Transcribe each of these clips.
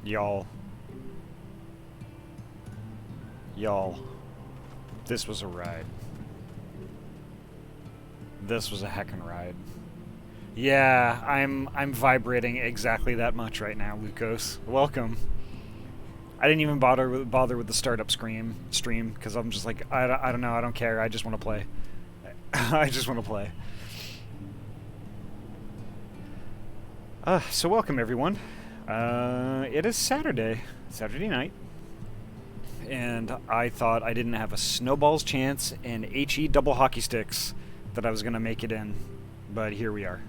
Y'all. Y'all. This was a ride. This was a heckin' ride. Yeah, I'm vibrating exactly that much right now, Lucas. Welcome. I didn't even bother with the startup stream because I'm just like I don't know, I don't care. I just want to play. I just want to play. So welcome everyone. It is Saturday night, and I thought I didn't have a snowball's chance in HE double hockey sticks that I was gonna make it in, but here we are.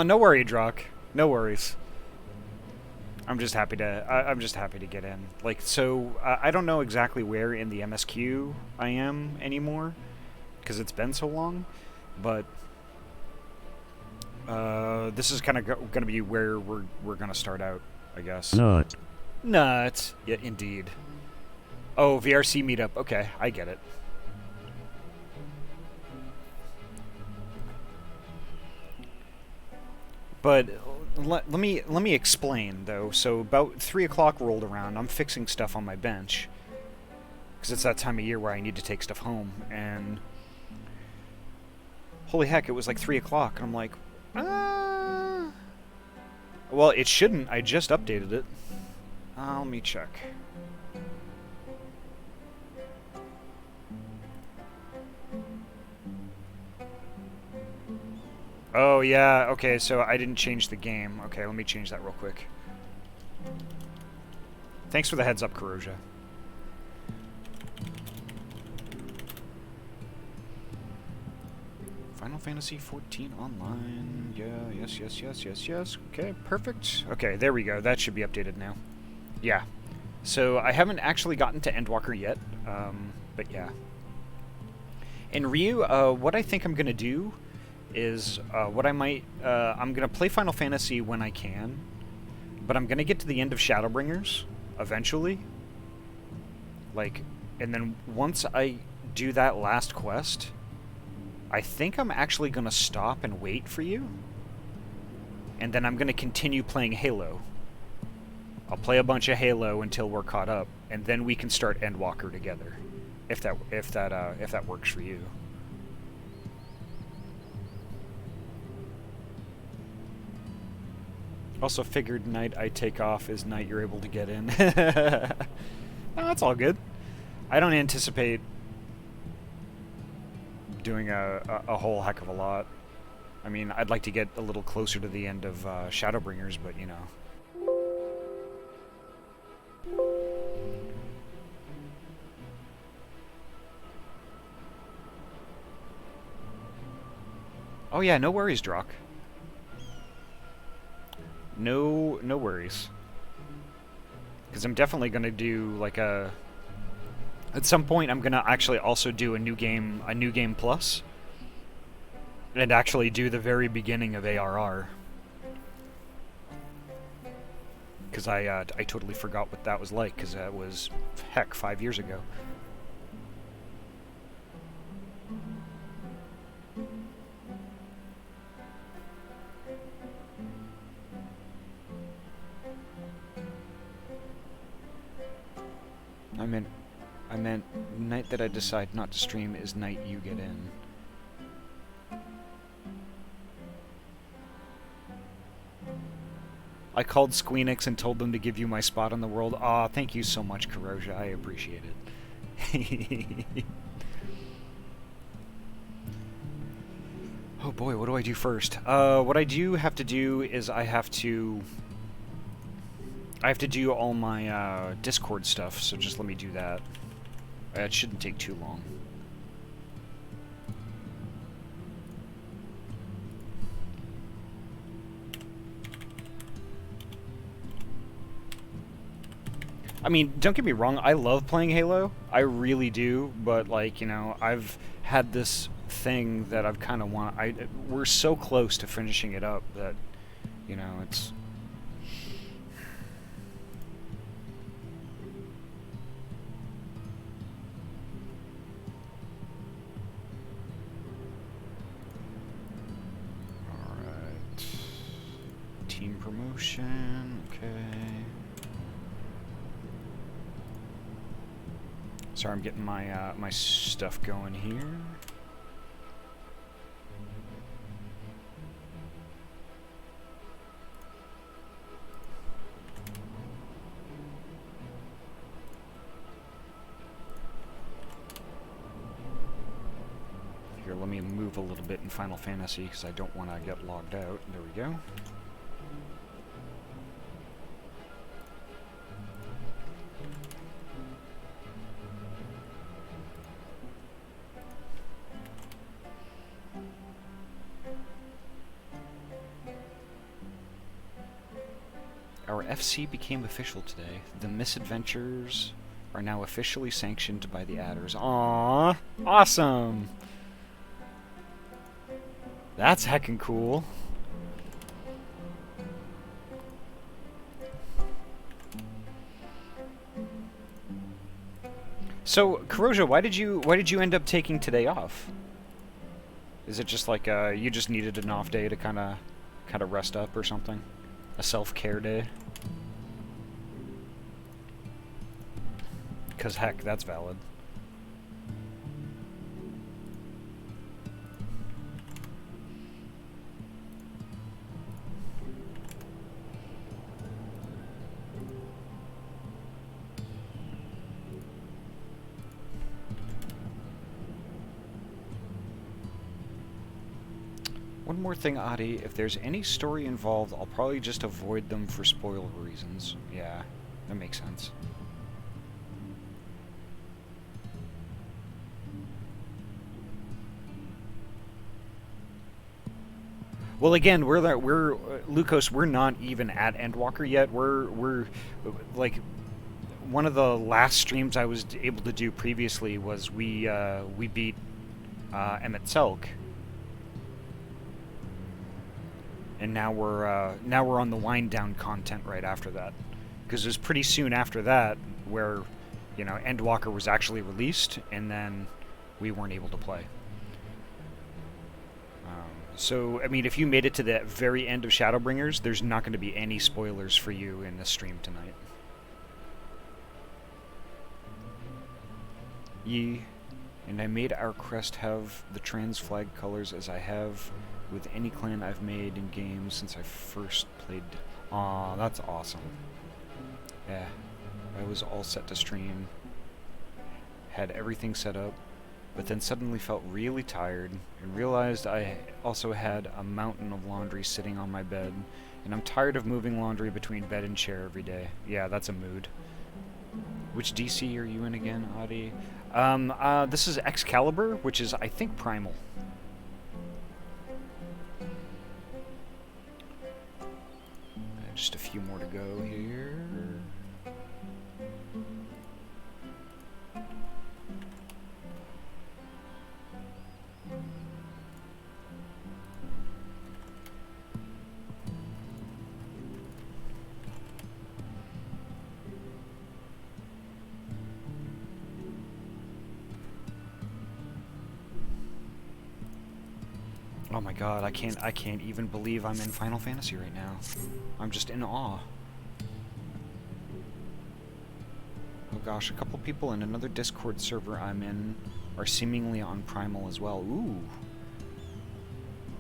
No worry, Drock. No worries. I'm just happy to. I'm just happy to get in. Like, so I don't know exactly where in the MSQ I am anymore, because it's been so long. But this is kind of going to be where we're going to start out, I guess. Nut. Nuts. Yeah, indeed. Oh, VRC meetup. Okay, I get it. But let me explain though. So about 3 o'clock rolled around. I'm fixing stuff on my bench because it's that time of year where I need to take stuff home. And holy heck, it was like 3 o'clock, and I'm like, well, it shouldn't. I just updated it. Let me check. Oh, yeah, okay, so I didn't change the game. Okay, let me change that real quick. Thanks for the heads up, Corrosia. Final Fantasy 14 online. Yeah, yes. Okay, perfect. Okay, there we go. That should be updated now. Yeah. So I haven't actually gotten to Endwalker yet, but yeah. In Ryu, what I think I'm going to do is I'm going to play Final Fantasy when I can, but I'm going to get to the end of Shadowbringers eventually. Like, and then once I do that last quest, I think I'm actually going to stop and wait for you, and then I'm going to continue playing Halo. I'll play a bunch of Halo until we're caught up, and then we can start Endwalker together, if that works for you. Also figured night I take off is night you're able to get in. No, that's all good. I don't anticipate doing a whole heck of a lot. I mean, I'd like to get a little closer to the end of Shadowbringers, but you know. Oh yeah, no worries, Drock. No worries. Because I'm definitely going to do, like, at some point, I'm going to actually also do a new game plus. And actually do the very beginning of ARR. Because I totally forgot what that was like, because that was, heck, 5 years ago. I meant night that I decide not to stream is night you get in. I called Squeenix and told them to give you my spot on the world. Aw, thank you so much, Corrosia. I appreciate it. Oh boy, what do I do first? What I do have to do is I have to do all my Discord stuff, so just let me do that. It shouldn't take too long. I mean, don't get me wrong, I love playing Halo. I really do, but, like, you know, I've had this thing that I've kind of we're so close to finishing it up that, you know, it's... team promotion. Okay. Sorry, I'm getting my my stuff going here. Here, let me move a little bit in Final Fantasy because I don't want to get logged out. There we go. Our FC became official today. The misadventures are now officially sanctioned by the adders. Aww! Awesome! That's heckin' cool. So, Kuroja, why did you end up taking today off? Is it just like you just needed an off day to kind of rest up or something? A self-care day? Because heck, that's valid. One more thing, Ahty. If there's any story involved, I'll probably just avoid them for spoiler reasons. Yeah, that makes sense. Well, again, we're Lukos. We're not even at Endwalker yet. We're like one of the last streams I was able to do previously was we beat Emmett Selk. And now we're on the wind down content right after that, because it was pretty soon after that where, you know, Endwalker was actually released, and then we weren't able to play. So I mean, if you made it to the very end of Shadowbringers, there's not going to be any spoilers for you in this stream tonight. Yee, and I made our crest have the trans flag colors as I have with any clan I've made in games since I first played. Aw, that's awesome. Yeah, I was all set to stream, had everything set up, but then suddenly felt really tired and realized I also had a mountain of laundry sitting on my bed, and I'm tired of moving laundry between bed and chair every day. Yeah, that's a mood. Which DC are you in again, Ahty? This is Excalibur, which is, I think, Primal. Just a few more to go here. Oh my god, I can't even believe I'm in Final Fantasy right now. I'm just in awe. Oh gosh, a couple people in another Discord server I'm in are seemingly on Primal as well. Ooh.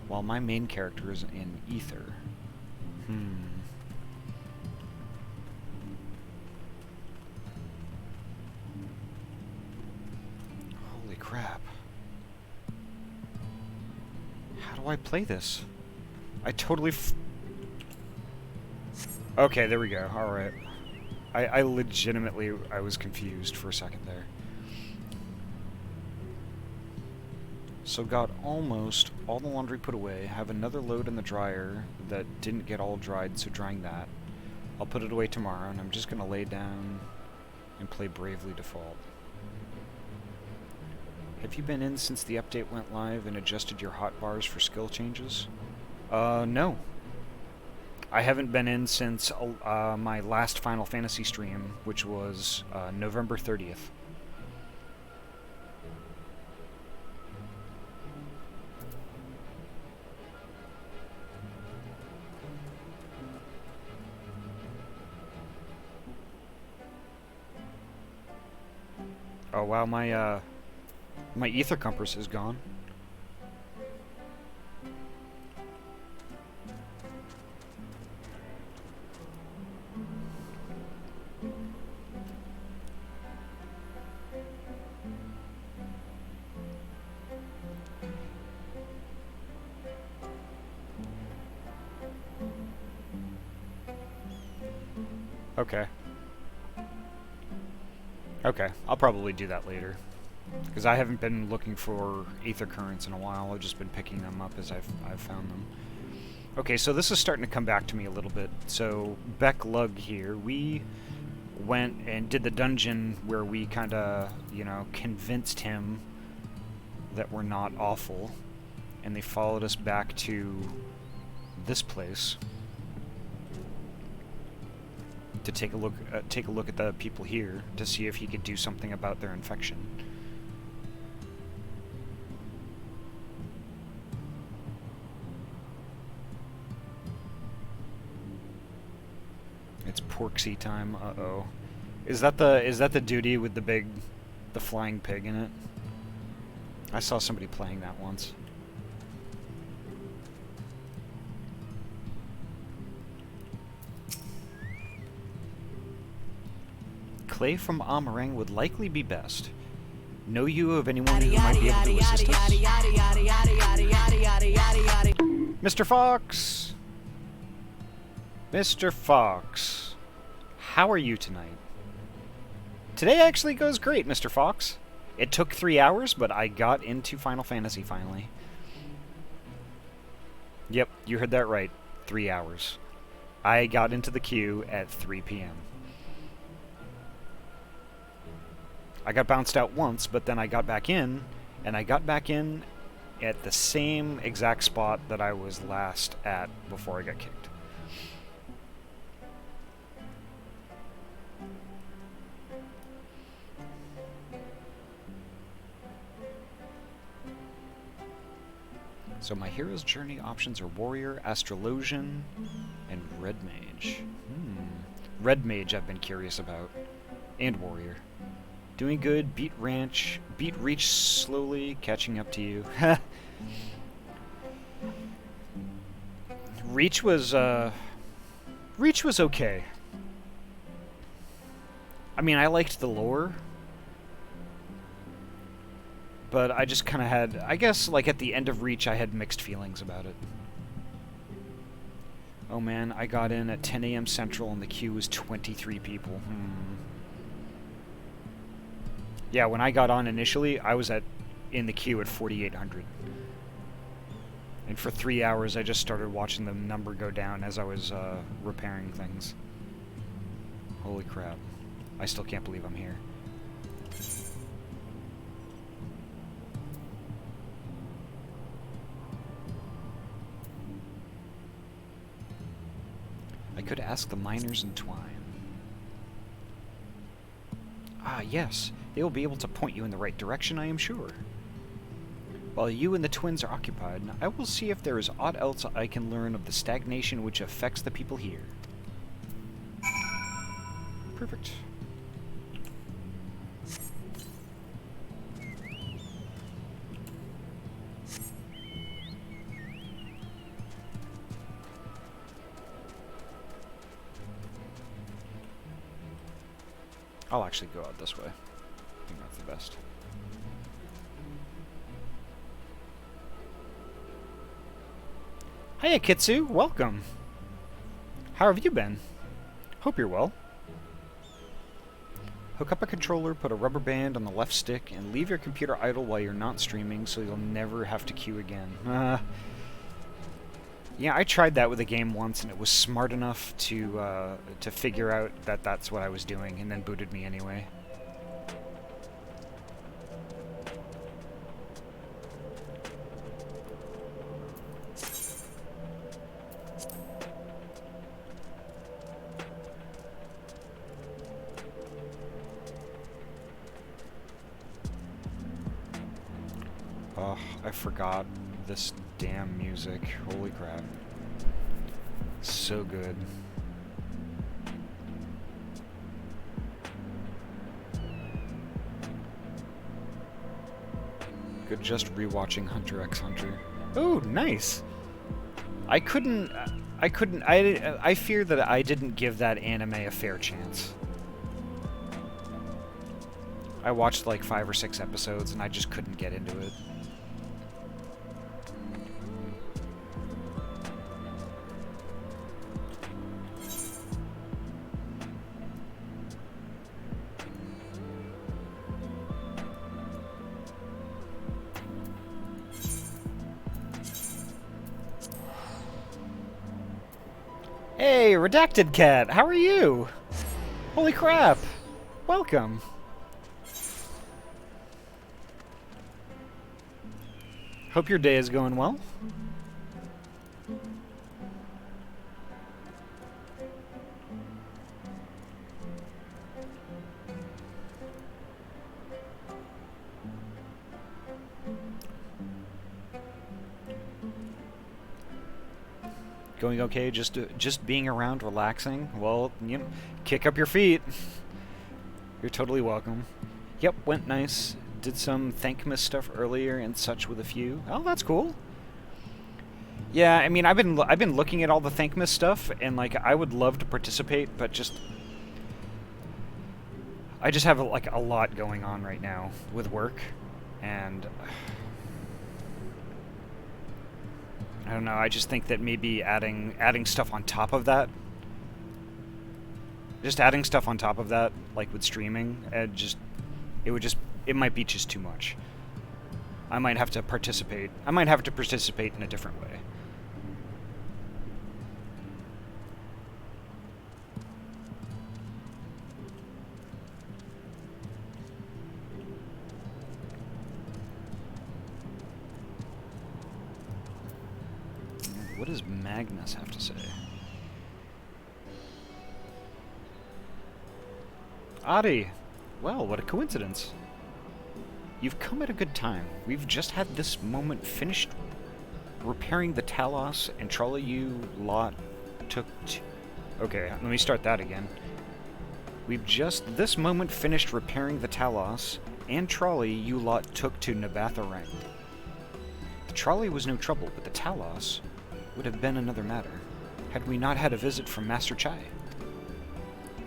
While my main character is in Ether. Holy crap. How do I play this? I totally okay, there we go. Alright. I legitimately, I was confused for a second there. So got almost all the laundry put away, have another load in the dryer that didn't get all dried, so drying that. I'll put it away tomorrow, and I'm just gonna lay down and play Bravely Default. Have you been in since the update went live and adjusted your hotbars for skill changes? No. I haven't been in since my last Final Fantasy stream, which was November 30th. Oh wow, my ether compass is gone. Okay. Okay, I'll probably do that later. Because I haven't been looking for ether currents in a while, I've just been picking them up as I've found them. Okay, so this is starting to come back to me a little bit. So, Beck Lug here, we went and did the dungeon where we kinda, you know, convinced him that we're not awful. And they followed us back to this place to take a look at the people here to see if he could do something about their infection. It's Porksy time. Uh-oh. Is that the duty with the flying pig in it? I saw somebody playing that once. Clay from Amarang would likely be best. Know you of anyone who might be able to assist us? Mr. Fox! Mr. Fox, how are you tonight? Today actually goes great, Mr. Fox. It took 3 hours, but I got into Final Fantasy finally. Yep, you heard that right. 3 hours. I got into the queue at 3 p.m. I got bounced out once, but then I got back in, and I got back in at the same exact spot that I was last at before I got kicked. So my hero's journey options are Warrior, Astrologian, and Red Mage. Red Mage I've been curious about. And Warrior. Doing good, beat Reach slowly, catching up to you. Reach was okay. I mean, I liked the lore, but I just kind of had, I guess, like at the end of Reach, I had mixed feelings about it. Oh man, I got in at 10 a.m. Central and the queue was 23 people. Yeah, when I got on initially, I was in the queue at 4,800. And for 3 hours, I just started watching the number go down as I was repairing things. Holy crap. I still can't believe I'm here. I could ask the miners in Twine. Ah, yes. They will be able to point you in the right direction, I am sure. While you and the twins are occupied, I will see if there is aught else I can learn of the stagnation which affects the people here. Perfect. I'll actually go out this way. I think that's the best. Hiya, Kitsu. Welcome. How have you been? Hope you're well. Hook up a controller, put a rubber band on the left stick, and leave your computer idle while you're not streaming so you'll never have to queue again. Yeah, I tried that with a game once, and it was smart enough to figure out that that's what I was doing, and then booted me anyway. Oh, I forgot this damn music. Holy crap. So good. Good, just rewatching Hunter x Hunter. Oh, nice. I fear that I didn't give that anime a fair chance. I watched like 5 or 6 episodes and I just couldn't get into it. Hey, Redacted Cat, how are you? Holy crap! Welcome! Hope your day is going well. Going okay? Just being around, relaxing? Well, you know, kick up your feet. You're totally welcome. Yep, went nice. Did some Thankmas stuff earlier and such with a few. Oh, that's cool. Yeah, I mean, I've been looking at all the Thankmas stuff, and like I would love to participate, but I just have like a lot going on right now with work, and I don't know. I just think that maybe adding stuff on top of that, just adding stuff on top of that, like with streaming, it might be just too much. I might have to participate. I might have to participate in a different way. What does Magnus have to say? Ahty! Well, what a coincidence. You've come at a good time. We've just had this moment finished repairing the Talos and trolley you lot took to... Okay, let me start that again. We've just this moment finished repairing the Talos and trolley you lot took to Nabatha. The trolley was no trouble, but the Talos would have been another matter, had we not had a visit from Master Chai.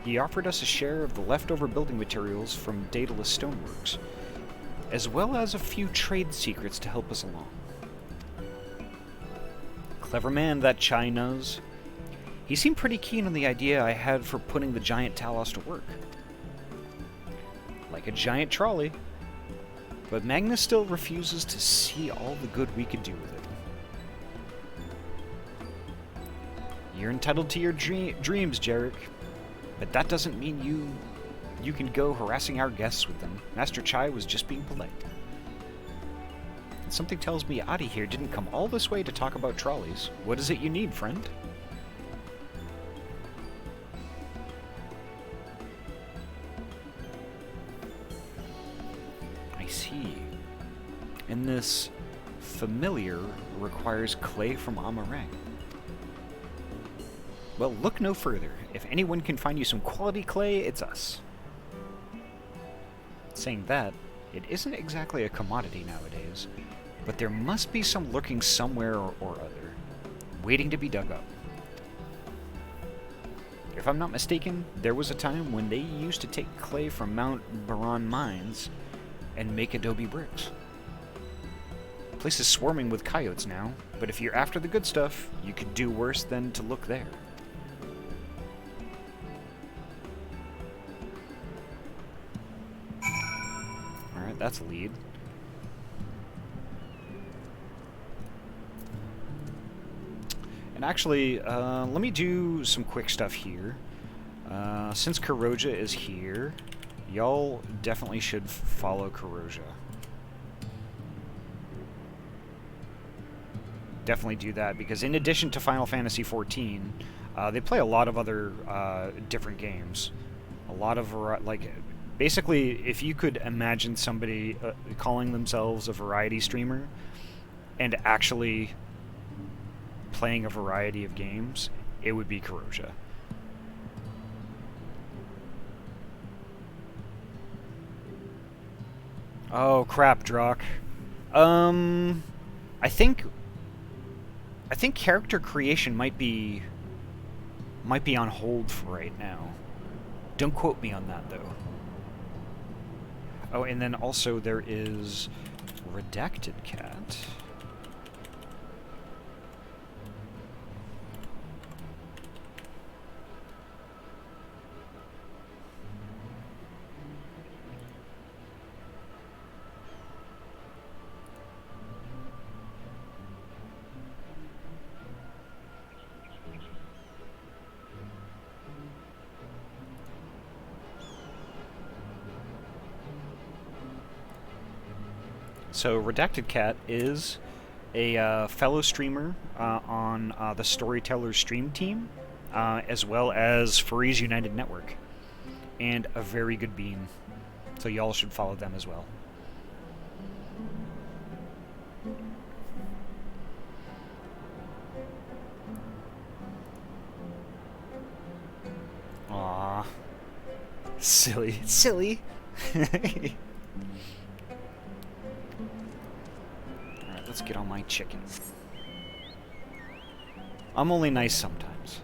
He offered us a share of the leftover building materials from Daedalus Stoneworks, as well as a few trade secrets to help us along. Clever man, that Chai knows. He seemed pretty keen on the idea I had for putting the giant Talos to work. Like a giant trolley. But Magnus still refuses to see all the good we could do with it. You're entitled to your dreams, Jarek. But that doesn't mean you can go harassing our guests with them. Master Chai was just being polite. And something tells me Ahty here didn't come all this way to talk about trolleys. What is it you need, friend? I see. And this familiar requires clay from Amarang. Well, look no further. If anyone can find you some quality clay, it's us. Saying that, it isn't exactly a commodity nowadays, but there must be some lurking somewhere or other, waiting to be dug up. If I'm not mistaken, there was a time when they used to take clay from Mount Baron mines and make adobe bricks. The place is swarming with coyotes now, but if you're after the good stuff, you could do worse than to look there. That's a lead. And actually, let me do some quick stuff here. Since Kuroja is here, y'all definitely should follow Kuroja. Definitely do that, because in addition to Final Fantasy XIV, they play a lot of other different games. A lot of, like... Basically, if you could imagine somebody calling themselves a variety streamer and actually playing a variety of games, it would be Kuroja. Oh, crap, Drock. Um, I think character creation might be on hold for right now. Don't quote me on that though. Oh, and then also there is Redacted Cat. So, Redacted Cat is a fellow streamer on the Storyteller stream team, as well as Furries United Network, and a very good bean. So y'all should follow them as well. Aww. Silly. Silly! Alright, let's get on my chicken. I'm only nice sometimes.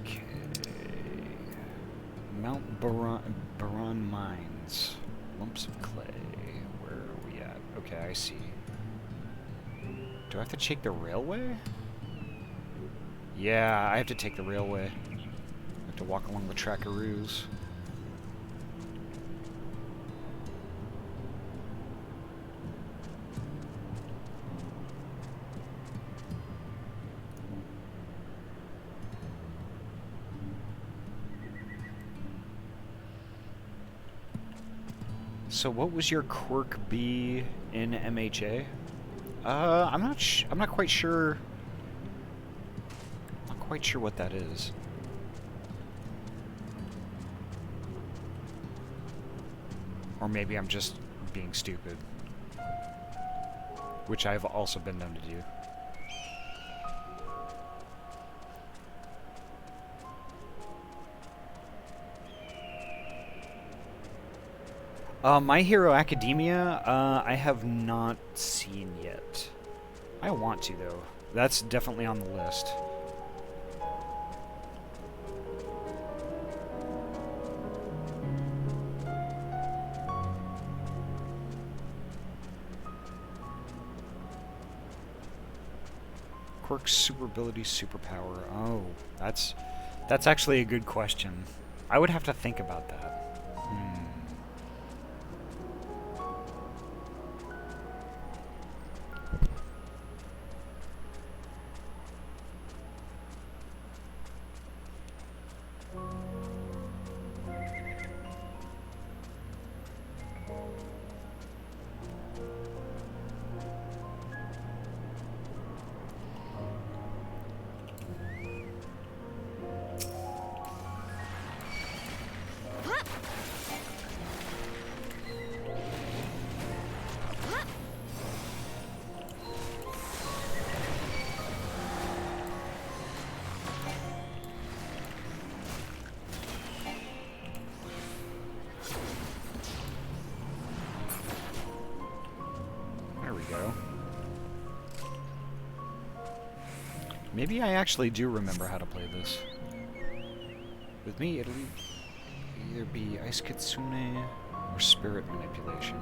Okay. Mount Baron Mines. Lumps of clay. Where are we at? Okay, I see. Do I have to take the railway? Yeah, I have to take the railway. I have to walk along the trackaroos. So what was your quirk be in MHA? I'm not quite sure. Not quite sure what that is. Or maybe I'm just being stupid, which I've also been known to do. My Hero Academia, I have not seen yet. I want to, though. That's definitely on the list. Quirk's super ability, superpower. Oh, that's actually a good question. I would have to think about that. Maybe I actually do remember how to play this. With me, it'll either be Ice Kitsune or Spirit Manipulation.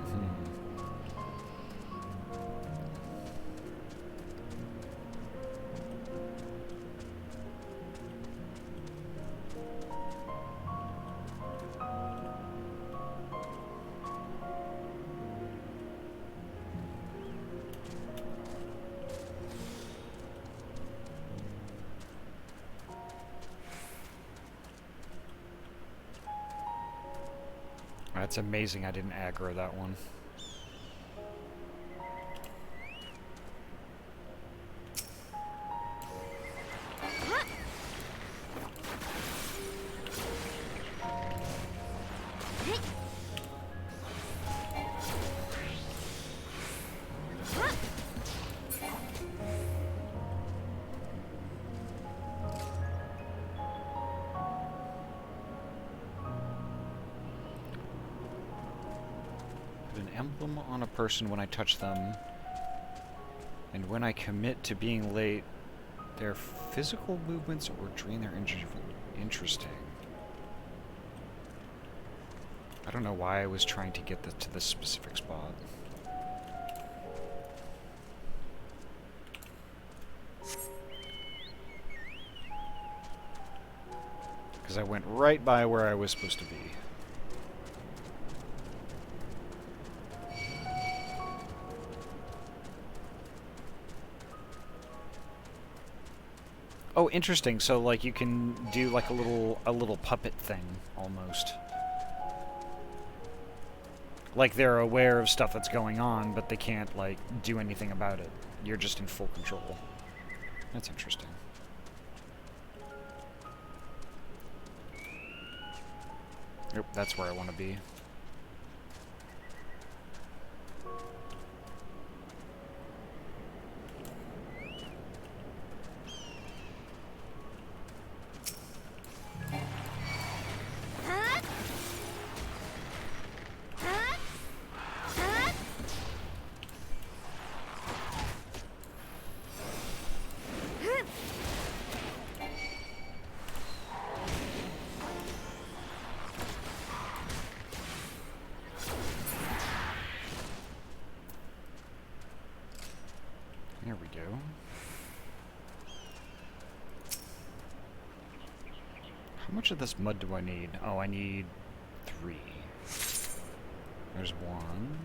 That's amazing I didn't aggro that one. emblem on a person when I touch them. And when I commit to being late, their physical movements or drain their energy. Interesting. I don't know why I was trying to get to this specific spot. Because I went right by where I was supposed to be. Oh, interesting. So, like, you can do like a little puppet thing almost. Like, they're aware of stuff that's going on, but they can't like do anything about it. You're just in full control. That's interesting. Yep, that's where I want to be. There we go. How much of this mud do I need? Oh, I need 3. There's 1.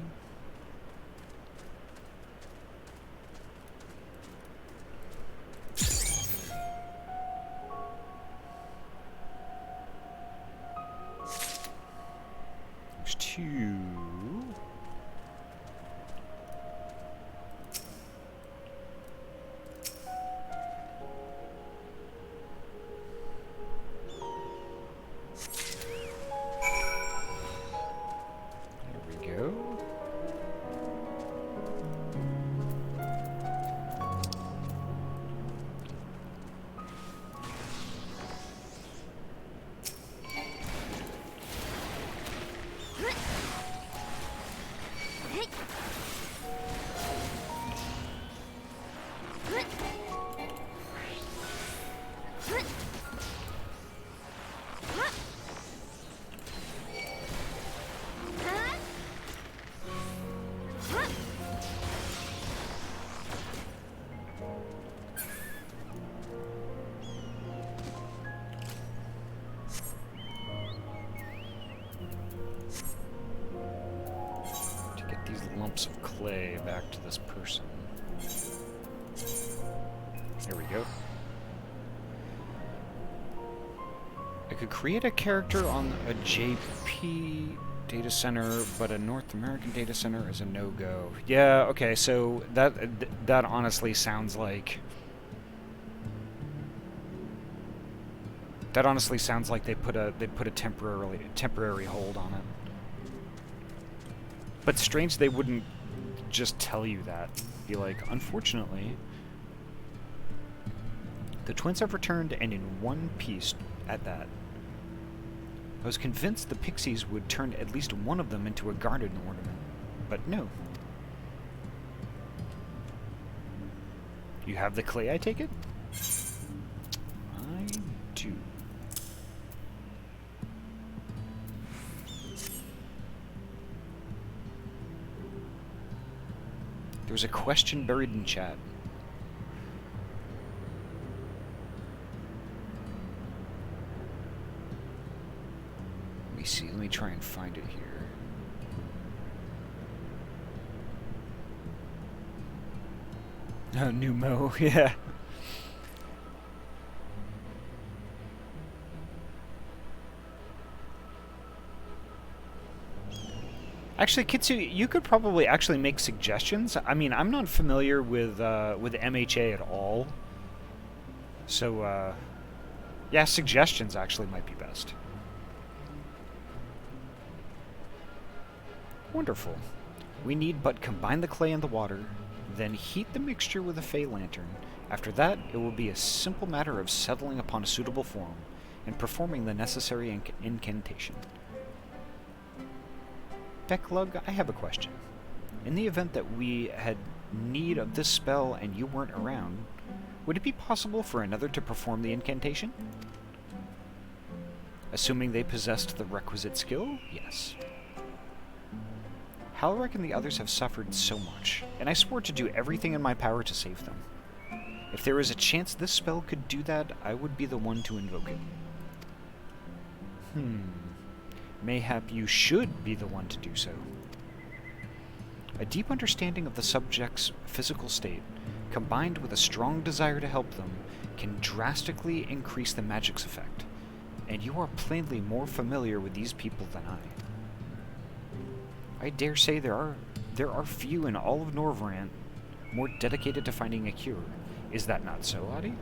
There's 2. Lumps of clay back to this person. There we go. I could create a character on a JP data center, but a North American data center is a no-go. Yeah, okay, so that honestly sounds like... That honestly sounds like they put a temporary hold on it. But strange they wouldn't just tell you that. Be like, unfortunately, the twins have returned, and in one piece at that. I was convinced the pixies would turn at least one of them into a garden ornament, but no. You have the clay, I take it? I do. There was a question buried in chat. Let me see. Let me try and find it here. Oh, Numo, yeah. Actually, Kitsu, you could probably actually make suggestions. I mean, I'm not familiar with MHA at all. So, yeah, suggestions actually might be best. Wonderful. We need but combine the clay and the water, then heat the mixture with a Fey lantern. After that, it will be a simple matter of settling upon a suitable form and performing the necessary incantation. Becklug, I have a question. In the event that we had need of this spell and you weren't around, would it be possible for another to perform the incantation? Assuming they possessed the requisite skill, yes. Halric and the others have suffered so much, and I swore to do everything in my power to save them. If there is a chance this spell could do that, I would be the one to invoke it. Mayhap you should be the one to do so. A deep understanding of the subject's physical state, combined with a strong desire to help them, can drastically increase the magic's effect, and you are plainly more familiar with these people than I dare say there are few in all of Norvrant more dedicated to finding a cure. Is that not so, Ahty?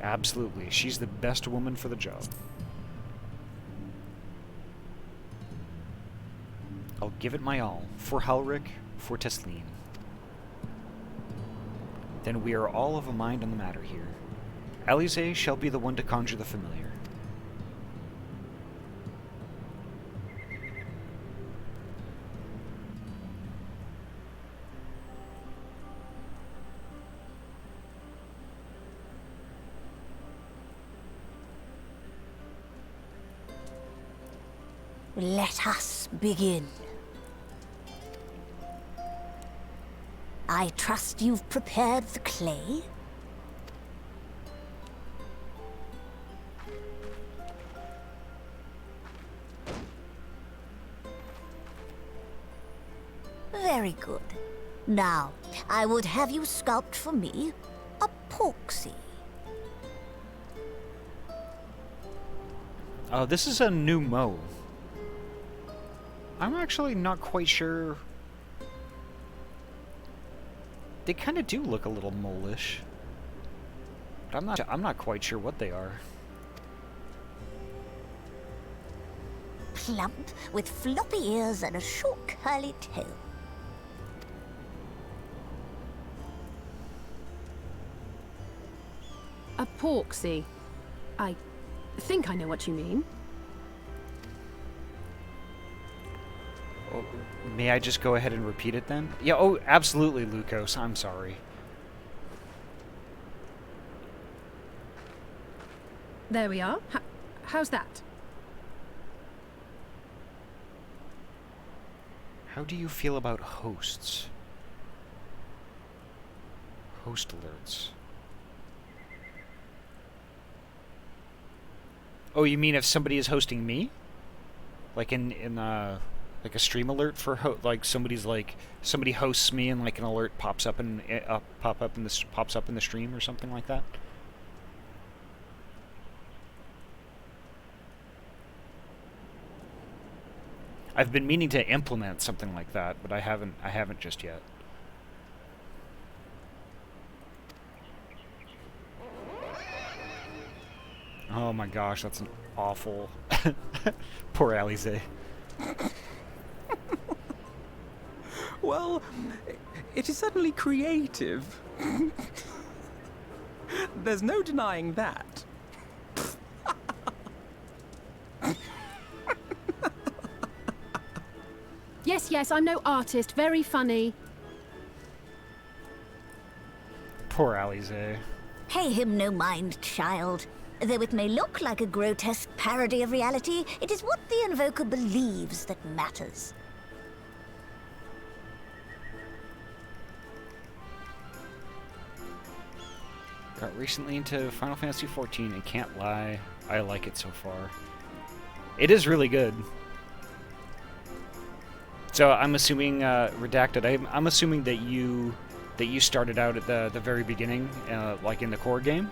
Absolutely. She's the best woman for the job. I'll give it my all. For Halric, for Tesleen. Then we are all of a mind on the matter here. Alize shall be the one to conjure the familiar. Let us begin. I trust you've prepared the clay? Very good. Now, I would have you sculpt for me a porksy. Oh, this is a new mo. I'm actually not quite sure. They kind of do look a little mole-ish. But I'm not quite sure what they are. Plump, with floppy ears and a short curly tail. A porksy. I think I know what you mean. Oh, may I just go ahead and repeat it then? Yeah, oh, absolutely, Lucos. I'm sorry. There we are. How's that? How do you feel about hosts? Host alerts. Oh, you mean if somebody is hosting me? Like in like a stream alert for like somebody hosts me and like an alert pops up and pops up in the stream or something like that. I've been meaning to implement something like that, but I haven't just yet. Oh my gosh, that's an awful... Poor Alize. Well, it is certainly creative. There's no denying that. Yes, I'm no artist. Very funny. Poor Alize. Pay him no mind, child. Though it may look like a grotesque parody of reality, it is what the invoker believes that matters. Got recently into Final Fantasy XIV and can't lie, I like it so far. It is really good. So I'm assuming, Redacted, I'm assuming that you started out at the very beginning, like in the core game.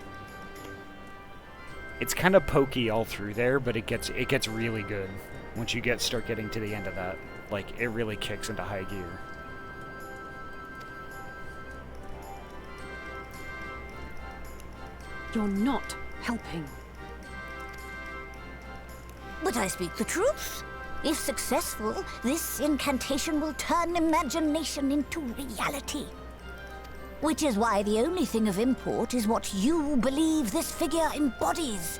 It's kind of pokey all through there, but it gets really good once you start getting to the end of that. Like, it really kicks into high gear. You're not helping. But I speak the truth. If successful, this incantation will turn imagination into reality. Which is why the only thing of import is what you believe this figure embodies.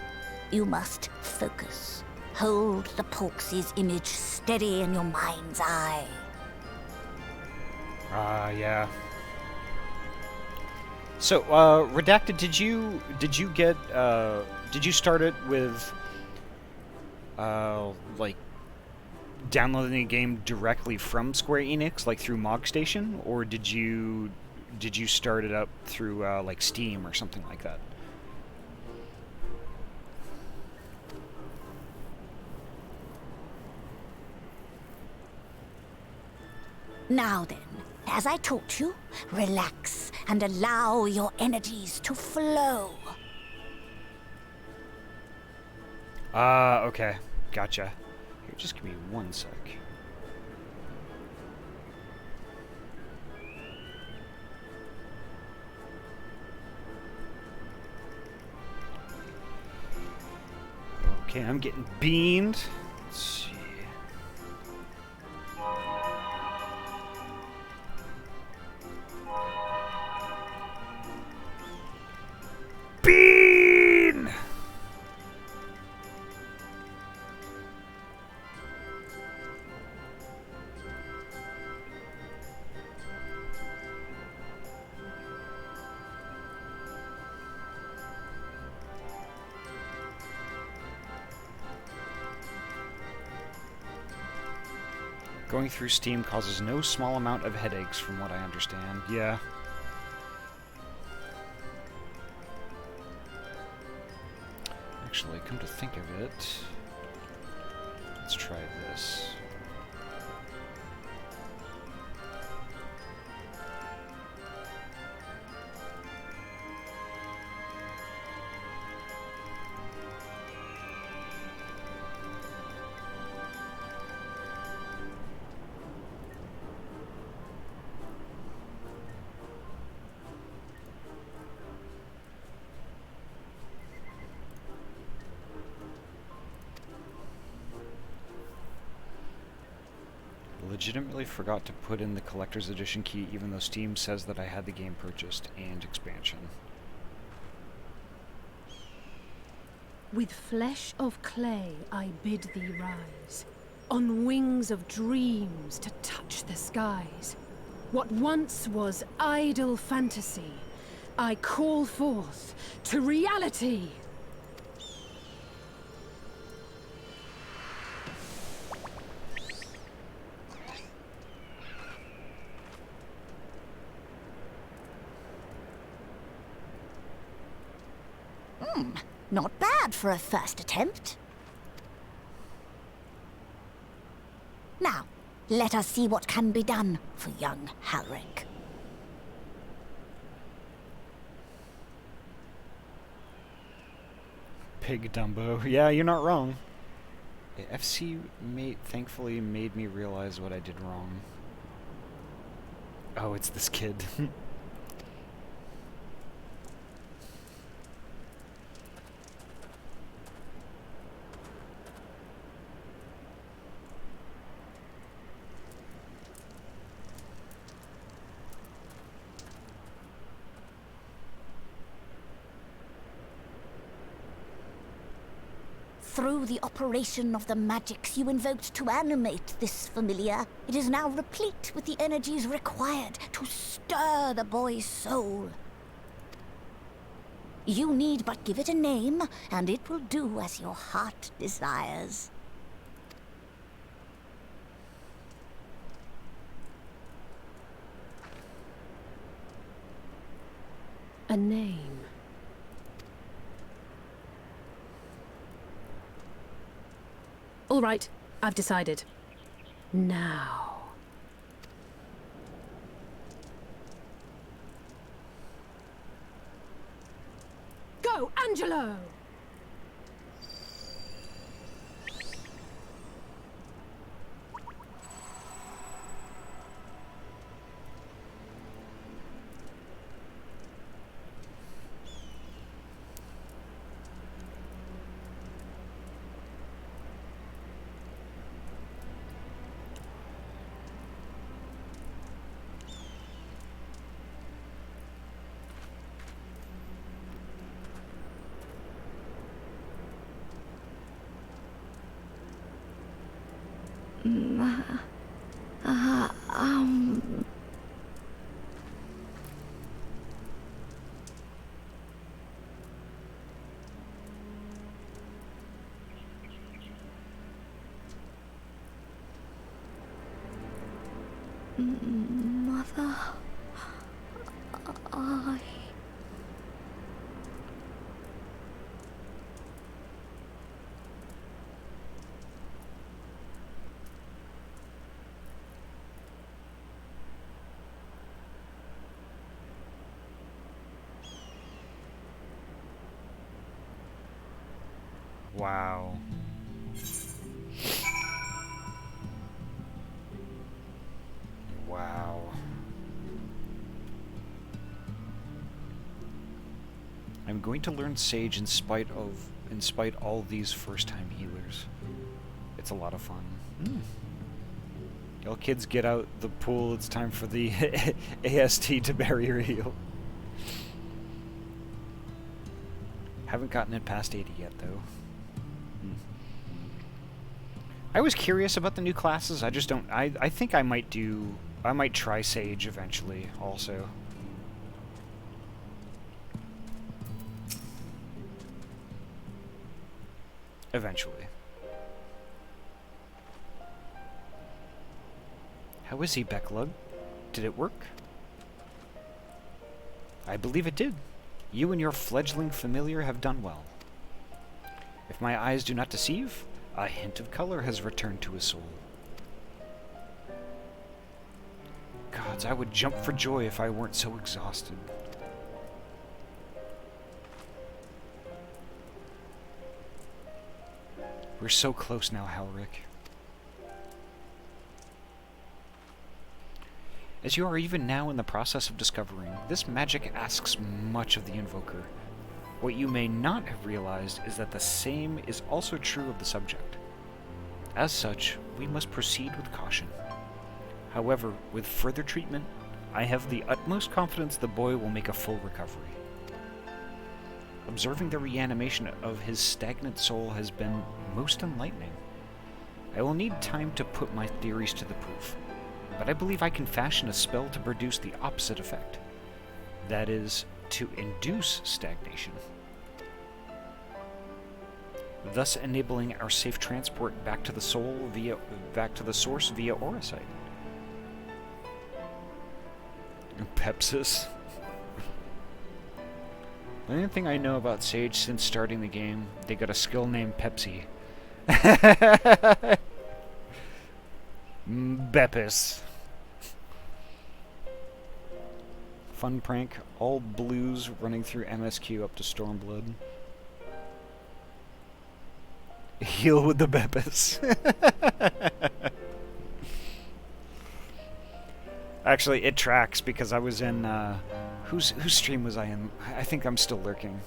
You must focus. Hold the Porksy's image steady in your mind's eye. Yeah. So, Redacted, did you start it with, like, downloading the game directly from Square Enix, like through MogStation, or did you start it up through, like, Steam or something like that? Now then, as I taught you, relax and allow your energies to flow. Okay. Gotcha. Here, just give me 1 sec. Okay, I'm getting beamed. Let's see. Bean! Going through Steam causes no small amount of headaches, from what I understand. Yeah. Actually, come to think of it, let's try this. Legitimately forgot to put in the collector's edition key, even though Steam says that I had the game purchased and expansion. With flesh of clay I bid thee rise, on wings of dreams to touch the skies. What once was idle fantasy, I call forth to reality. Not bad for a first attempt. Now, let us see what can be done for young Halric. Pig Dumbo. Yeah, you're not wrong. FC thankfully made me realize what I did wrong. Oh, it's this kid. Through the operation of the magics you invoked to animate this familiar, it is now replete with the energies required to stir the boy's soul. You need but give it a name, and it will do as your heart desires. A name. All right, I've decided. Now. Go, Angelo! Mother, I... Wow. Wow. I'm going to learn Sage in spite all these first-time healers. It's a lot of fun. Y'all kids get out the pool, it's time for the AST to barrier heal. Haven't gotten it past 80 yet, though. I was curious about the new classes, I just don't... I think I might try Sage eventually, also. Eventually. How is he, Becklug? Did it work? I believe it did. You and your fledgling familiar have done well. If my eyes do not deceive, a hint of color has returned to his soul. Gods, I would jump for joy if I weren't so exhausted. We're so close now, Halric. As you are even now in the process of discovering, this magic asks much of the Invoker. What you may not have realized is that the same is also true of the subject. As such, we must proceed with caution. However, with further treatment, I have the utmost confidence the boy will make a full recovery. Observing the reanimation of his stagnant soul has been most enlightening. I will need time to put my theories to the proof, but I believe I can fashion a spell to produce the opposite effect. That is, to induce stagnation, thus enabling our safe transport back to the source via Auracite. Pepsis. The only thing I know about Sage since starting the game, they got a skill named Pepsi. Beppis. Fun prank, all blues running through MSQ up to Stormblood. Heal with the Beppis. Actually, it tracks because I was in, whose stream was I in? I think I'm still lurking.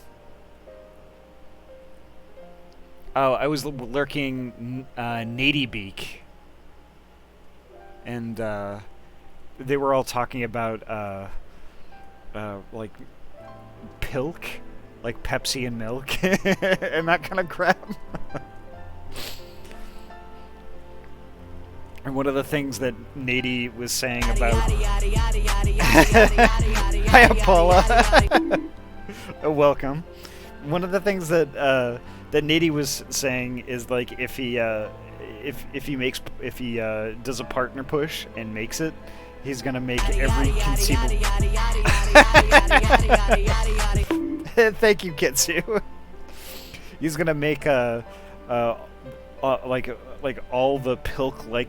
Oh, I was lurking Nadybeak. And, they were all talking about, like, pilk? Like Pepsi and milk? And that kind of crap. And one of the things that Nady was saying about... Hi, Paula. Welcome. One of the things that that Nady was saying is like if he does a partner push and makes it, he's gonna make every conceivable. Thank you, Kitsu. He's gonna make like all the pilk-like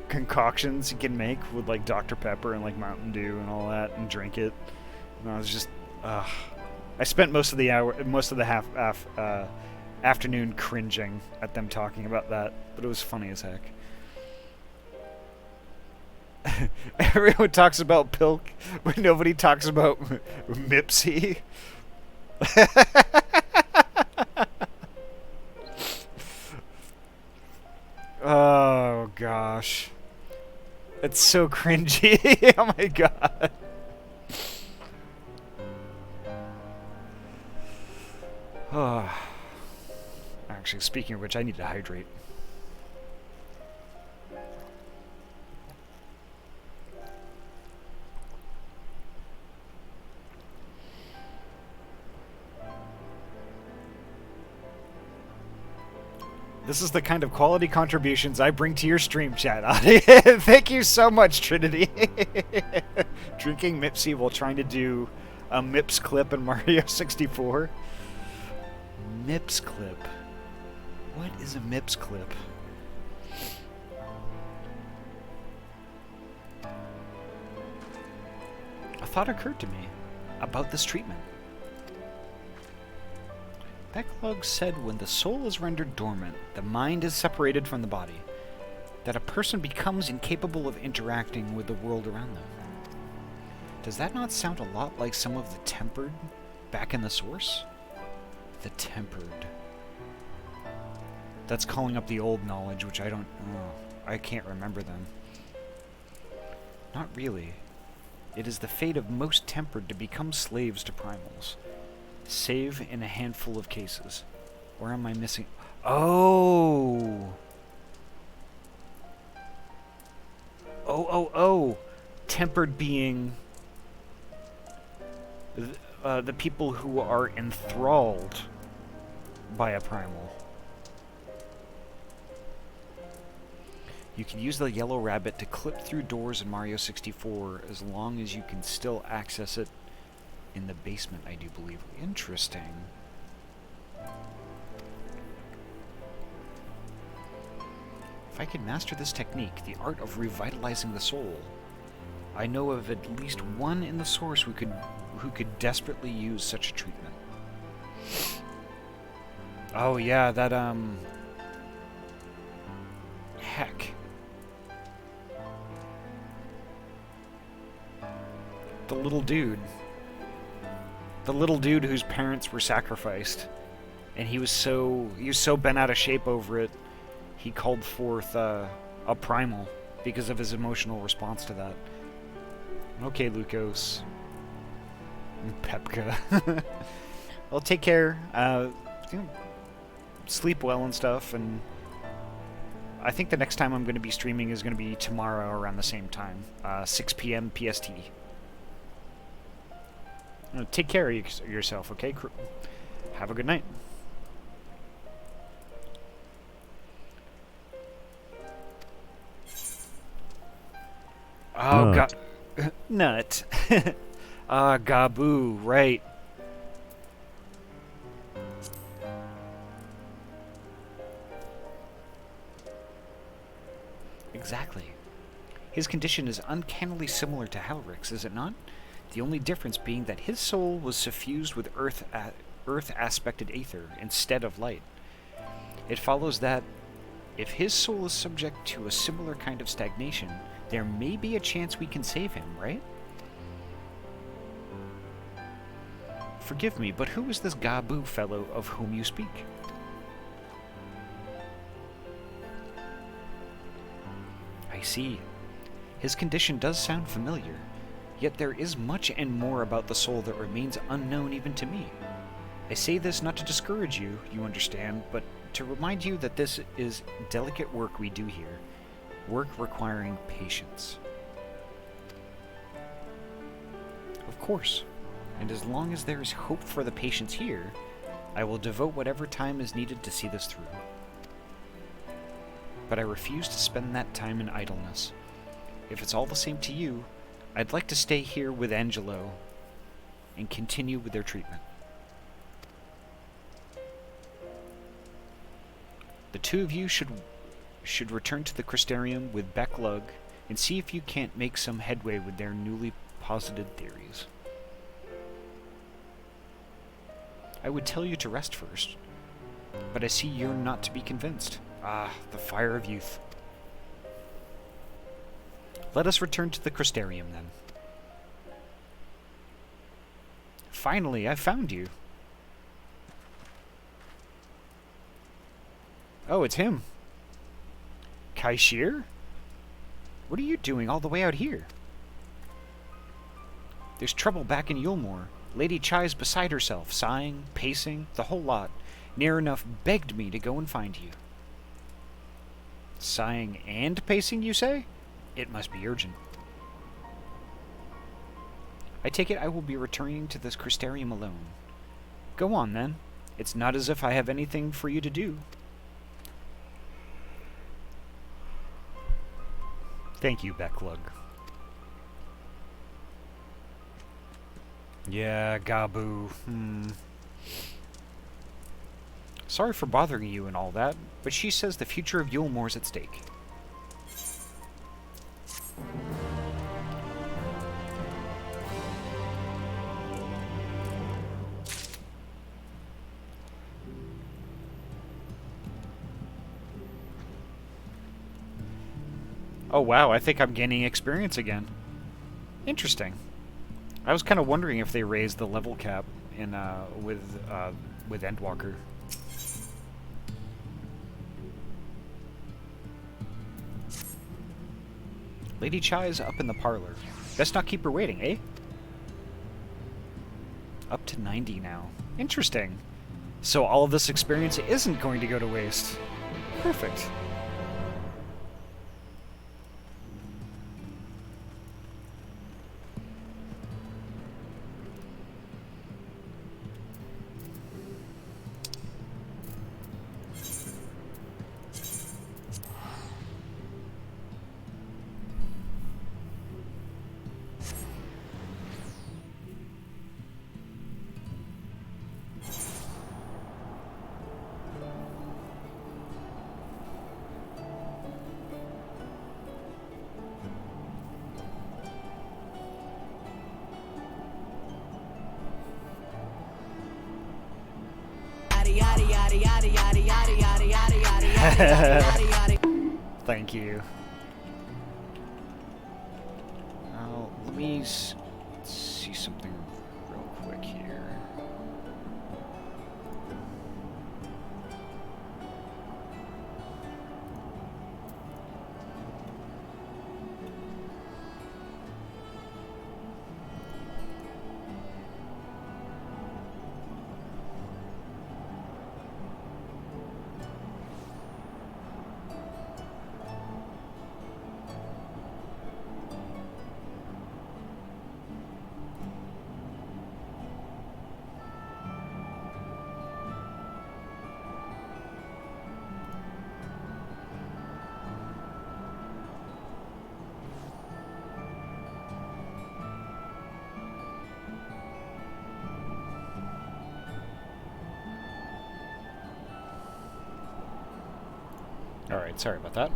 concoctions he can make with like Dr. Pepper and like Mountain Dew and all that, and drink it. And I was just, I spent most of the afternoon cringing at them talking about that, but it was funny as heck. Everyone talks about pilk, but nobody talks about Mipsy. Oh gosh, it's so cringy. Oh my god. Oh. Actually, speaking of which, I need to hydrate. This is the kind of quality contributions I bring to your stream chat, Ahty. Thank you so much, Trinity. Drinking Mipsy while trying to do a Mips clip in Mario 64. Mips clip. What is a Mips clip? A thought occurred to me about this treatment. Becklug said when the soul is rendered dormant, the mind is separated from the body, that a person becomes incapable of interacting with the world around them. Does that not sound a lot like some of the tempered back in the source? The tempered. That's calling up the old knowledge, which I can't remember them. Not really. It is the fate of most tempered to become slaves to primals. Save in a handful of cases. Or am I missing? Oh! Oh! Tempered being the people who are enthralled by a primal. You can use the yellow rabbit to clip through doors in Mario 64 as long as you can still access it in the basement, I do believe. Interesting. If I could master this technique, the art of revitalizing the soul, I know of at least one in the source who could desperately use such a treatment. Oh yeah, that heck. The little dude. The little dude whose parents were sacrificed, and he was so bent out of shape over it, he called forth a primal because of his emotional response to that. Okay, Lukos. And Pepka. Well, take care. Sleep well and stuff, and I think the next time I'm going to be streaming is going to be tomorrow around the same time, 6 p.m. PST. Take care of yourself, okay? Have a good night. Oh, God. Nut. Gaboo, right. Exactly. His condition is uncannily similar to Halrick's, is it not? The only difference being that his soul was suffused with earth-aspected aether instead of light. It follows that if his soul is subject to a similar kind of stagnation, there may be a chance we can save him, right? Forgive me, but who is this Gaboo fellow of whom you speak? I see. His condition does sound familiar. Yet there is much and more about the soul that remains unknown even to me. I say this not to discourage you, you understand, but to remind you that this is delicate work we do here. Work requiring patience. Of course, and as long as there is hope for the patients here, I will devote whatever time is needed to see this through. But I refuse to spend that time in idleness. If it's all the same to you, I'd like to stay here with Angelo and continue with their treatment. The two of you should return to the Crystarium with Becklug and see if you can't make some headway with their newly posited theories. I would tell you to rest first, but I see you're not to be convinced. Ah, the fire of youth. Let us return to the Crystarium, then. Finally, I found you. Oh, it's him. Kaishir? What are you doing all the way out here? There's trouble back in Yulmore. Lady Chai's beside herself, sighing, pacing, the whole lot. Near enough begged me to go and find you. Sighing and pacing, you say? It must be urgent. I take it I will be returning to this Crystarium alone. Go on, then. It's not as if I have anything for you to do. Thank you, Becklug. Yeah, Gabu. Sorry for bothering you and all that, but she says the future of Yulemore's at stake. Oh wow, I think I'm gaining experience again. Interesting. I was kind of wondering if they raised the level cap in with Endwalker. Lady Chai's up in the parlor. Best not keep her waiting, eh? Up to 90 now. Interesting. So all of this experience isn't going to go to waste. Perfect. Thank you. Let me see something real quick here. Alright, sorry about that.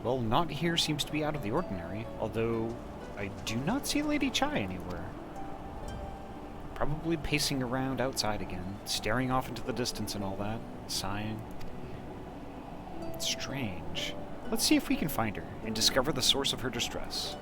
Well, not here seems to be out of the ordinary, although I do not see Lady Chai anywhere. Probably pacing around outside again, staring off into the distance and all that, sighing. Strange. Let's see if we can find her and discover the source of her distress.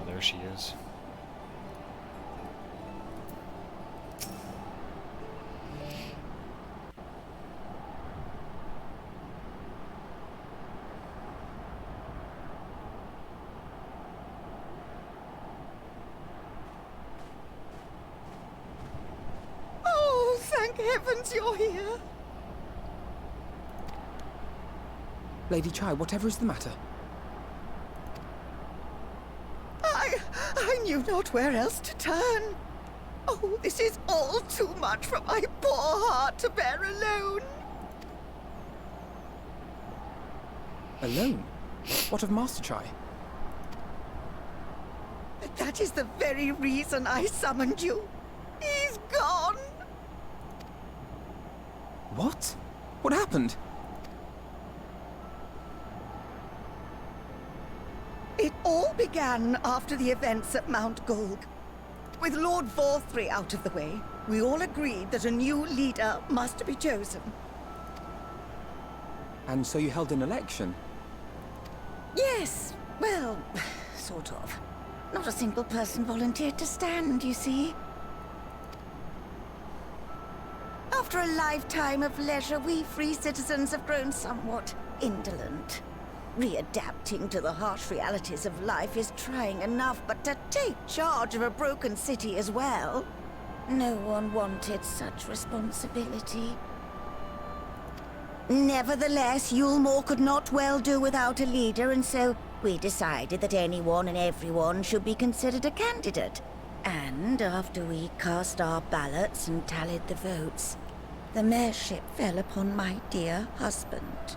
There she is. Oh, thank heavens you're here. Lady Chai, whatever is the matter? I knew not where else to turn. Oh, this is all too much for my poor heart to bear alone. Alone? What of Master Chai? That is the very reason I summoned you. He's gone. What? What happened? It all began after the events at Mount Golg. With Lord Vorthry out of the way, we all agreed that a new leader must be chosen. And so you held an election? Yes, well, sort of. Not a single person volunteered to stand, you see. After a lifetime of leisure, we free citizens have grown somewhat indolent. Readapting to the harsh realities of life is trying enough, but to take charge of a broken city as well? No one wanted such responsibility. Nevertheless, Yulmore could not well do without a leader, and so we decided that anyone and everyone should be considered a candidate. And after we cast our ballots and tallied the votes, the mayorship fell upon my dear husband.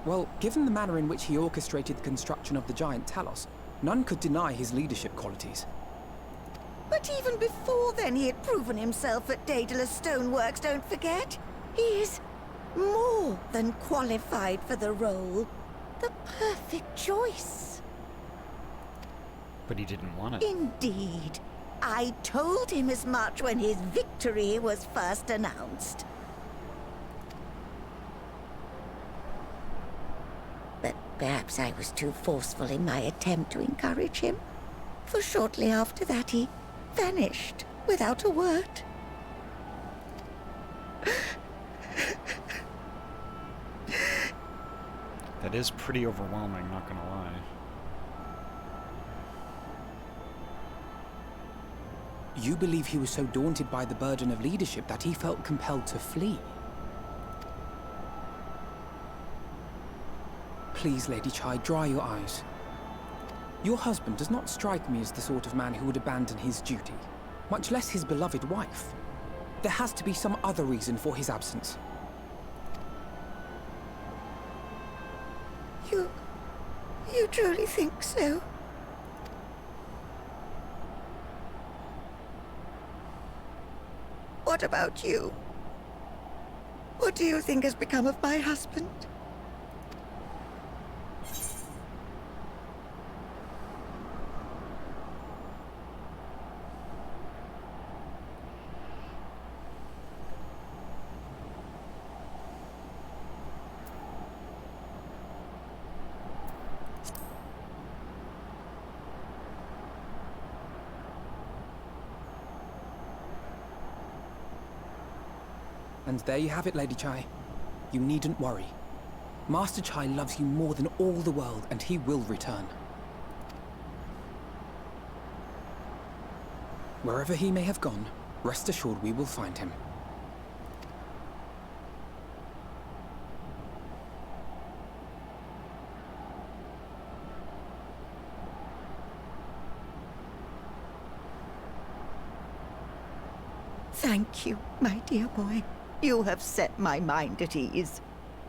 Well, given the manner in which he orchestrated the construction of the giant Talos, none could deny his leadership qualities. But even before then, he had proven himself at Daedalus Stoneworks, don't forget. He is more than qualified for the role. The perfect choice. But he didn't want it. Indeed. I told him as much when his victory was first announced. But perhaps I was too forceful in my attempt to encourage him. For shortly after that, he vanished without a word. That is pretty overwhelming, not gonna lie. You believe he was so daunted by the burden of leadership that he felt compelled to flee? Please, Lady Chai, dry your eyes. Your husband does not strike me as the sort of man who would abandon his duty, much less his beloved wife. There has to be some other reason for his absence. You truly think so? What about you? What do you think has become of my husband? And there you have it, Lady Chai. You needn't worry. Master Chai loves you more than all the world, and he will return. Wherever he may have gone, rest assured we will find him. Thank you, my dear boy. You have set my mind at ease.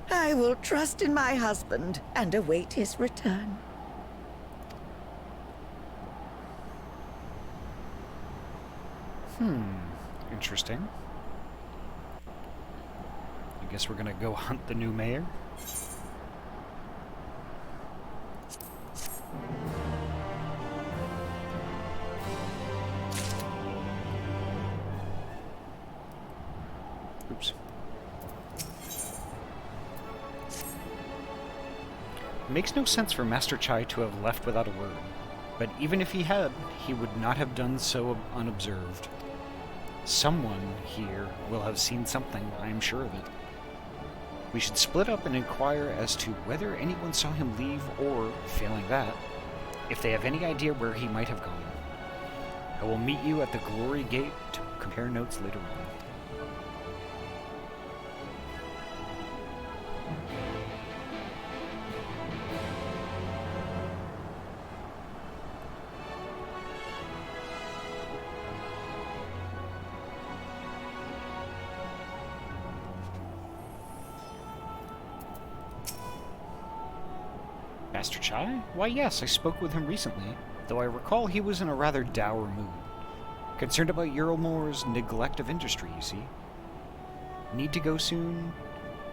I will trust in my husband and await his return. Interesting. I guess we're gonna go hunt the new mayor. Oops. It makes no sense for Master Chai to have left without a word, but even if he had, he would not have done so unobserved. Someone here will have seen something, I am sure of it. We should split up and inquire as to whether anyone saw him leave or, failing that, if they have any idea where he might have gone. I will meet you at the Glory Gate to compare notes later on. Master Chai? Why yes, I spoke with him recently, though I recall he was in a rather dour mood. Concerned about Yulmore's neglect of industry, you see. Need to go soon?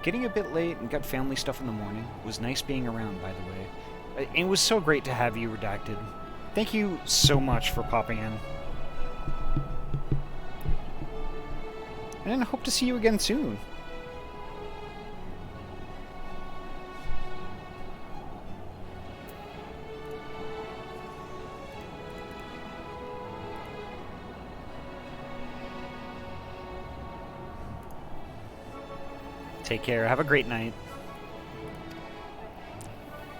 Getting a bit late and got family stuff in the morning. Was nice being around, by the way. It was so great to have you, Redacted. Thank you so much for popping in. And I hope to see you again soon. Take care. Have a great night.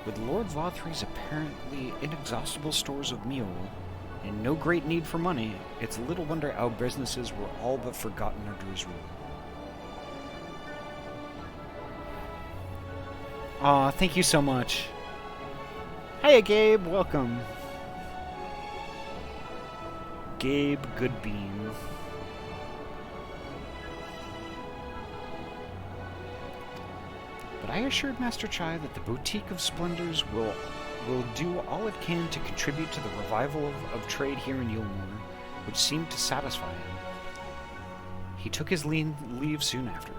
With Lord Lothry's apparently inexhaustible stores of meal and no great need for money, it's little wonder our businesses were all but forgotten under his rule. Aw, thank you so much. Hiya, Gabe. Welcome. Gabe Goodbean. But I assured Master Chai that the Boutique of Splendors will do all it can to contribute to the revival of trade here in Yulmore, which seemed to satisfy him. He took his leave soon after.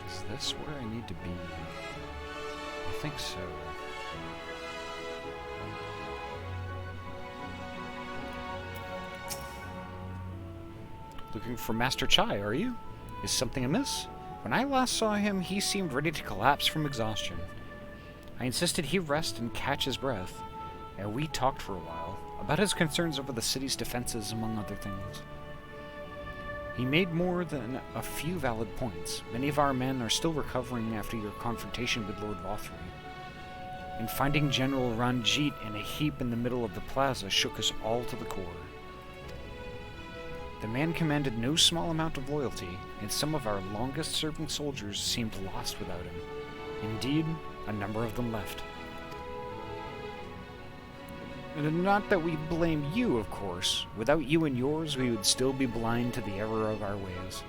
Is this where I need to be? I think so. Looking for Master Chai, are you? Is something amiss? When I last saw him, he seemed ready to collapse from exhaustion. I insisted he rest and catch his breath, and we talked for a while, about his concerns over the city's defenses, among other things. He made more than a few valid points. Many of our men are still recovering after your confrontation with Lord Lothry. And finding General Ranjit in a heap in the middle of the plaza shook us all to the core. The man commanded no small amount of loyalty, and some of our longest-serving soldiers seemed lost without him. Indeed, a number of them left. And not that we blame you, of course. Without you and yours, we would still be blind to the error of our ways.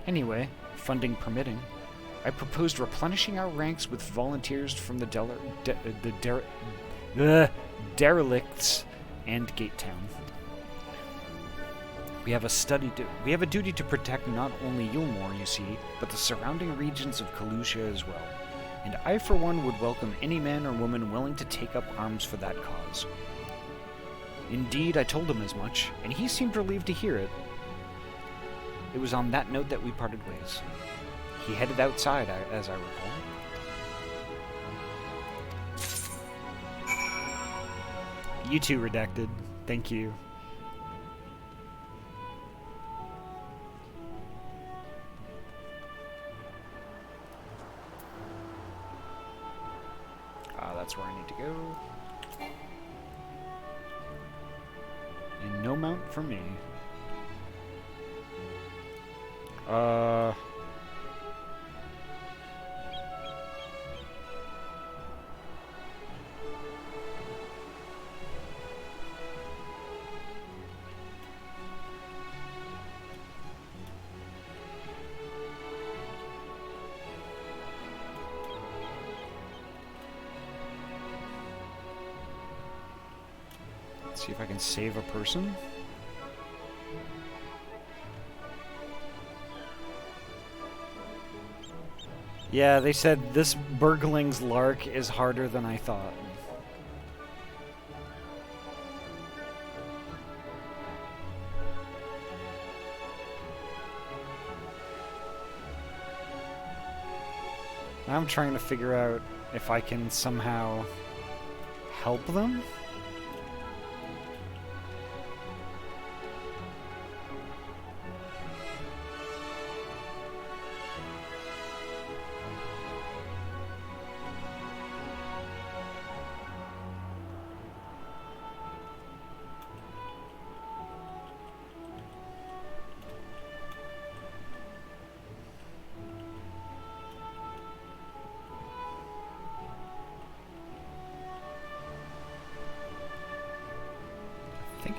Anyway, funding permitting, I proposed replenishing our ranks with volunteers from the derelicts and Gate Town. We have a duty to protect not only Yulmore, you see, but the surrounding regions of Kalusha as well. And I, for one, would welcome any man or woman willing to take up arms for that cause. Indeed, I told him as much, and he seemed relieved to hear it. It was on that note that we parted ways. He headed outside, as I recall. You too, Redacted. Thank you. That's where I need to go. And no mount for me. See if I can save a person. Yeah, they said this Burgling's Lark is harder than I thought. I'm trying to figure out if I can somehow help them.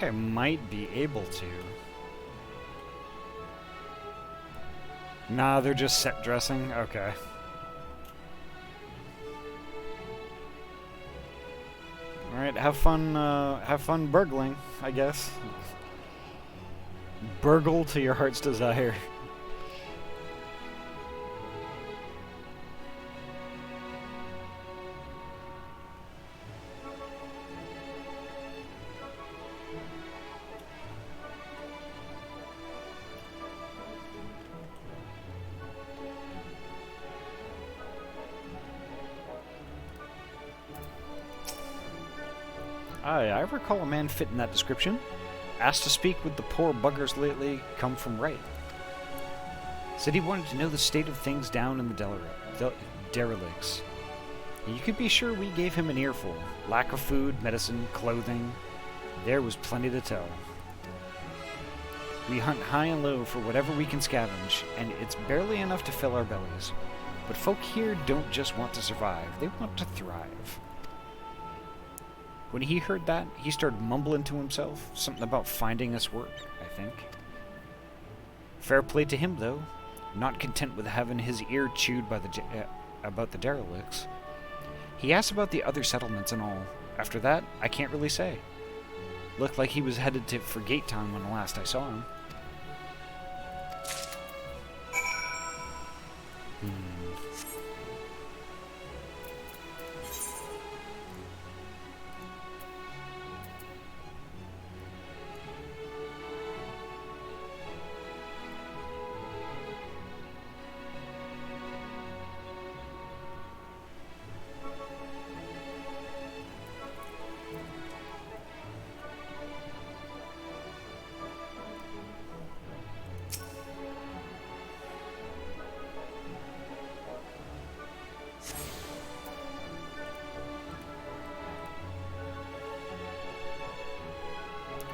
think I might be able to. Nah, they're just set dressing? Okay. Alright, have fun burgling, I guess. Burgle to your heart's desire. I recall a man fitting that description. Asked to speak with the poor buggers lately come from right. Said he wanted to know the state of things down in the derelicts. You could be sure we gave him an earful. Lack of food, medicine, clothing. There was plenty to tell. We hunt high and low for whatever we can scavenge, and it's barely enough to fill our bellies. But folk here don't just want to survive, they want to thrive. When he heard that, he started mumbling to himself, something about finding us work, I think. Fair play to him, though. Not content with having his ear chewed by about the derelicts. He asked about the other settlements and all. After that, I can't really say. Looked like he was headed for Gate Town when last I saw him.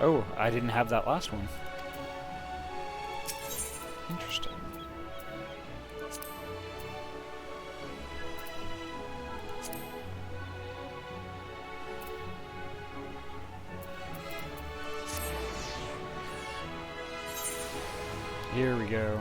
Oh, I didn't have that last one. Interesting. Here we go.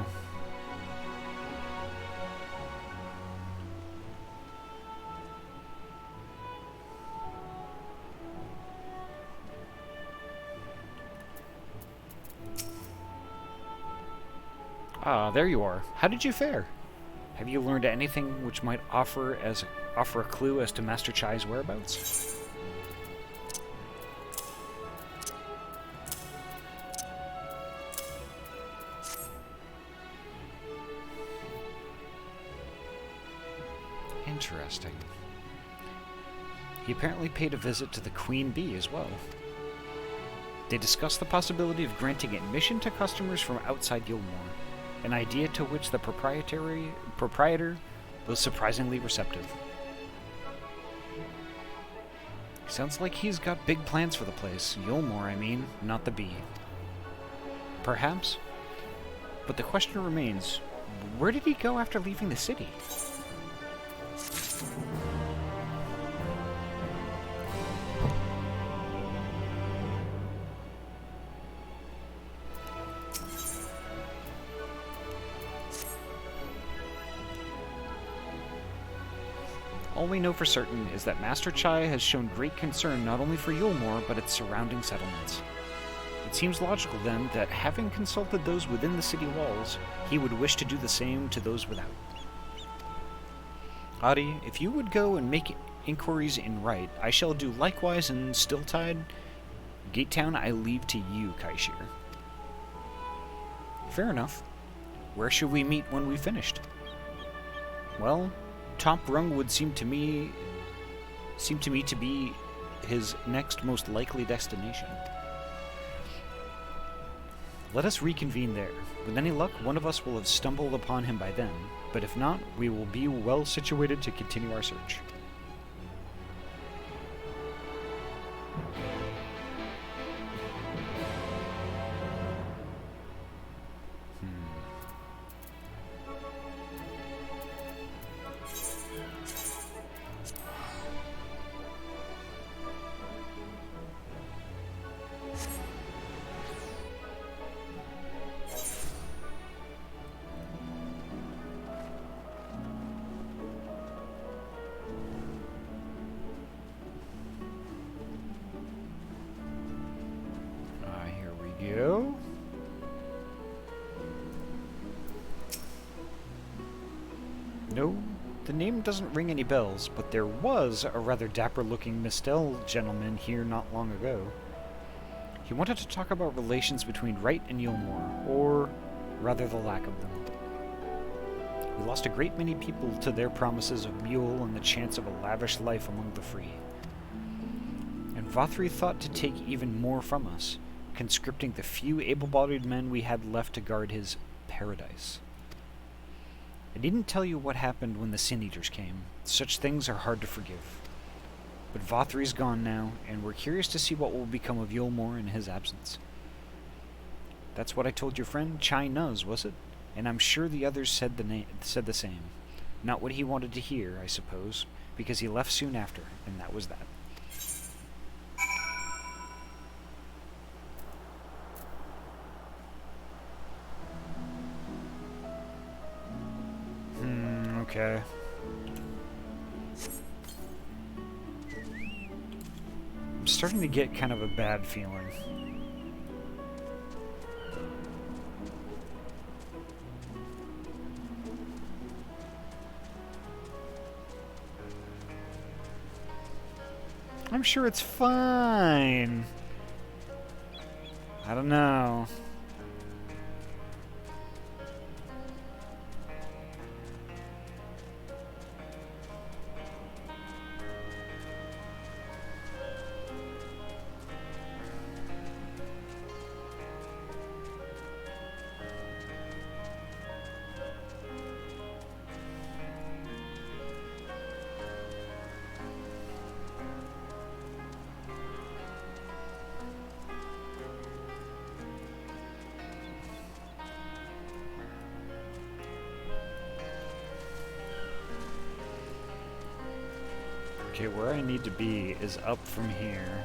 Ah, there you are. How did you fare? Have you learned anything which might offer a clue as to Master Chai's whereabouts? Interesting. He apparently paid a visit to the Queen Bee as well. They discussed the possibility of granting admission to customers from outside Yulmore, an idea to which the proprietor was surprisingly receptive. Sounds like he's got big plans for the place. Yulmore, I mean, not the bee. Perhaps. But the question remains, where did he go after leaving the city? All we know for certain is that Master Chai has shown great concern not only for Yulmore, but its surrounding settlements. It seems logical, then, that having consulted those within the city walls, he would wish to do the same to those without. Ahty, if you would go and make inquiries in Right, I shall do likewise in Stilltide. Gate Town I leave to you, Kaishir. Fair enough. Where should we meet when we've finished? Well, Top Rung would seem to me to be his next most likely destination. Let us reconvene there. With any luck, one of us will have stumbled upon him by then, but if not, we will be well situated to continue our search. No, the name doesn't ring any bells, but there was a rather dapper-looking Mistel gentleman here not long ago. He wanted to talk about relations between Wright and Yulmore, or rather the lack of them. We lost a great many people to their promises of mule and the chance of a lavish life among the free. And Vothri thought to take even more from us, conscripting the few able-bodied men we had left to guard his paradise. I needn't tell you what happened when the Sin Eaters came. Such things are hard to forgive. But Vothri's gone now, and we're curious to see what will become of Yulmore in his absence. That's what I told your friend Chai Nuz, was it? And I'm sure the others said the same. Not what he wanted to hear, I suppose, because he left soon after, and that was that. Okay. I'm starting to get kind of a bad feeling. I'm sure it's fine. I don't know. Okay, where I need to be is up from here.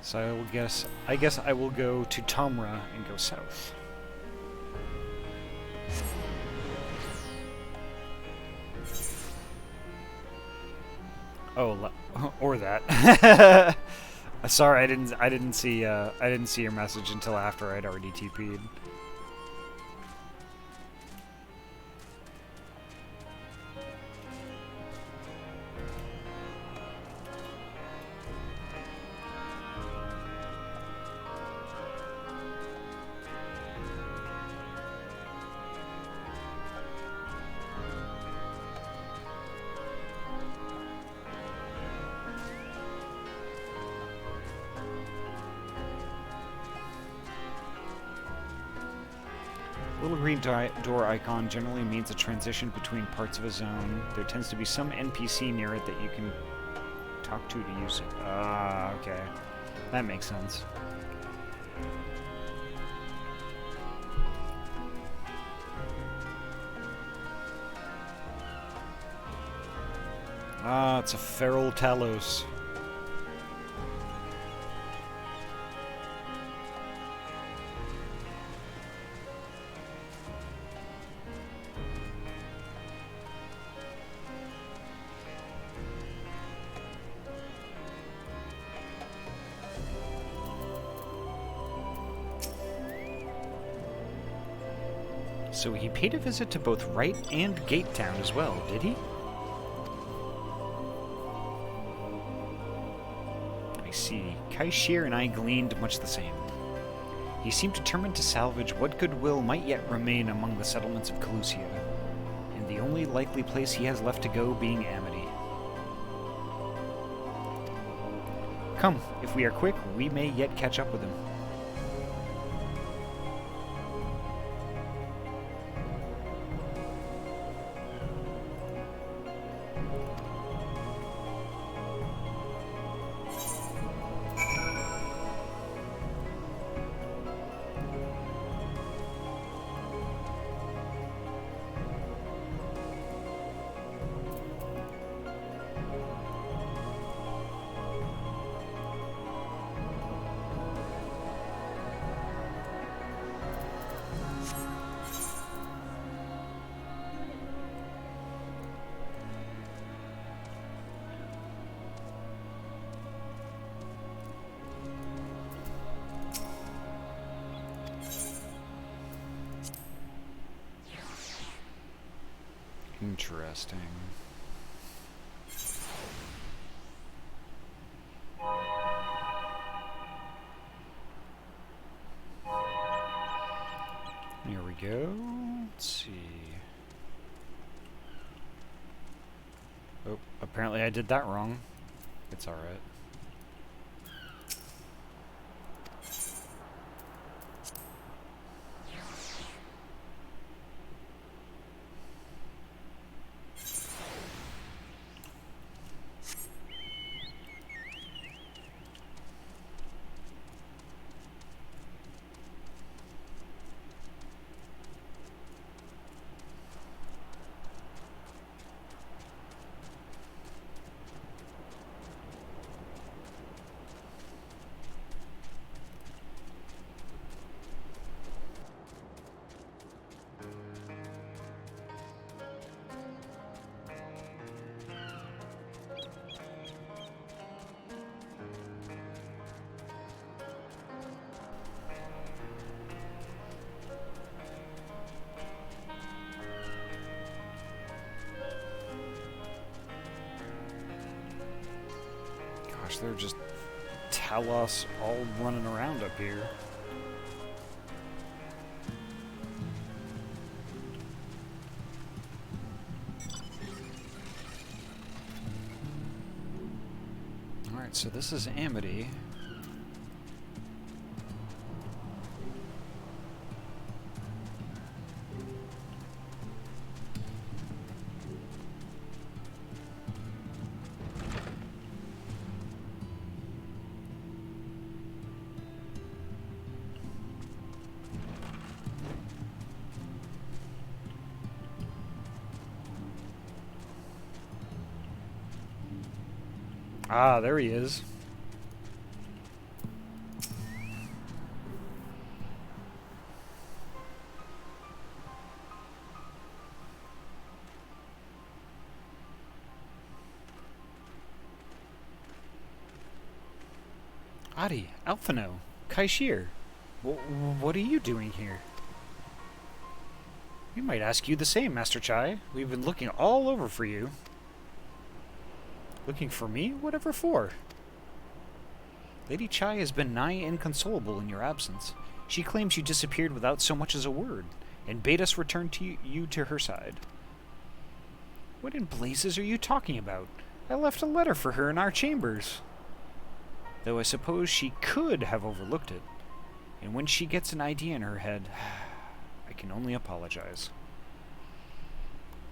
So I guess I will go to Tomra and go south. Oh, or that. Sorry, I didn't see your message until after I'd already TP'd. Little green door icon generally means a transition between parts of a zone. There tends to be some NPC near it that you can talk to use it. Ah, okay. That makes sense. Ah, it's a feral Talos. So he paid a visit to both Wright and Gate Town as well, did he? I see. Kaishir and I gleaned much the same. He seemed determined to salvage what goodwill might yet remain among the settlements of Calusia, and the only likely place he has left to go being Amity. Come, if we are quick, we may yet catch up with him. Interesting. Here we go. Let's see. Oh, apparently I did that wrong. It's alright. Gosh, they're just Talos all running around up here. Alright, so this is Ahty. Ah, there he is. Ahty, Alphino, Kaishir, what are you doing here? We might ask you the same, Master Chai. We've been looking all over for you. Looking for me? Whatever for? Lady Chai has been nigh inconsolable in your absence. She claims you disappeared without so much as a word, and bade us return you to her side. What in blazes are you talking about? I left a letter for her in our chambers. Though I suppose she could have overlooked it, and when she gets an idea in her head, I can only apologize.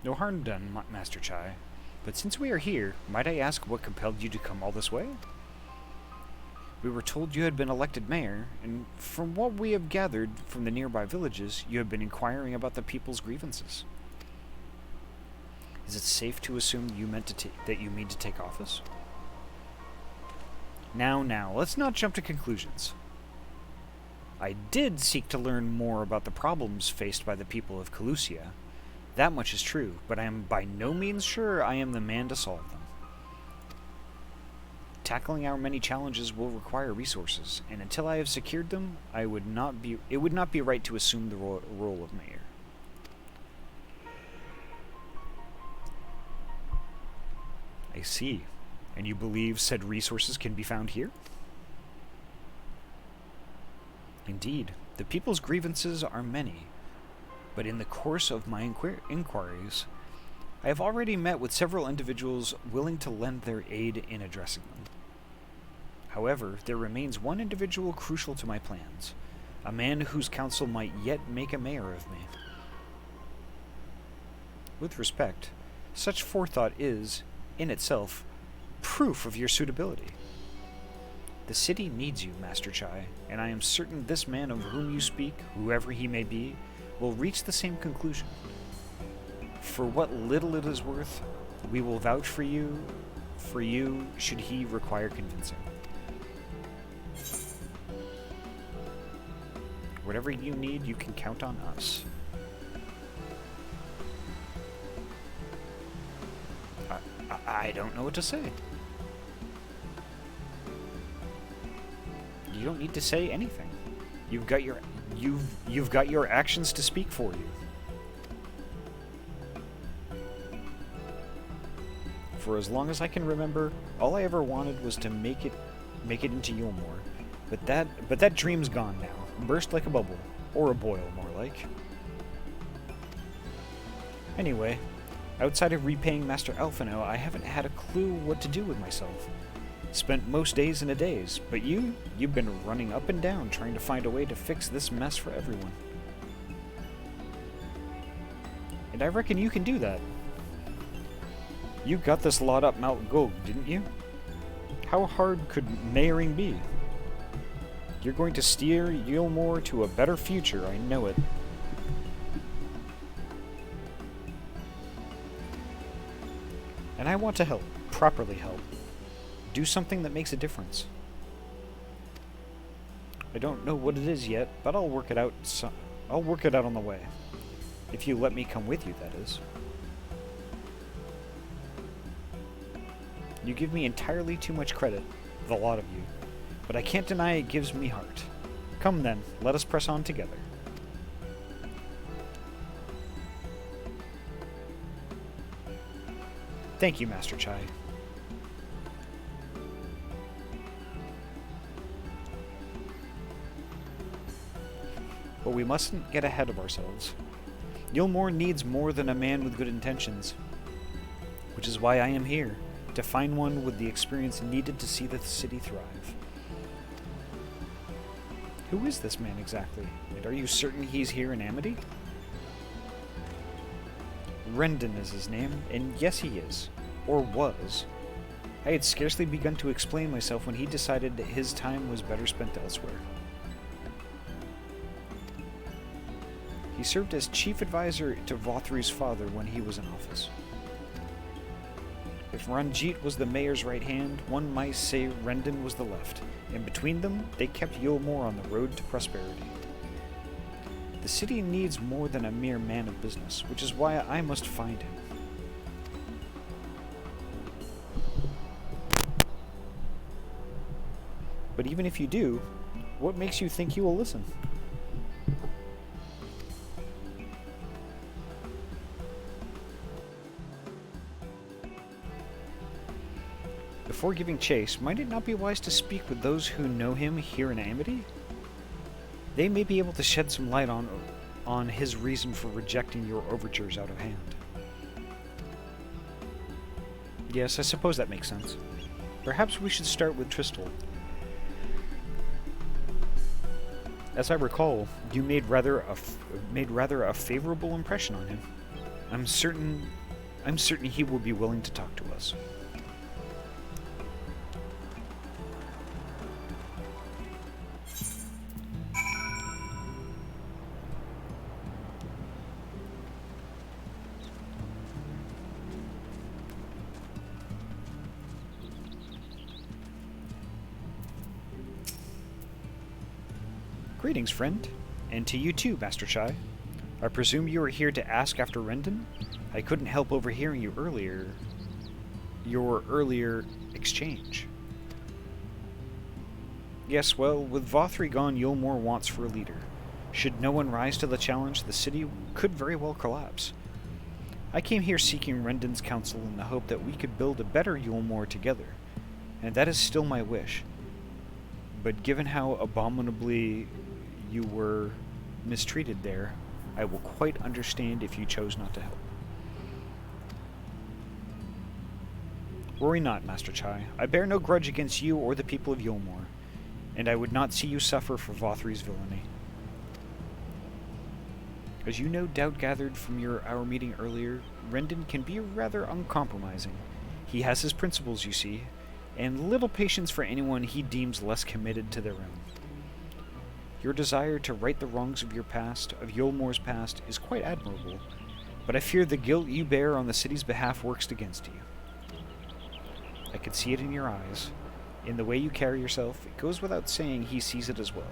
No harm done, Master Chai. But since we are here, might I ask what compelled you to come all this way? We were told you had been elected mayor, and from what we have gathered from the nearby villages, you have been inquiring about the people's grievances. Is it safe to assume that you mean to take office? Now, let's not jump to conclusions. I did seek to learn more about the problems faced by the people of Calusia. That much is true, but I am by no means sure I am the man to solve them. Tackling our many challenges will require resources, and until I have secured them, it would not be right to assume the role of mayor. I see. And you believe said resources can be found here? Indeed, the people's grievances are many, but in the course of my inquiries, I have already met with several individuals willing to lend their aid in addressing them. However, there remains one individual crucial to my plans, a man whose counsel might yet make a mayor of me. With respect, such forethought is, in itself, proof of your suitability. The city needs you, Master Chai, and I am certain this man of whom you speak, whoever he may be, will reach the same conclusion. For what little it is worth, we will vouch for you should he require convincing. Whatever you need, you can count on us. I don't know what to say. You don't need to say anything. You've got your actions to speak for you. For as long as I can remember, all I ever wanted was to make it into Yulmore. But that dream's gone now. Burst like a bubble. Or a boil, more like. Anyway, outside of repaying Master Alphino, I haven't had a clue what to do with myself. Spent most days in a daze, but you've been running up and down trying to find a way to fix this mess for everyone. And I reckon you can do that. You got this lot up Mount Gog, didn't you? How hard could mayoring be? You're going to steer Yulmore to a better future, I know it. And I want to help, properly help. Do something that makes a difference. I don't know what it is yet, but I'll work it out. I'll work it out on the way. If you let me come with you, that is. You give me entirely too much credit, the lot of you, but I can't deny it gives me heart. Come then, let us press on together. Thank you, Master Chai. But we mustn't get ahead of ourselves. Yulmore needs more than a man with good intentions, which is why I am here, to find one with the experience needed to see the city thrive. Who is this man exactly? And are you certain he's here in Amity? Rendon is his name, and yes he is. Or was. I had scarcely begun to explain myself when he decided that his time was better spent elsewhere. He served as chief advisor to Vothry's father when he was in office. If Ranjit was the mayor's right hand, one might say Rendon was the left, and between them, they kept Yulmore on the road to prosperity. The city needs more than a mere man of business, which is why I must find him. But even if you do, what makes you think he will listen? Before giving chase, might it not be wise to speak with those who know him here in Amity? They may be able to shed some light on his reason for rejecting your overtures out of hand. Yes, I suppose that makes sense. Perhaps we should start with Tristal. As I recall, you made rather a favorable impression on him. I'm certain he will be willing to talk to us. Greetings, friend. And to you too, Master Chai. I presume you are here to ask after Rendon? I couldn't help overhearing your earlier exchange. Yes, well, with Vothry gone, Yulmore wants for a leader. Should no one rise to the challenge, the city could very well collapse. I came here seeking Rendon's counsel in the hope that we could build a better Yulmore together, and that is still my wish. But given how abominably you were mistreated there, I will quite understand if you chose not to help. Worry not, Master Chai. I bear no grudge against you or the people of Yulmore, and I would not see you suffer for Vothry's villainy. As you no doubt gathered from our meeting earlier, Rendon can be rather uncompromising. He has his principles, you see, and little patience for anyone he deems less committed to their own. Your desire to right the wrongs of your past, of Yulmore's past, is quite admirable, but I fear the guilt you bear on the city's behalf works against you. I can see it in your eyes, in the way you carry yourself. It goes without saying he sees it as well.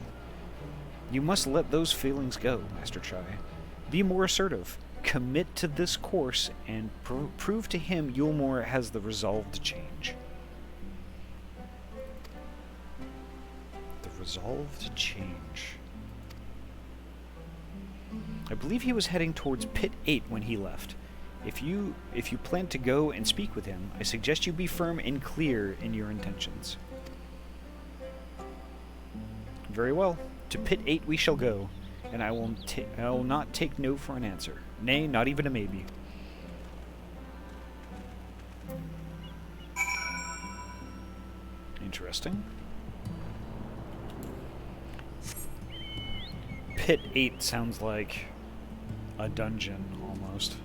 You must let those feelings go, Master Chai. Be more assertive. Commit to this course, and prove to him Yulmore has the resolve to change. Resolve to change. I believe he was heading towards Pit 8 when he left. If you plan to go and speak with him, I suggest you be firm and clear in your intentions. Very well. To pit 8 we shall go, and I will not take no for an answer. Nay, not even a maybe. Interesting. Pit 8 sounds like a dungeon, almost.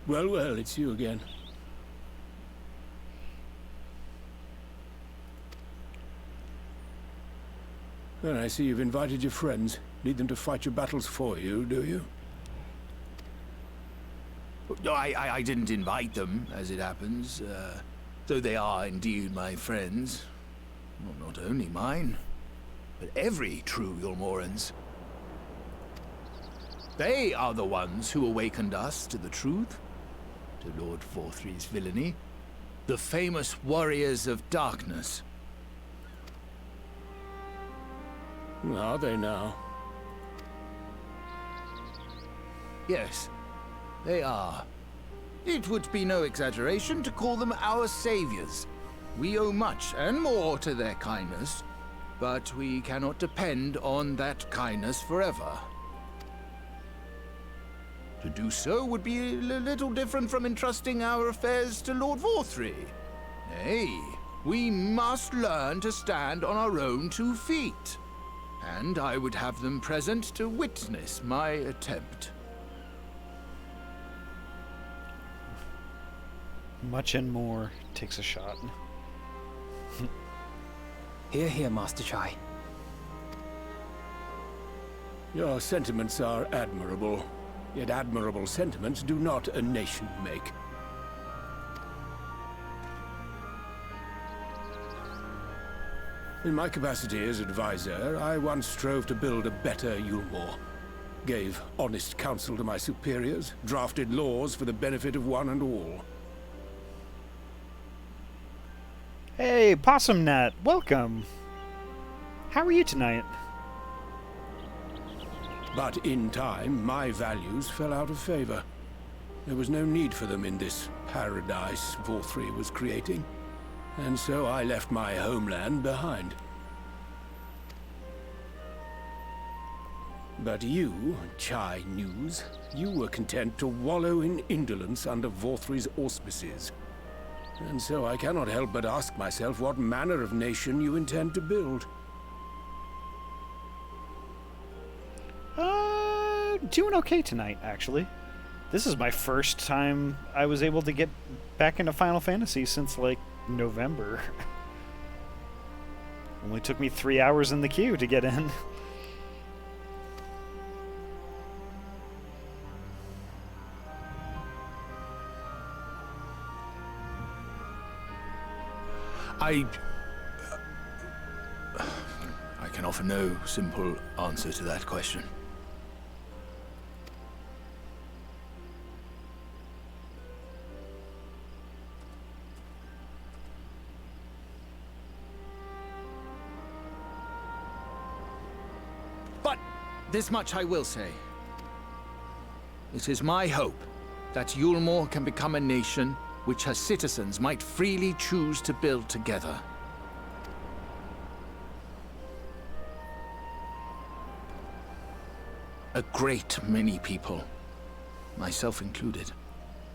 Well, well, it's you again. Well, I see you've invited your friends. Need them to fight your battles for you, do you? No, I didn't invite them, as it happens, though they are indeed my friends. Well, not only mine, but every true Yulmoran's. They are the ones who awakened us to the truth, to Lord Vorthry's villainy, the famous warriors of darkness. Are they now? Yes, they are. It would be no exaggeration to call them our saviors. We owe much and more to their kindness, but we cannot depend on that kindness forever. To do so would be a little different from entrusting our affairs to Lord Vorthry. Nay, we must learn to stand on our own 2 feet. And I would have them present to witness my attempt. Much and more takes a shot. Hear, hear, Master Chai. Your sentiments are admirable. Yet admirable sentiments do not a nation make. In my capacity as advisor, I once strove to build a better Yulmore. Gave honest counsel to my superiors, drafted laws for the benefit of one and all. Hey, Possum Nut, welcome. How are you tonight? But in time, my values fell out of favor. There was no need for them in this paradise Vorthry was creating. And so I left my homeland behind. But you, Chai News, you were content to wallow in indolence under Vorthry's auspices. And so I cannot help but ask myself what manner of nation you intend to build. Doing okay tonight, actually. This is my first time I was able to get back into Final Fantasy since, like, November. Only took me 3 hours in the queue to get in. I can offer no simple answer to that question. But this much I will say. It is my hope that Yulmore can become a nation which her citizens might freely choose to build together. A great many people, myself included,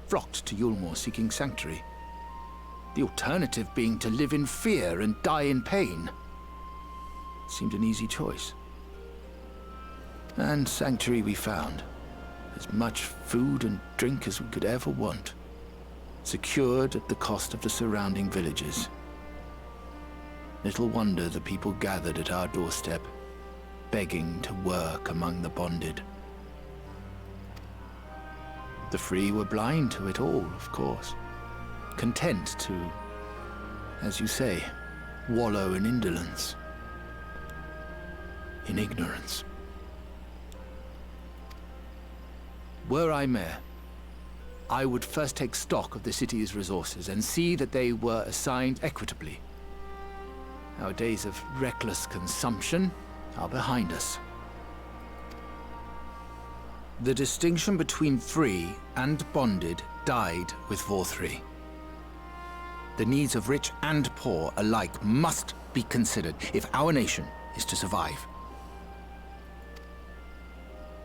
flocked to Yulmore seeking sanctuary. The alternative being to live in fear and die in pain. seemed an easy choice. And sanctuary we found. As much food and drink as we could ever want. Secured at the cost of the surrounding villages. Little wonder the people gathered at our doorstep, begging to work among the bonded. The free were blind to it all, of course. Content to, as you say, wallow in indolence. In ignorance. Were I mayor, I would first take stock of the city's resources and see that they were assigned equitably. Our days of reckless consumption are behind us. The distinction between free and bonded died with Vorthri. The needs of rich and poor alike must be considered if our nation is to survive.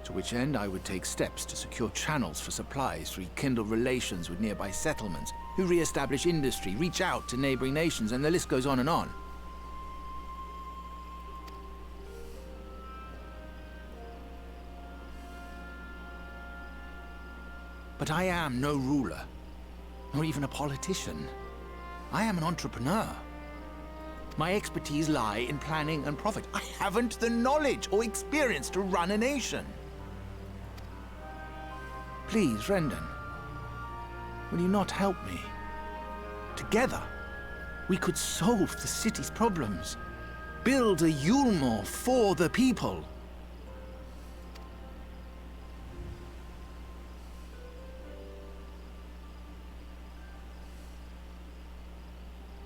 To which end I would take steps to secure channels for supplies, rekindle relations with nearby settlements, who re-establish industry, reach out to neighboring nations, and the list goes on and on. But I am no ruler, nor even a politician. I am an entrepreneur. My expertise lie in planning and profit. I haven't the knowledge or experience to run a nation. Please, Rendon, will you not help me? Together, we could solve the city's problems. Build a Yulmore for the people.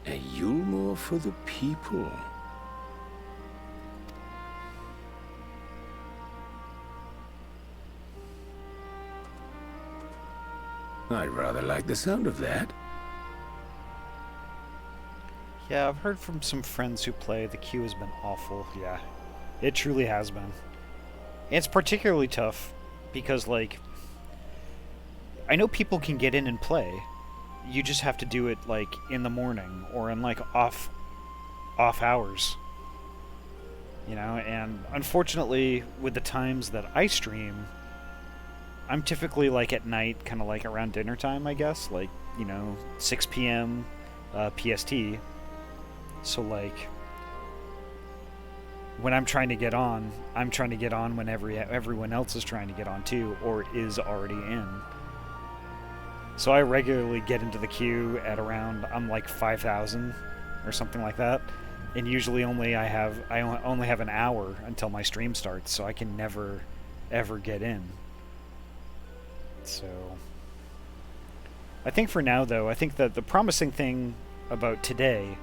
A Yulmore for the people. I rather like the sound of that. Yeah, I've heard from some friends who play, the queue has been awful. Yeah, it truly has been. It's particularly tough because, like, I know people can get in and play. You just have to do it, like, in the morning or in, like, off hours. You know, and unfortunately, with the times that I stream, I'm typically, like, at night, kind of like around dinner time, I guess. Like, you know, 6 p.m. PST. So, like, when I'm trying to get on when everyone else is trying to get on too, or is already in. So I regularly get into the queue at around, I'm like 5,000 or something like that. And usually I only have an hour until my stream starts, so I can never, ever get in. So I think for now, though, I think that the promising thing about today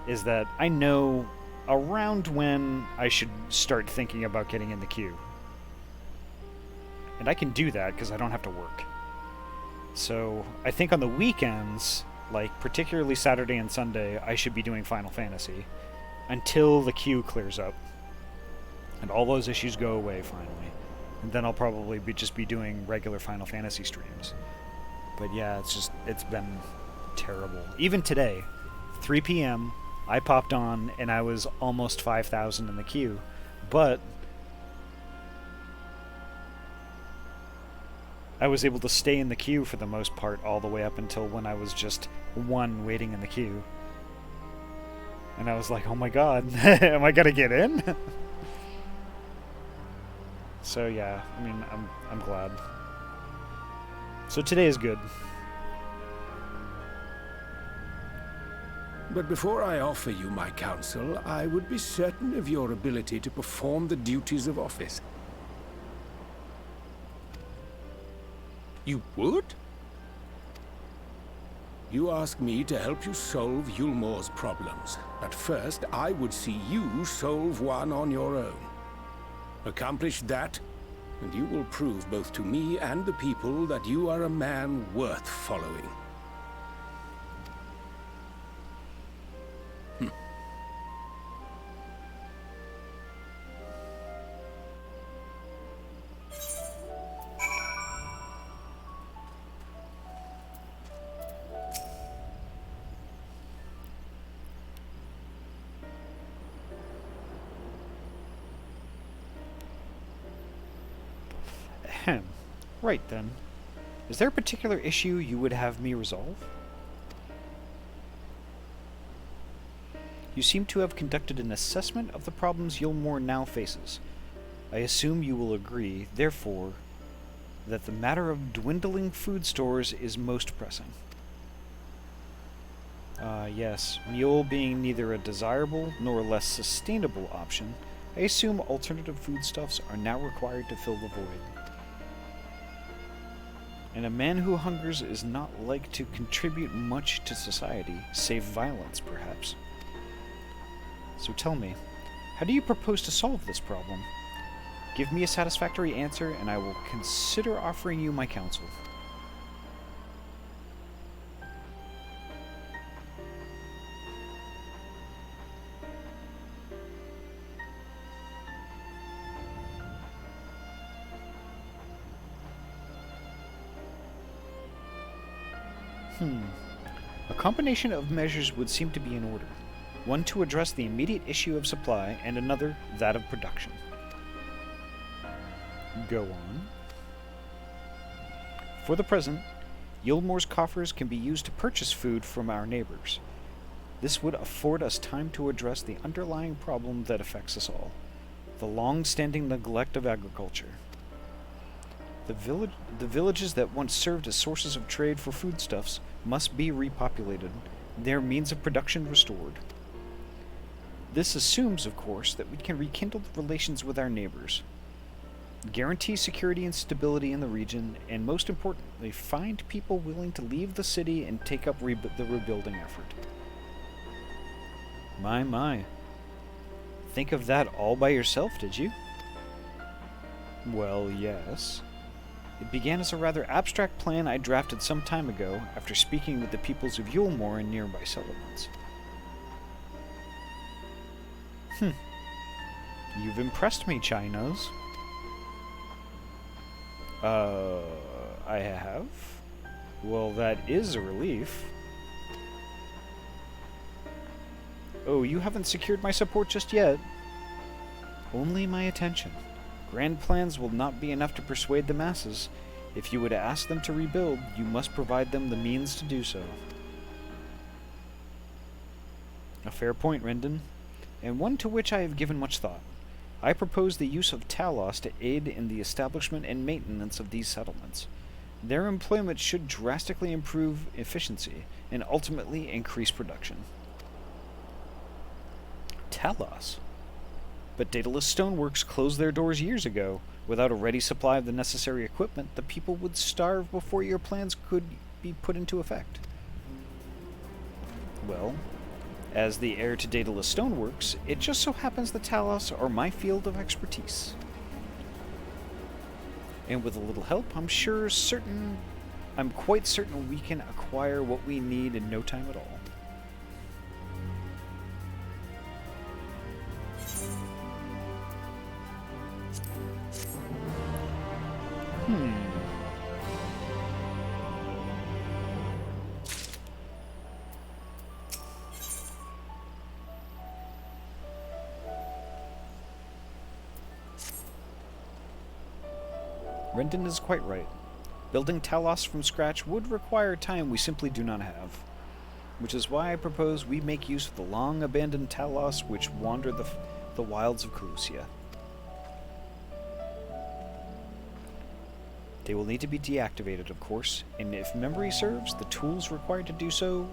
is that I know around when I should start thinking about getting in the queue. And I can do that because I don't have to work. So I think on the weekends, like particularly Saturday and Sunday, I should be doing Final Fantasy until the queue clears up and all those issues go away finally. And then I'll probably just be doing regular Final Fantasy streams. But yeah, it's been terrible. Even today, 3 p.m., I popped on and I was almost 5,000 in the queue. But I was able to stay in the queue for the most part all the way up until when I was just one waiting in the queue. And I was like, oh my god, am I gonna get in? So yeah, I mean, I'm glad. So today is good. But before I offer you my counsel, I would be certain of your ability to perform the duties of office. You would? You ask me to help you solve Yulmore's problems. But first, I would see you solve one on your own. Accomplish that, and you will prove both to me and the people that you are a man worth following. Ahem. Right then. Is there a particular issue you would have me resolve? You seem to have conducted an assessment of the problems Yulmore now faces. I assume you will agree, therefore, that the matter of dwindling food stores is most pressing. Yes. Mule being neither a desirable nor a less sustainable option, I assume alternative foodstuffs are now required to fill the void. And a man who hungers is not like to contribute much to society, save violence, perhaps. So tell me, how do you propose to solve this problem? Give me a satisfactory answer, and I will consider offering you my counsel. A combination of measures would seem to be in order. One to address the immediate issue of supply, and another that of production. Go on. For the present, Yulmore's coffers can be used to purchase food from our neighbors. This would afford us time to address the underlying problem that affects us all, the long-standing neglect of agriculture. The villages that once served as sources of trade for foodstuffs must be repopulated, their means of production restored. This assumes, of course, that we can rekindle relations with our neighbors, guarantee security and stability in the region, and most importantly, find people willing to leave the city and take up the rebuilding effort. My. Think of that all by yourself, did you? Well, yes. It began as a rather abstract plan I drafted some time ago after speaking with the peoples of Yulmore and nearby settlements. You've impressed me, Chai-Nose. I have? Well, that is a relief. Oh, you haven't secured my support just yet. Only my attention. Grand plans will not be enough to persuade the masses. If you would ask them to rebuild, you must provide them the means to do so. A fair point, Rendon, and one to which I have given much thought. I propose the use of Talos to aid in the establishment and maintenance of these settlements. Their employment should drastically improve efficiency and ultimately increase production. Talos? But Daedalus Stoneworks closed their doors years ago. Without a ready supply of the necessary equipment, the people would starve before your plans could be put into effect. Well, as the heir to Daedalus Stoneworks, it just so happens that Talos are my field of expertise. And with a little help, I'm quite certain we can acquire what we need in no time at all. Rendon is quite right. Building Talos from scratch would require time we simply do not have. Which is why I propose we make use of the long-abandoned Talos which wander the wilds of Calusia. They will need to be deactivated, of course, and if memory serves, the tools required to do so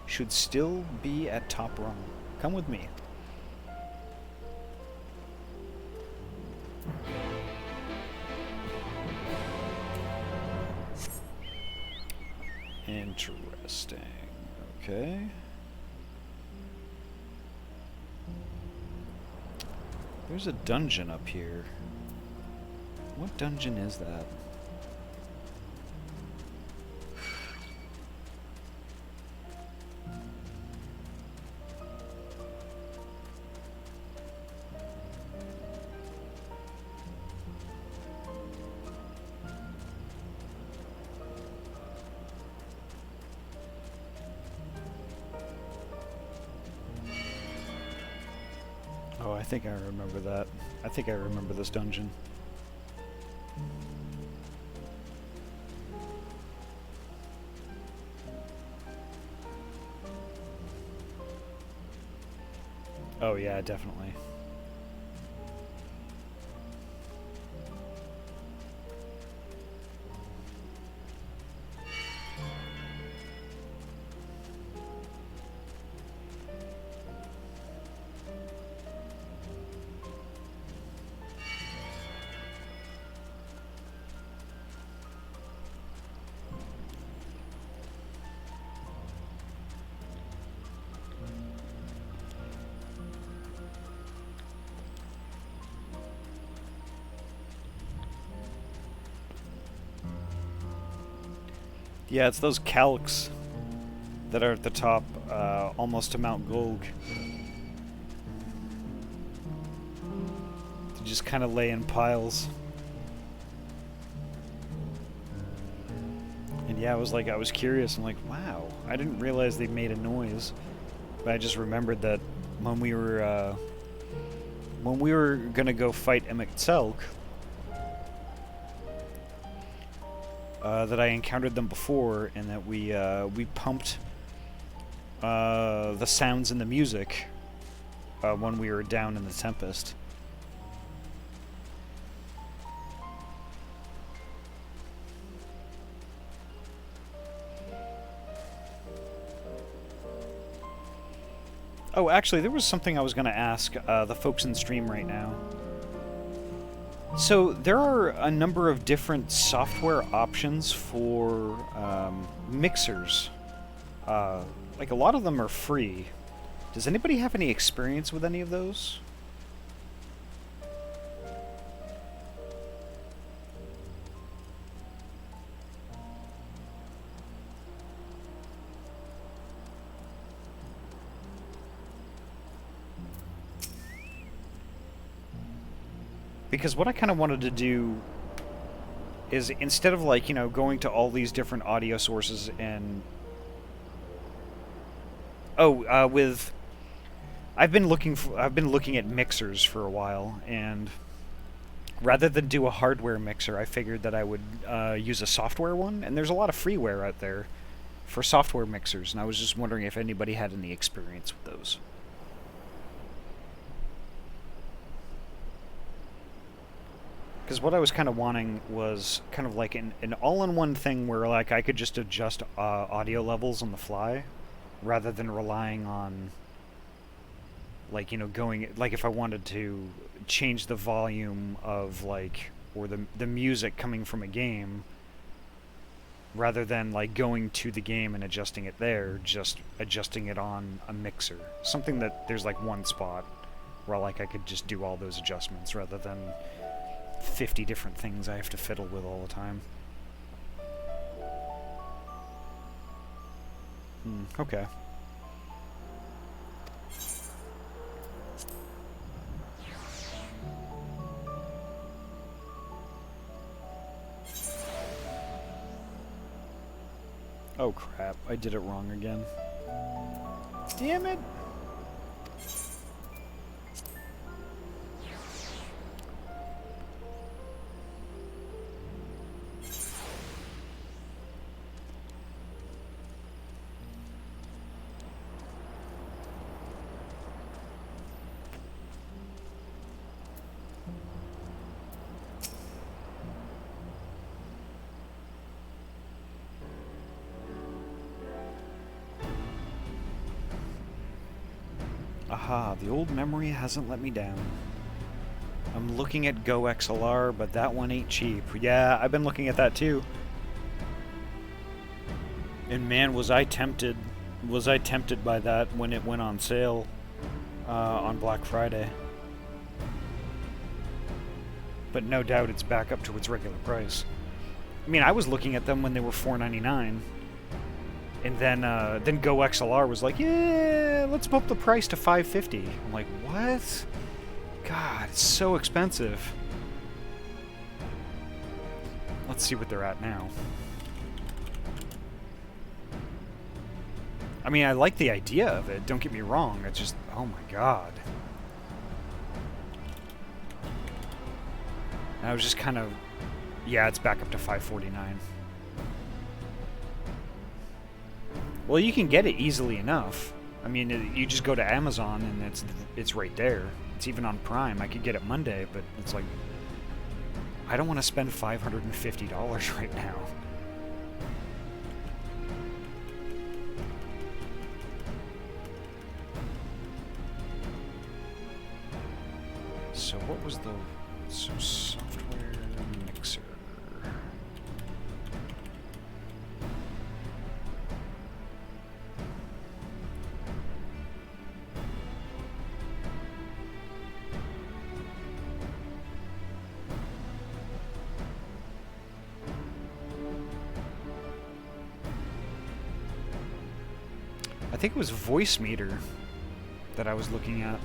should still be at top rung. Come with me. Interesting. Okay. There's a dungeon up here. What dungeon is that? Oh, I think I remember that. I think I remember this dungeon. Oh yeah, definitely. Yeah, it's those calcs that are at the top, almost to Mount Golg. They just kind of lay in piles. And yeah, I was curious. I'm like, wow, I didn't realize they made a noise. But I just remembered that when we were gonna go fight Emmett Selk, that I encountered them before, and that we pumped the sounds and the music when we were down in the Tempest. Oh, actually, there was something I was going to ask the folks in stream right now. So, there are a number of different software options for mixers. Like, a lot of them are free. Does anybody have any experience with any of those? Because what I kind of wanted to do is, instead of, like, you know, going to all these different audio sources and... Oh, I've been looking at mixers for a while, and rather than do a hardware mixer, I figured that I would use a software one, and there's a lot of freeware out there for software mixers, and I was just wondering if anybody had any experience with those. Because what I was kind of wanting was kind of like an all-in-one thing where, like, I could just adjust audio levels on the fly, rather than relying on, like, you know, going, like, if I wanted to change the volume of, like, or the music coming from a game, rather than, like, going to the game and adjusting it there, just adjusting it on a mixer. Something that there's, like, one spot where, like, I could just do all those adjustments rather than 50 different things I have to fiddle with all the time. Okay. Oh crap, I did it wrong again. Damn it! Aha, the old memory hasn't let me down. I'm looking at Go XLR, but that one ain't cheap. Yeah, I've been looking at that too. And man, was I tempted by that when it went on sale on Black Friday. But no doubt it's back up to its regular price. I mean, I was looking at them when they were $4.99. And then Go XLR was like, yeah, let's bump the price to $5.50. I'm like, what? God, it's so expensive. Let's see what they're at now. I mean, I like the idea of it, don't get me wrong. It's just, oh my god. And I was just kind of, yeah, it's back up to $5.49. Well, you can get it easily enough. I mean, you just go to Amazon and it's right there. It's even on Prime. I could get it Monday, but it's like, I don't want to spend $550 right now. So what was the software mixer? I think it was voice meter that I was looking at.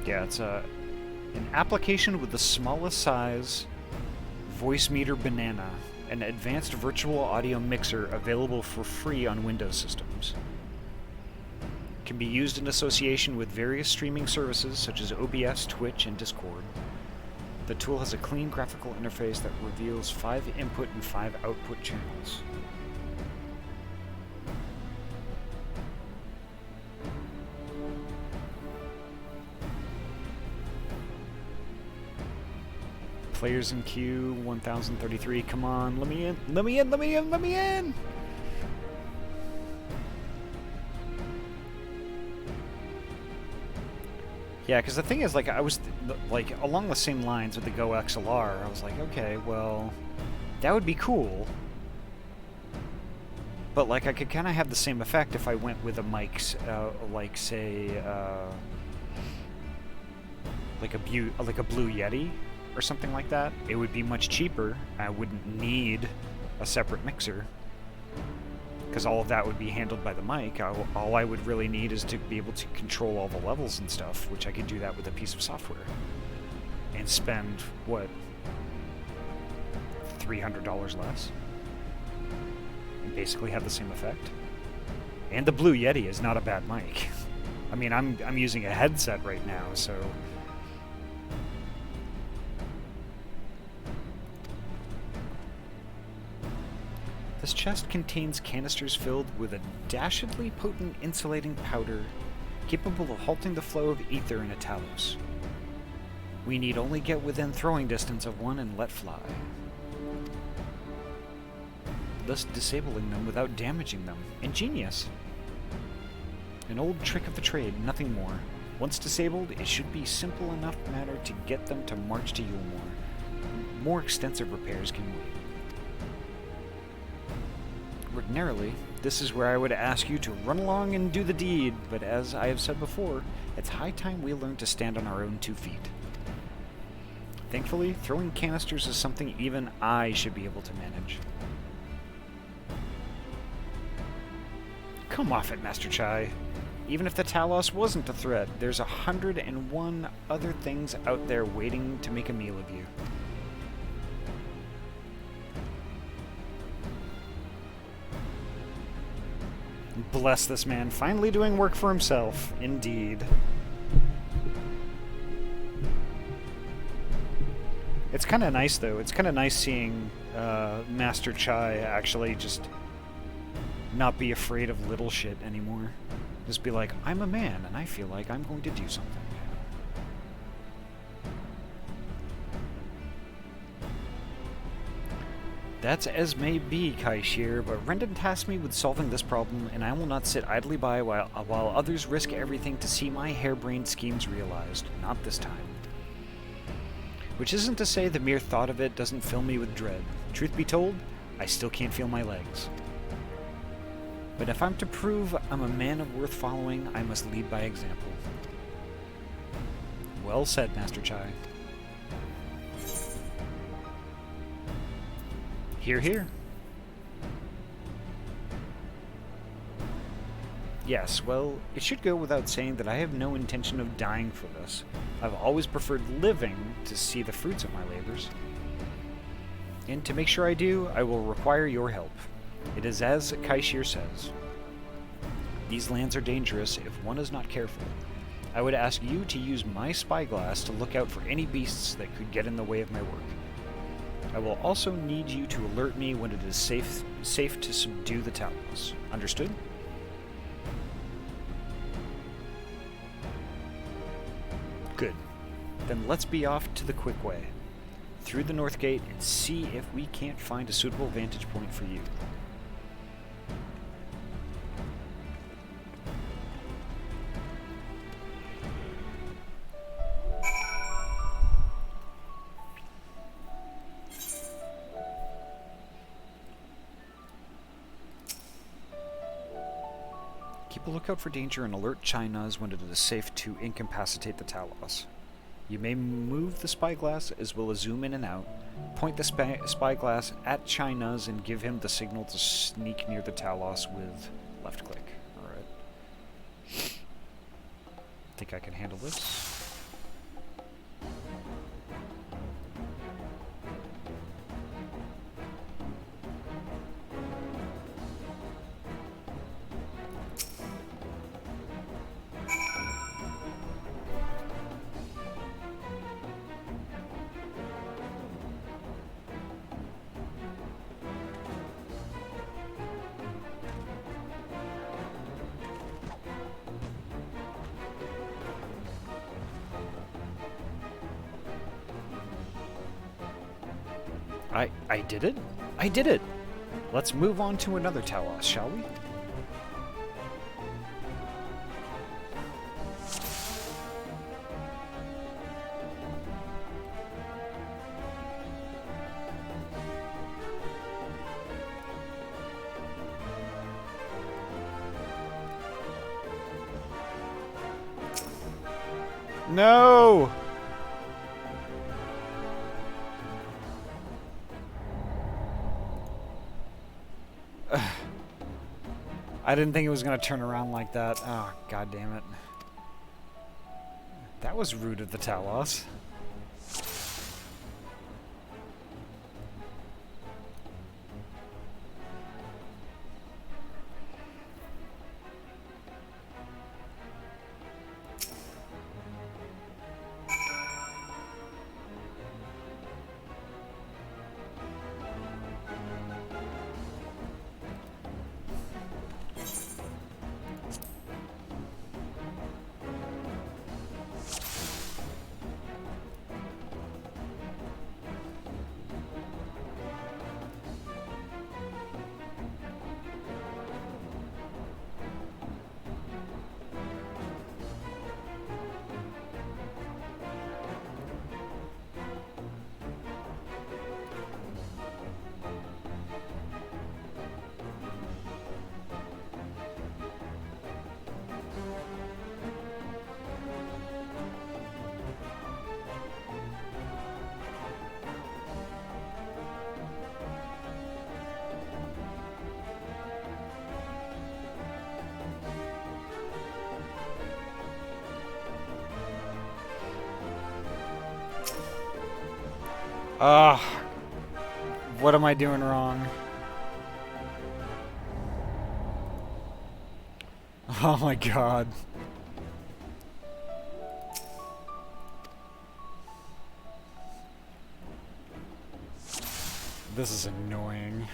Yeah, it's an application with the smallest size voice meter banana, an advanced virtual audio mixer available for free on Windows systems. Can be used in association with various streaming services such as OBS, Twitch, and Discord. The tool has a clean graphical interface that reveals 5 input and 5 output channels. Players in queue, 1033. Come on, let me in, let me in, let me in, let me in! Yeah, because the thing is, like, I was, like, along the same lines with the Go XLR. I was like, okay, well, that would be cool. But, like, I could kind of have the same effect if I went with a mic, like, say, like a Blue Yeti or something like that. It would be much cheaper. I wouldn't need a separate mixer, because all of that would be handled by the mic. All I would really need is to be able to control all the levels and stuff, which I could do that with a piece of software. And spend, what, $300 less? And basically have the same effect. And the Blue Yeti is not a bad mic. I mean, I'm using a headset right now, so... This chest contains canisters filled with a dashedly potent insulating powder capable of halting the flow of ether in a Talos. We need only get within throwing distance of one and let fly, thus disabling them without damaging them. Ingenious. An old trick of the trade, nothing more. Once disabled, it should be simple enough matter to get them to march to Yulmore. More extensive repairs can wait. Ordinarily, this is where I would ask you to run along and do the deed, but as I have said before, it's high time we learn to stand on our own 2 feet. Thankfully, throwing canisters is something even I should be able to manage. Come off it, Master Chai. Even if the Talos wasn't a threat, there's 101 other things out there waiting to make a meal of you. Bless this man, finally doing work for himself, indeed. It's kind of nice, though. It's kind of nice seeing Master Chai actually just not be afraid of little shit anymore. Just be like, I'm a man, and I feel like I'm going to do something. That's as may be, Kaishir, but Rendon tasked me with solving this problem, and I will not sit idly by while others risk everything to see my harebrained schemes realized. Not this time. Which isn't to say the mere thought of it doesn't fill me with dread. Truth be told, I still can't feel my legs. But if I'm to prove I'm a man of worth following, I must lead by example. Well said, Master Chai. Hear, hear. Yes, well, it should go without saying that I have no intention of dying for this. I've always preferred living to see the fruits of my labors. And to make sure I do, I will require your help. It is as Kaishir says. These lands are dangerous if one is not careful. I would ask you to use my spyglass to look out for any beasts that could get in the way of my work. I will also need you to alert me when it is safe to subdue the Talos. Understood? Good. Then let's be off to the quick way. Through the north gate and see if we can't find a suitable vantage point for you. Keep a lookout for danger and alert Chinaz when it is safe to incapacitate the Talos. You may move the spyglass as well as zoom in and out. Point the spyglass at Chinaz and give him the signal to sneak near the Talos with left click. Alright. Think I can handle this? I did it? I did it! Let's move on to another Talos, shall we? No! I didn't think it was going to turn around like that. Oh, god damn it. That was rude of the Talos. What am I doing wrong? Oh my god. This is annoying.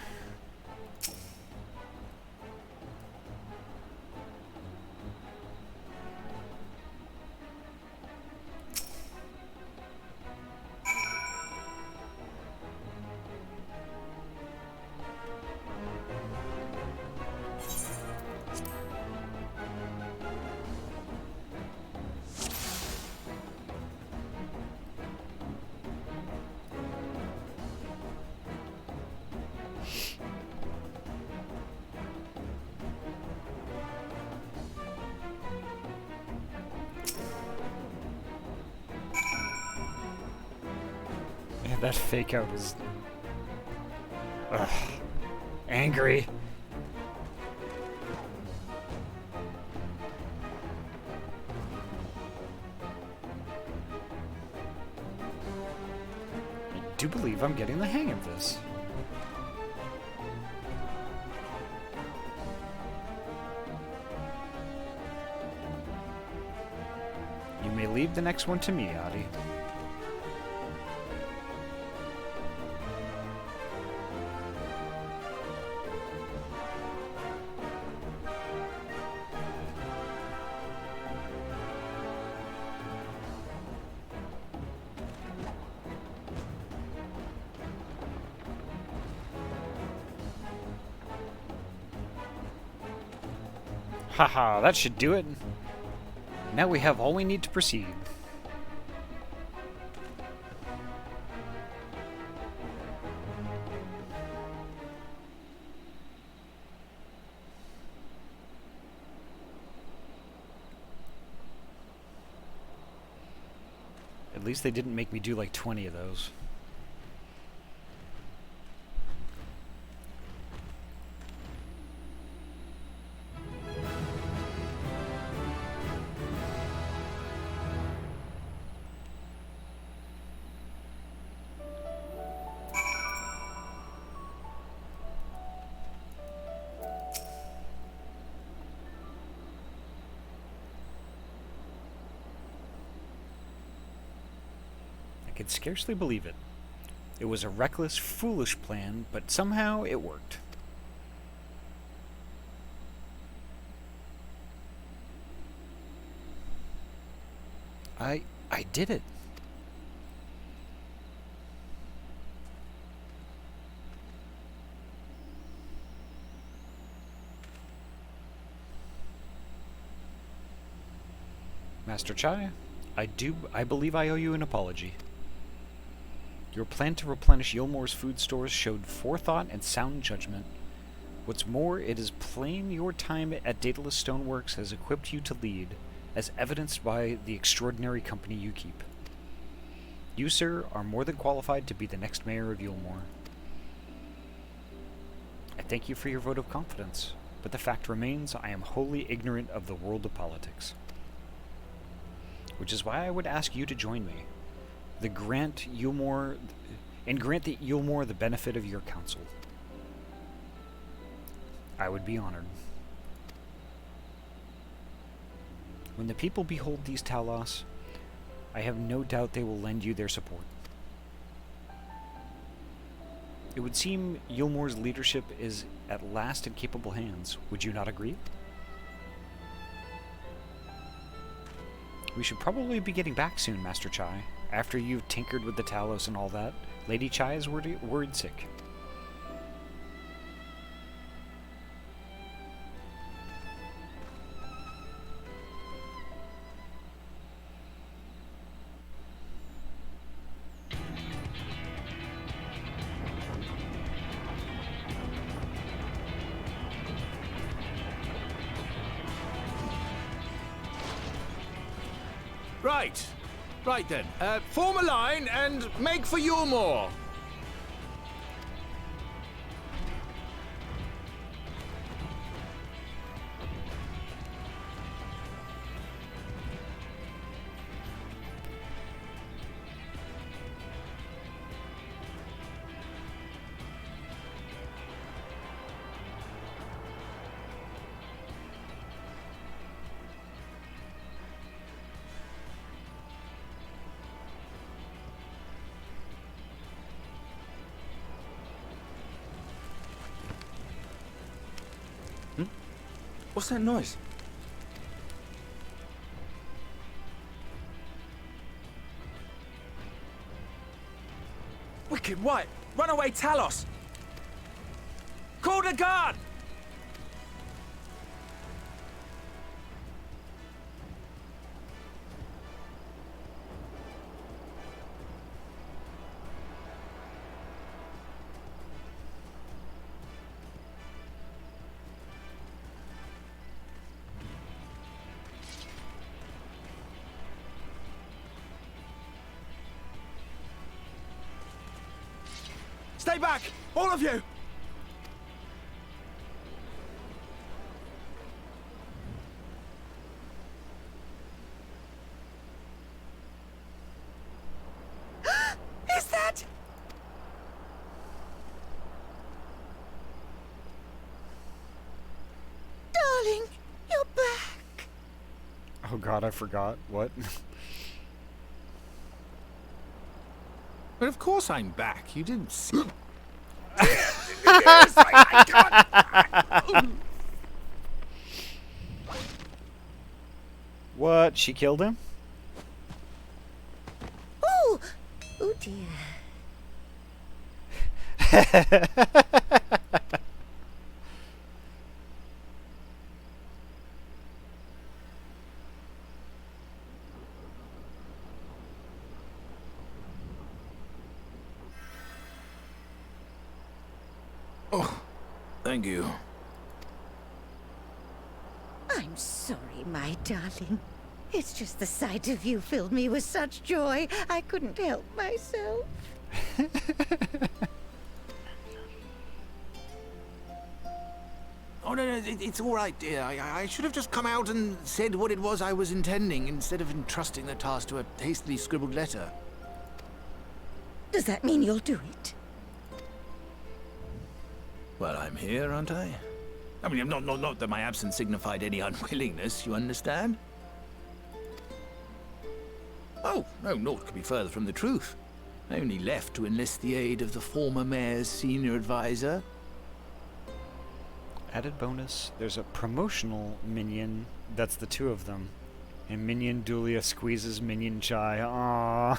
Yeah, that fake out is... Ugh. Angry. I do believe I'm getting the hang of this. You may leave the next one to me, Ahty. Haha, that should do it. Now we have all we need to proceed. At least they didn't make me do like 20 of those. I could scarcely believe it. It was a reckless, foolish plan, but somehow it worked. I did it. Master Chai, I believe I owe you an apology. Your plan to replenish Yulmore's food stores showed forethought and sound judgment. What's more, it is plain your time at Daedalus Stoneworks has equipped you to lead, as evidenced by the extraordinary company you keep. You, sir, are more than qualified to be the next mayor of Yulmore. I thank you for your vote of confidence, but the fact remains I am wholly ignorant of the world of politics. Which is why I would ask you to join me. Grant the Yulmore the benefit of your counsel. I would be honored. When the people behold these Talos, I have no doubt they will lend you their support. It would seem Yulmore's leadership is at last in capable hands. Would you not agree? We should probably be getting back soon, Master Chai. After you've tinkered with the Talos and all that, Lady Chai is worried sick. Right. Right then. Form a line and make for Yulmore. What's that noise? Wicked White! Runaway Talos! Call the guard! Stay back! All of you! Is that... Darling, you're back. Oh god, I forgot. What? But of course I'm back. You didn't see. What? She killed him? Oh, oh dear. Thank you. I'm sorry, my darling. It's just the sight of you filled me with such joy, I couldn't help myself. Oh, no, it's all right, dear. I should have just come out and said what it was I was intending, instead of entrusting the task to a hastily scribbled letter. Does that mean you'll do it? Well, I'm here, aren't I? I mean, not that my absence signified any unwillingness, you understand? Oh, no, naught could be further from the truth. I only left to enlist the aid of the former mayor's senior advisor. Added bonus, there's a promotional minion. That's the two of them. And Minion Dulia squeezes Minion Chai. Aww.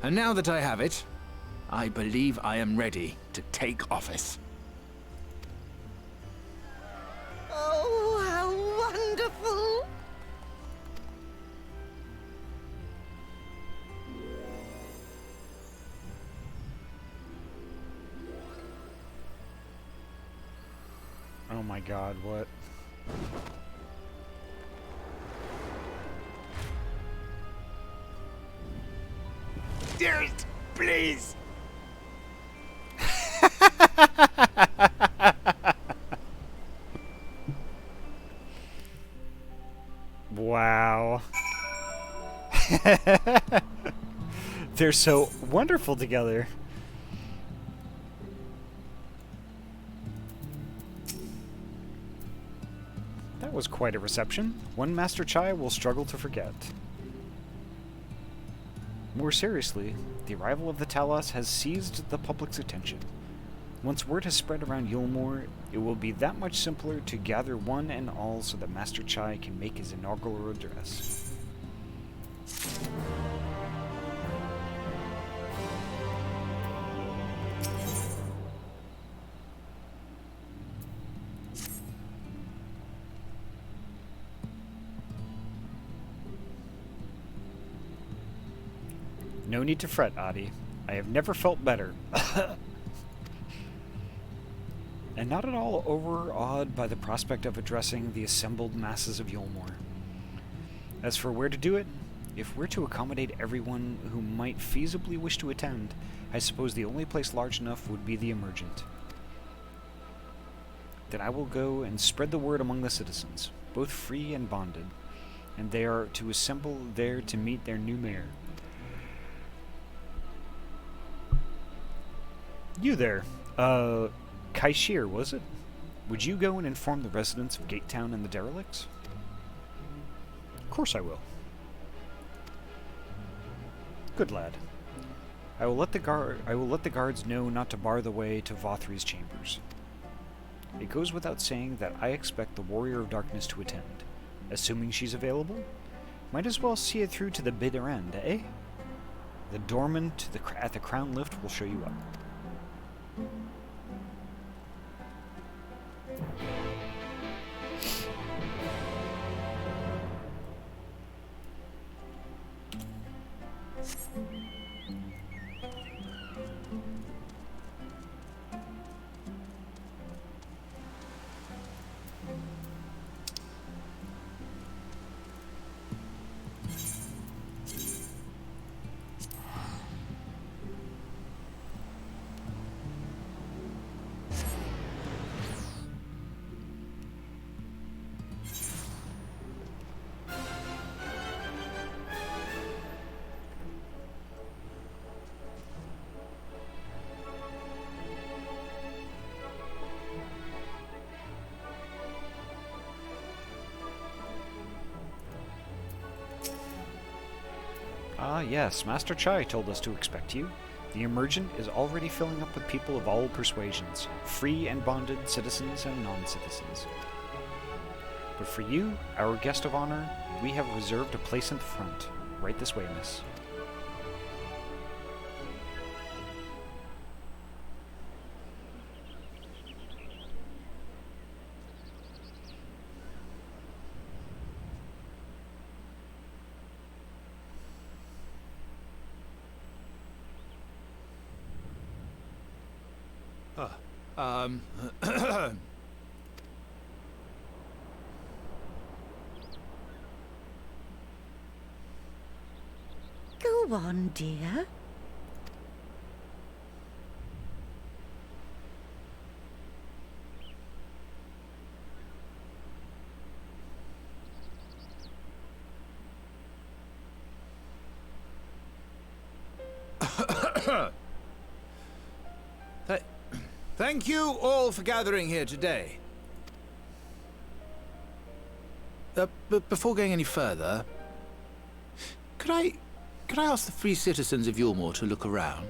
And now that I have it, I believe I am ready to take office. Oh, how wonderful! Oh my god, what? Dearest, please! Wow. They're so wonderful together. That was quite a reception. One Master Chai will struggle to forget. More seriously, the arrival of the Talos has seized the public's attention. Once word has spread around Yulmore, it will be that much simpler to gather one and all so that Master Chai can make his inaugural address. No need to fret, Ahty. I have never felt better. And not at all overawed by the prospect of addressing the assembled masses of Yulmore. As for where to do it, if we're to accommodate everyone who might feasibly wish to attend, I suppose the only place large enough would be the Emergent. Then I will go and spread the word among the citizens, both free and bonded, and they are to assemble there to meet their new mayor. You there, Kaishir, was it? Would you go and inform the residents of Gatetown and the derelicts? Of course I will. Good lad. I will let the guards know not to bar the way to Vothri's chambers. It goes without saying that I expect the Warrior of Darkness to attend. Assuming she's available, might as well see it through to the bitter end, eh? The doorman at the Crown Lift will show you up. Ah, yes, Master Chai told us to expect you. The Emergent is already filling up with people of all persuasions, free and bonded citizens and non-citizens. But for you, our guest of honor, we have reserved a place in the front. Right this way, miss. Um... Go on, dear. Thank you all for gathering here today. But before going any further, could I ask the free citizens of Yulmore to look around?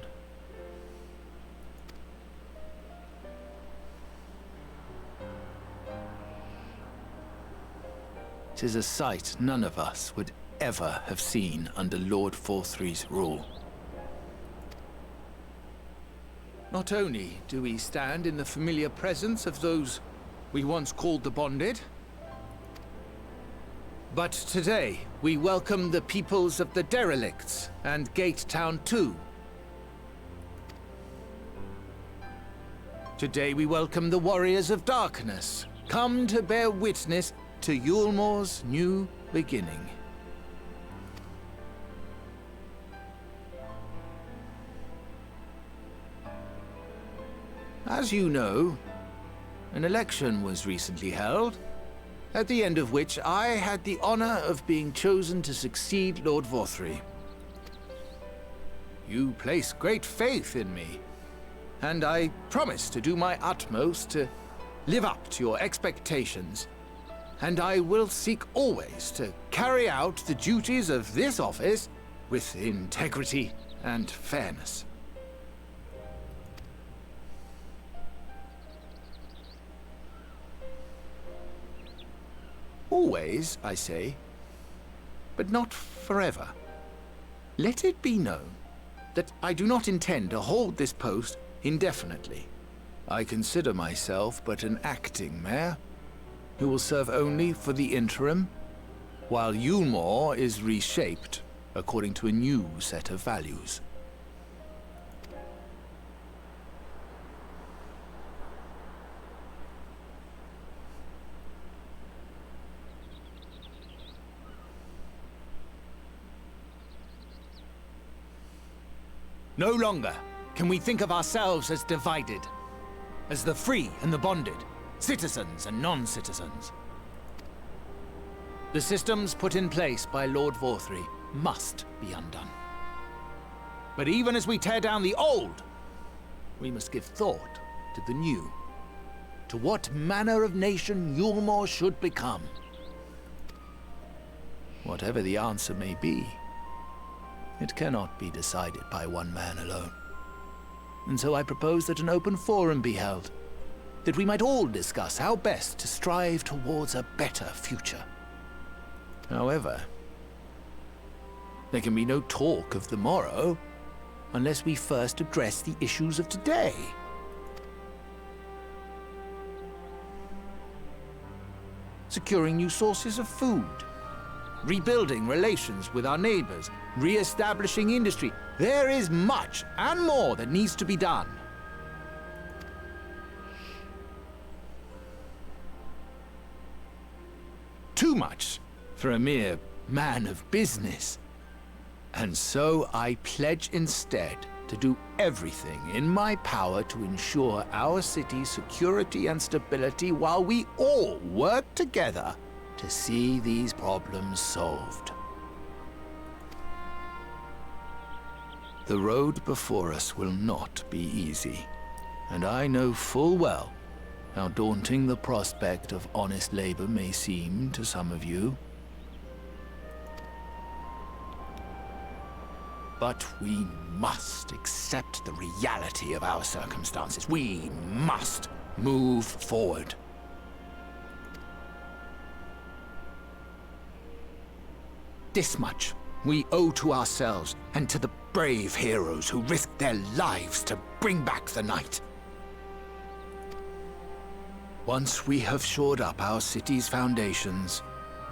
"'Tis a sight none of us would ever have seen under Lord Forthry's rule. Not only do we stand in the familiar presence of those we once called the Bonded, but today we welcome the peoples of the Derelicts and Gate Town too. Today we welcome the Warriors of Darkness, come to bear witness to Yulmore's new beginning. As you know, an election was recently held, at the end of which I had the honor of being chosen to succeed Lord Vorthry. You place great faith in me, and I promise to do my utmost to live up to your expectations, and I will seek always to carry out the duties of this office with integrity and fairness. Always, I say, but not forever. Let it be known that I do not intend to hold this post indefinitely. I consider myself but an acting mayor, who will serve only for the interim, while Yulmore is reshaped according to a new set of values. No longer can we think of ourselves as divided, as the free and the bonded, citizens and non-citizens. The systems put in place by Lord Vorthry must be undone. But even as we tear down the old, we must give thought to the new, to what manner of nation Yulmore should become. Whatever the answer may be, it cannot be decided by one man alone. And so I propose that an open forum be held, that we might all discuss how best to strive towards a better future. However, there can be no talk of the morrow unless we first address the issues of today. Securing new sources of food, rebuilding relations with our neighbors, re-establishing industry. There is much and more that needs to be done. Too much for a mere man of business. And so I pledge instead to do everything in my power to ensure our city's security and stability while we all work together to see these problems solved. The road before us will not be easy, and I know full well how daunting the prospect of honest labor may seem to some of you. But we must accept the reality of our circumstances. We must move forward. This much we owe to ourselves and to the brave heroes who risked their lives to bring back the night. Once we have shored up our city's foundations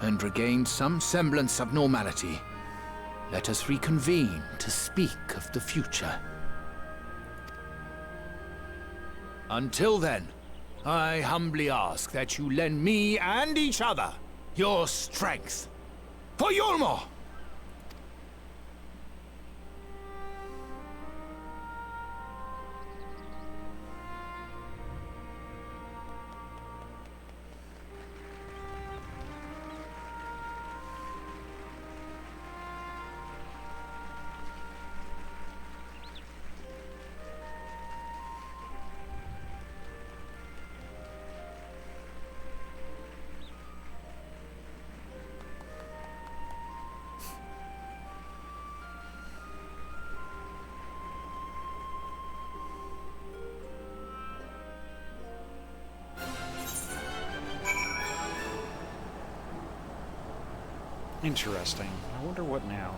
and regained some semblance of normality, let us reconvene to speak of the future. Until then, I humbly ask that you lend me and each other your strength. For Yulmore! Interesting. I wonder what now.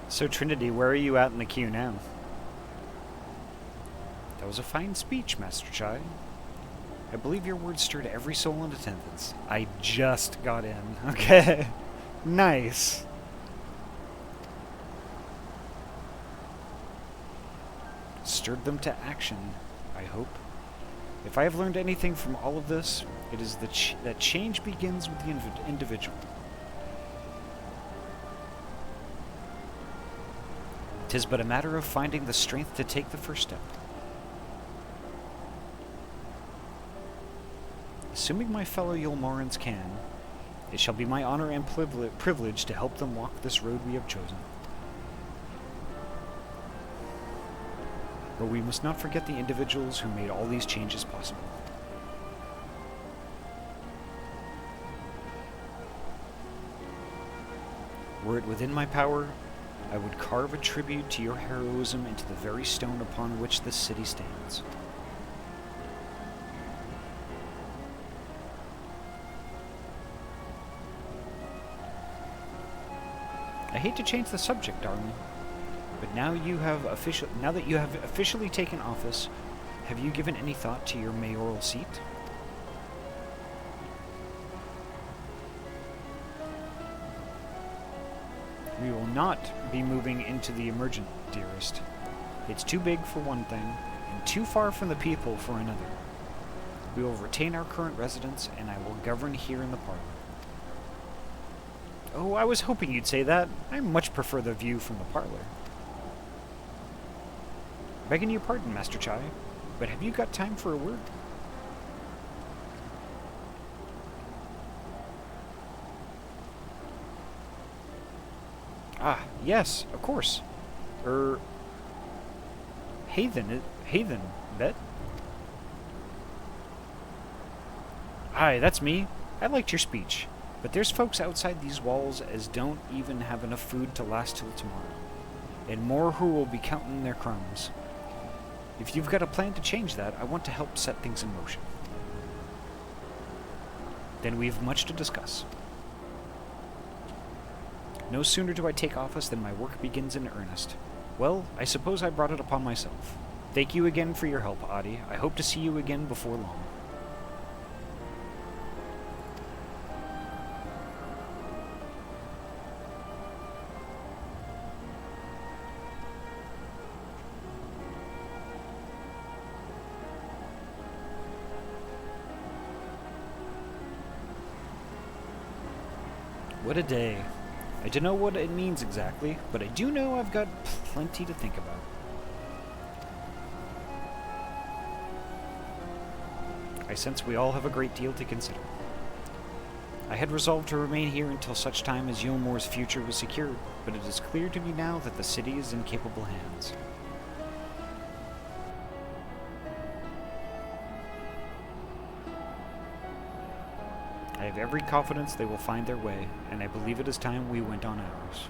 So Trinity, where are you at in the queue now? That was a fine speech, Master Chai. I believe your words stirred every soul in attendance. I just got in. Okay. Nice. Stirred them to action, I hope. If I have learned anything from all of this, it is that change begins with the individual. 'Tis but a matter of finding the strength to take the first step. Assuming my fellow Yulmarans can, it shall be my honor and privilege to help them walk this road we have chosen. But we must not forget the individuals who made all these changes possible. Were it within my power, I would carve a tribute to your heroism into the very stone upon which this city stands. I hate to change the subject, darling. But now that you have officially taken office, have you given any thought to your mayoral seat? We will not be moving into the emergent, dearest. It's too big for one thing, and too far from the people for another. We will retain our current residence, and I will govern here in the parlor. Oh, I was hoping you'd say that. I much prefer the view from the parlor. Begging your pardon, Master Chai, but have you got time for a word? Ah, yes, of course. Haven, bet? Aye, that's me. I liked your speech, but there's folks outside these walls as don't even have enough food to last till tomorrow, and more who will be counting their crumbs. If you've got a plan to change that, I want to help set things in motion. Then we've much to discuss. No sooner do I take office than my work begins in earnest. Well, I suppose I brought it upon myself. Thank you again for your help, Ahty. I hope to see you again before long. What a day. I don't know what it means exactly, but I do know I've got plenty to think about. I sense we all have a great deal to consider. I had resolved to remain here until such time as Yulmore's future was secured, but it is clear to me now that the city is in capable hands. I have every confidence they will find their way, and I believe it is time we went on ours.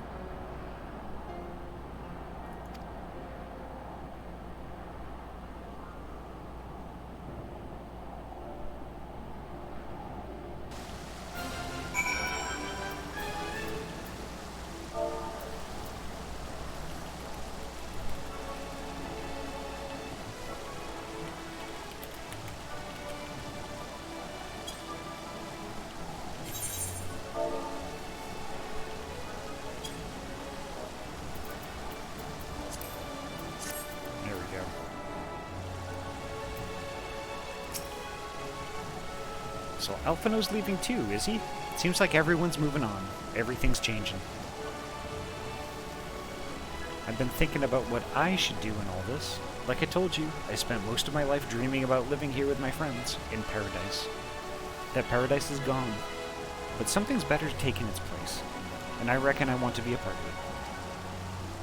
So Alphino's leaving too, is he? It seems like everyone's moving on. Everything's changing. I've been thinking about what I should do in all this. Like I told you, I spent most of my life dreaming about living here with my friends, in paradise. That paradise is gone, but something's better taking its place, and I reckon I want to be a part of it.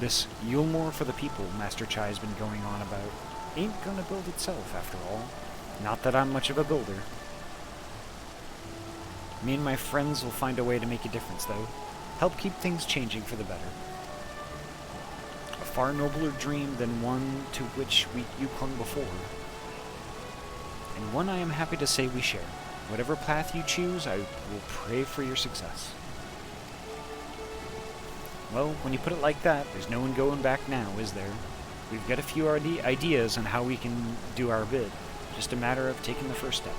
This Yulmore for the people Master Chai's been going on about ain't gonna build itself, after all. Not that I'm much of a builder. Me and my friends will find a way to make a difference, though. Help keep things changing for the better. A far nobler dream than one to which you clung before. And one I am happy to say we share. Whatever path you choose, I will pray for your success. Well, when you put it like that, there's no one going back now, is there? We've got a few ideas on how we can do our bit. Just a matter of taking the first step.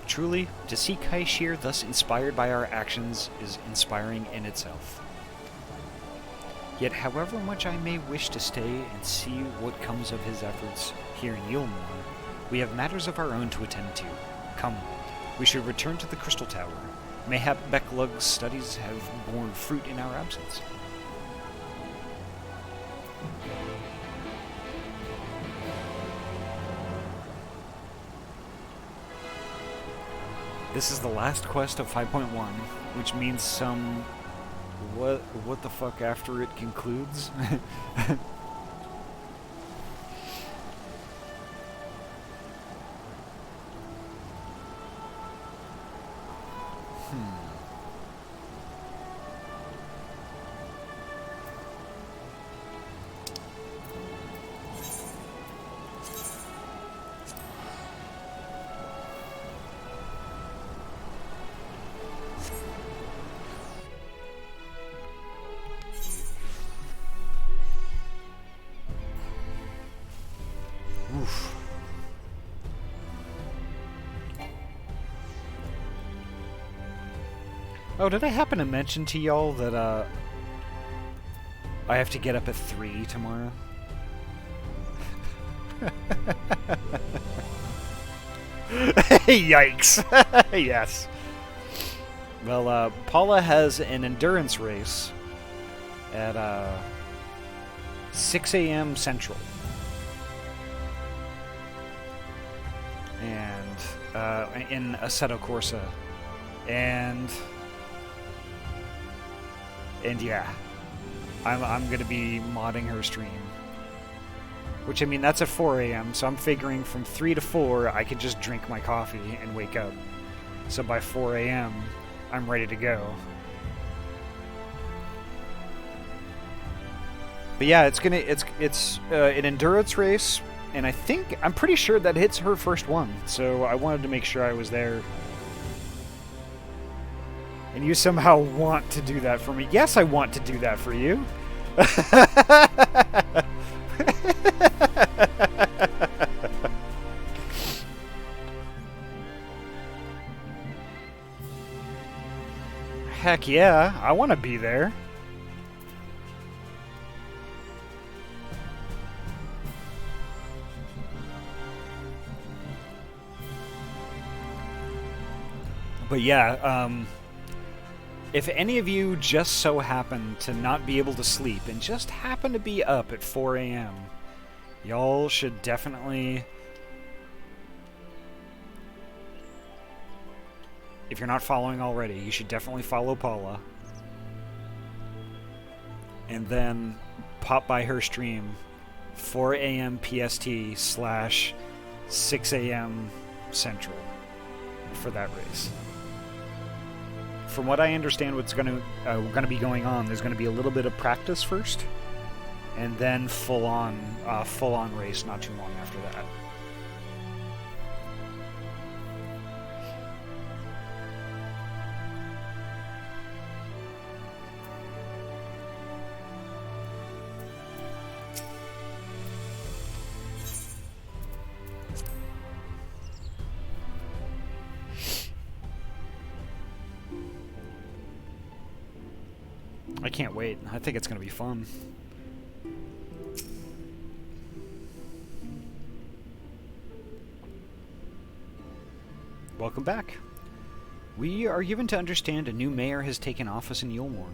Truly, to see Kaishir thus inspired by our actions is inspiring in itself. Yet however much I may wish to stay and see what comes of his efforts here in Yulmore, we have matters of our own to attend to. Come, we should return to the Crystal Tower. Mayhap Becklug's studies have borne fruit in our absence. This is the last quest of 5.1, which means some... What the fuck after it concludes? Oof. Oh, did I happen to mention to y'all that I have to get up at 3 tomorrow? Yikes. Yes. Well, Paula has an endurance race at 6 a.m. Central. And in Assetto Corsa. And yeah, I'm gonna be modding her stream. Which, I mean, that's at 4 a.m., so I'm figuring from 3 to 4, I could just drink my coffee and wake up. So by 4 a.m., I'm ready to go. But yeah, it's an endurance race, and I'm pretty sure that it's her first one, so I wanted to make sure I was there. And you somehow want to do that for me. Yes, I want to do that for you. Heck yeah, I want to be there. But yeah, if any of you just so happen to not be able to sleep and just happen to be up at 4 a.m., y'all should definitely... If you're not following already, you should definitely follow Paula. And then pop by her stream, 4 a.m. PST / 6 a.m. Central, for that race. From what I understand, what's going to be going on, there's going to be a little bit of practice first, and then full-on race not too long after that. I can't wait. I think it's going to be fun. Welcome back. We are given to understand a new mayor has taken office in Yulmore.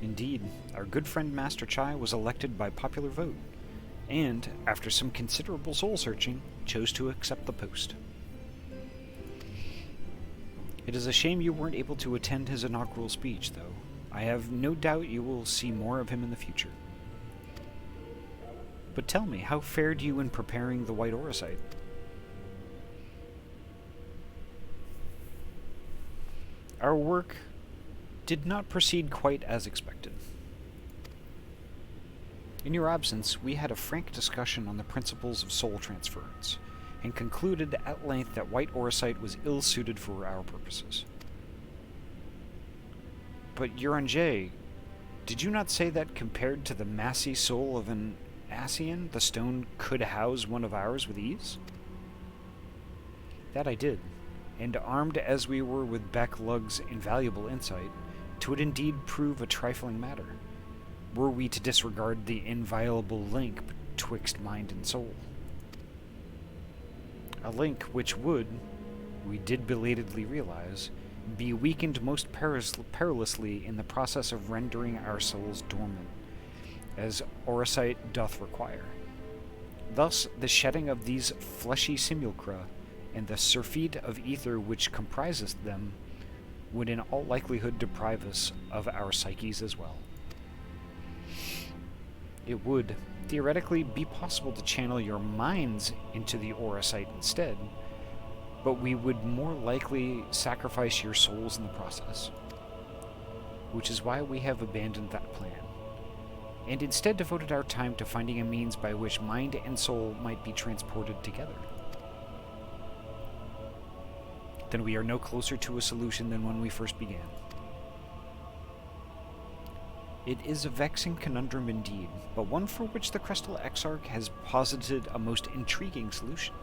Indeed, our good friend Master Chai was elected by popular vote, and, after some considerable soul-searching, chose to accept the post. It is a shame you weren't able to attend his inaugural speech, though. I have no doubt you will see more of him in the future. But tell me, how fared you in preparing the White Orosite? Our work did not proceed quite as expected. In your absence, we had a frank discussion on the principles of soul transference, and concluded at length that White Orosite was ill-suited for our purposes. But Yuranjay, did you not say that compared to the massy soul of an Ascian, the stone could house one of ours with ease? That I did, and armed as we were with Beck Lugg's invaluable insight, 'twould indeed prove a trifling matter, were we to disregard the inviolable link betwixt mind and soul. A link which would, we did belatedly realize, be weakened most perilously in the process of rendering our souls dormant, as Orosite doth require. Thus, the shedding of these fleshy simulacra, and the surfeit of ether which comprises them, would in all likelihood deprive us of our psyches as well. It would, theoretically, be possible to channel your minds into the Orosite instead, but we would more likely sacrifice your souls in the process, which is why we have abandoned that plan, and instead devoted our time to finding a means by which mind and soul might be transported together. Then we are no closer to a solution than when we first began. It is a vexing conundrum indeed, but one for which the Crystal Exarch has posited a most intriguing solution.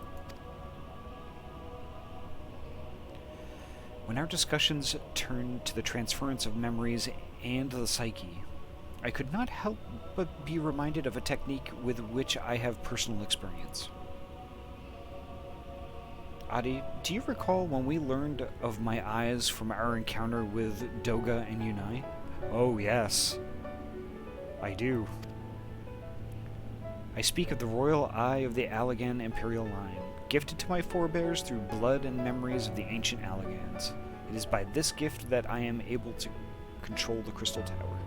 When our discussions turned to the transference of memories and the psyche, I could not help but be reminded of a technique with which I have personal experience. Ahty, do you recall when we learned of my eyes from our encounter with Doga and Yunai? Oh, yes. I do. I speak of the royal eye of the Allagan Imperial line, gifted to my forebears through blood and memories of the ancient Allagans. It is by this gift that I am able to control the Crystal Tower.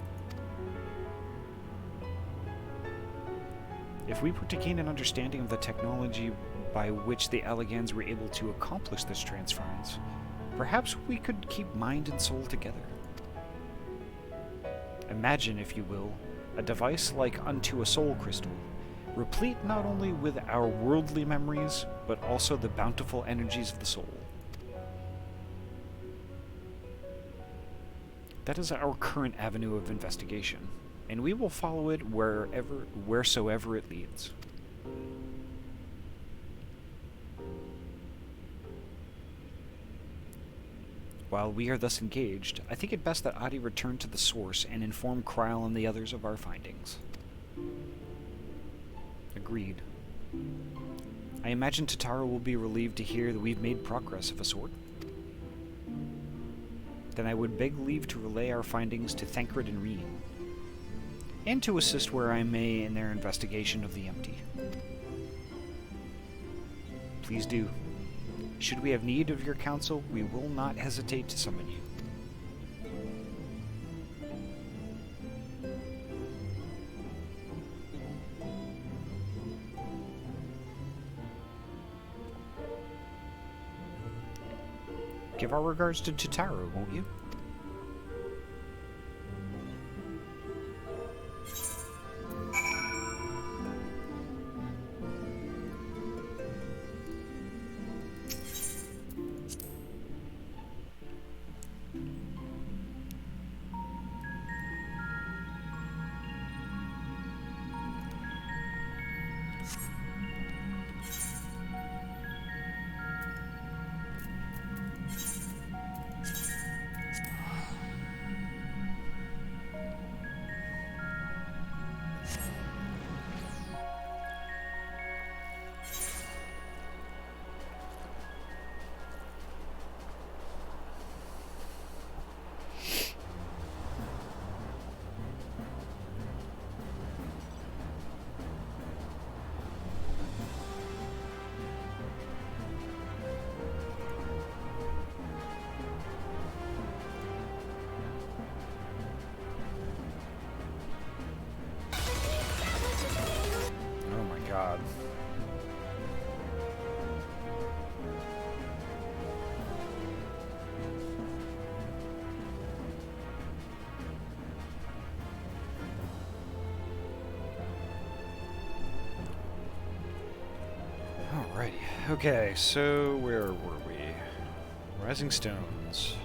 If we were to gain an understanding of the technology by which the Allagans were able to accomplish this transference, perhaps we could keep mind and soul together. Imagine, if you will, a device like unto a soul crystal, replete not only with our worldly memories, but also the bountiful energies of the soul. That is our current avenue of investigation, and we will follow it wheresoever it leads. While we are thus engaged, I think it best that Ahty return to the source and inform Kryl and the others of our findings. Agreed. I imagine Tatara will be relieved to hear that we've made progress of a sort. Then I would beg leave to relay our findings to Thancred and Reen, and to assist where I may in their investigation of the empty. Please do. Should we have need of your counsel, we will not hesitate to summon you. Give our regards to Tatara, won't you? Alrighty. Okay, so where were we? Rising Stones.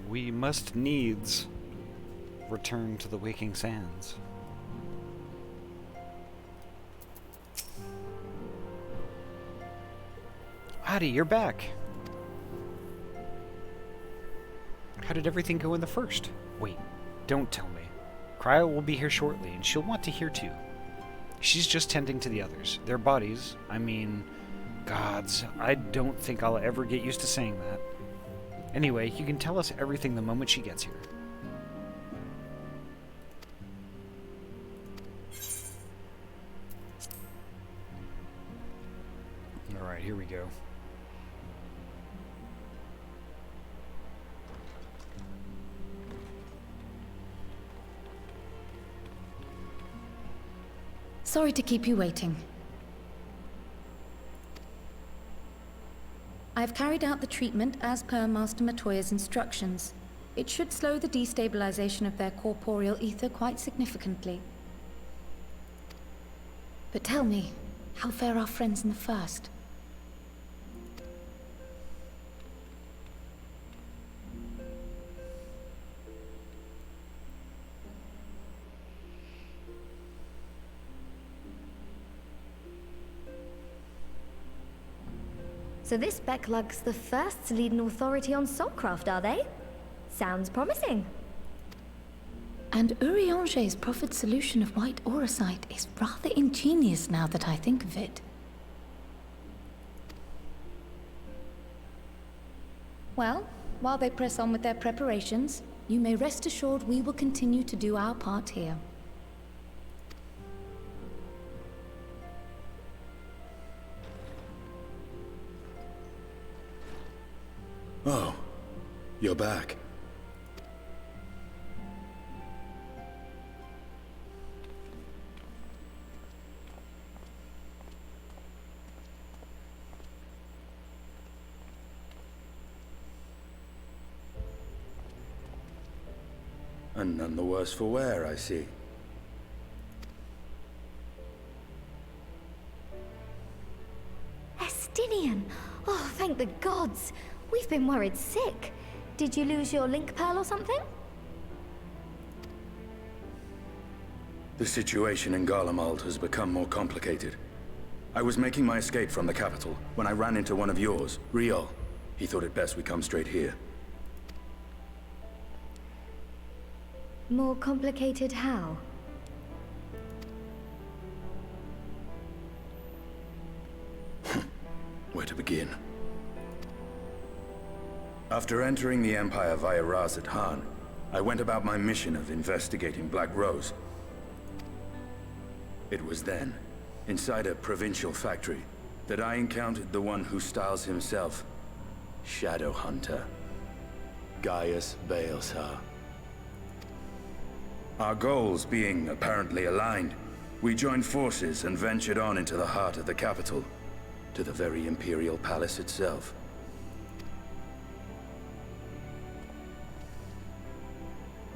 We must needs return to the Waking Sands. Ahty, you're back. How did everything go in the first? Wait, don't tell me. Cryo will be here shortly, and she'll want to hear too. She's just tending to the others. Their bodies, I mean, gods. I don't think I'll ever get used to saying that. Anyway, you can tell us everything the moment she gets here. Alright, here we go. Sorry to keep you waiting. I've carried out the treatment as per Master Matoya's instructions. It should slow the destabilization of their corporeal ether quite significantly. But tell me, how fare our friends in the first? So this Becklug's the first to lead an authority on soulcraft, are they? Sounds promising. And Urianger's proffered solution of white auracite is rather ingenious now that I think of it. Well, while they press on with their preparations, you may rest assured we will continue to do our part here. Oh, you're back. And none the worse for wear, I see. Estinian! Oh, thank the gods! We've been worried sick. Did you lose your link pearl or something? The situation in Garlemald has become more complicated. I was making my escape from the capital when I ran into one of yours, Riol. He thought it best we come straight here. More complicated how? Where to begin? After entering the Empire via Razat Han, I went about my mission of investigating Black Rose. It was then, inside a provincial factory, that I encountered the one who styles himself Shadow Hunter, Gaius Baelsar. Our goals being apparently aligned, we joined forces and ventured on into the heart of the capital, to the very Imperial Palace itself.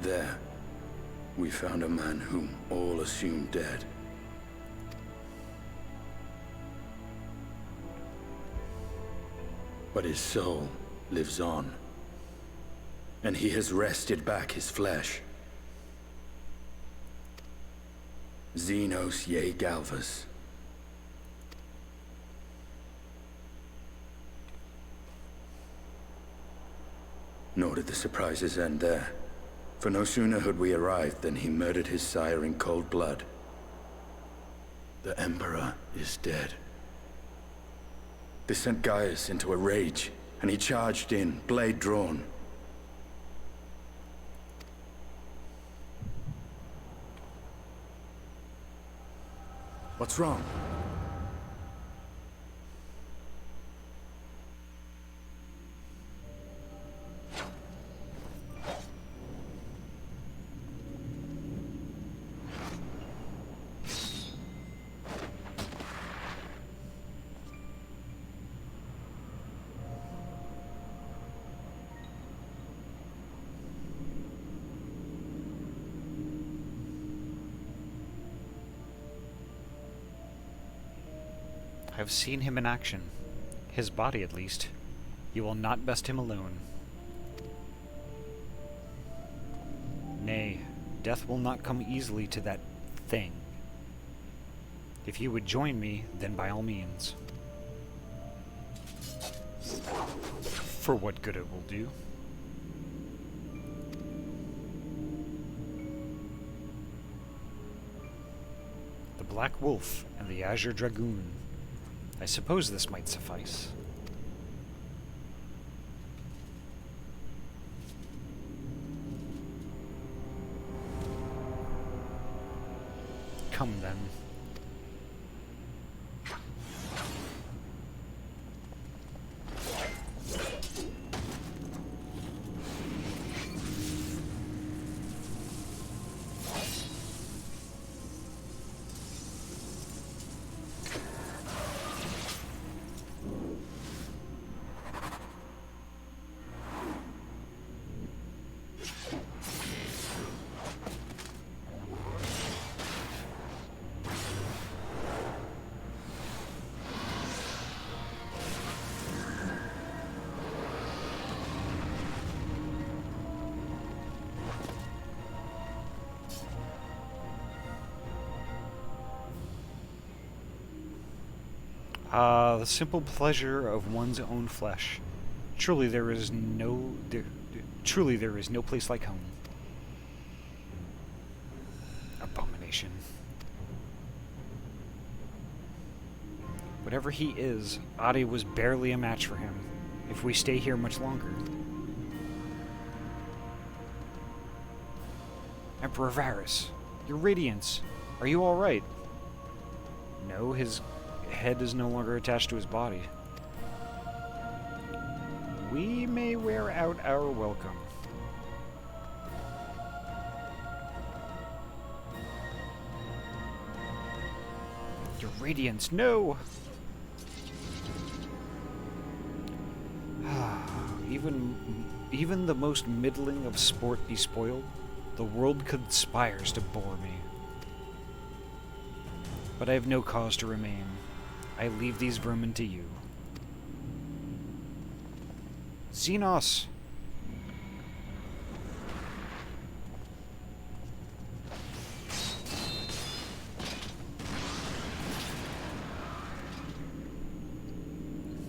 There, we found a man whom all assumed dead. But his soul lives on, and he has wrested back his flesh. Xenos Ye Galvas. Nor did the surprises end there. For no sooner had we arrived than he murdered his sire in cold blood. The Emperor is dead. This sent Gaius into a rage, and he charged in, blade drawn. What's wrong? I've seen him in action. His body, at least. You will not best him alone. Nay, death will not come easily to that thing. If you would join me, then by all means. For what good it will do. The Black Wolf and the Azure Dragoon. I suppose this might suffice. Come then. The simple pleasure of one's own flesh. Truly there is no place like home. Abomination. Whatever he is, Ahty was barely a match for him, if we stay here much longer. Emperor Varys, your radiance, are you alright? No, his head is no longer attached to his body. We may wear out our welcome. Your radiance, no! Even the most middling of sport be spoiled. The world conspires to bore me. But I have no cause to remain. I leave these vermin to you. Xenos!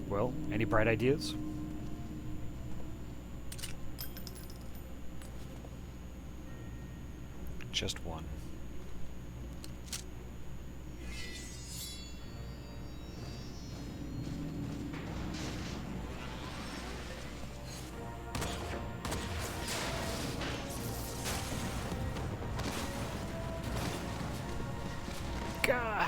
Well, any bright ideas? Just one. Gah!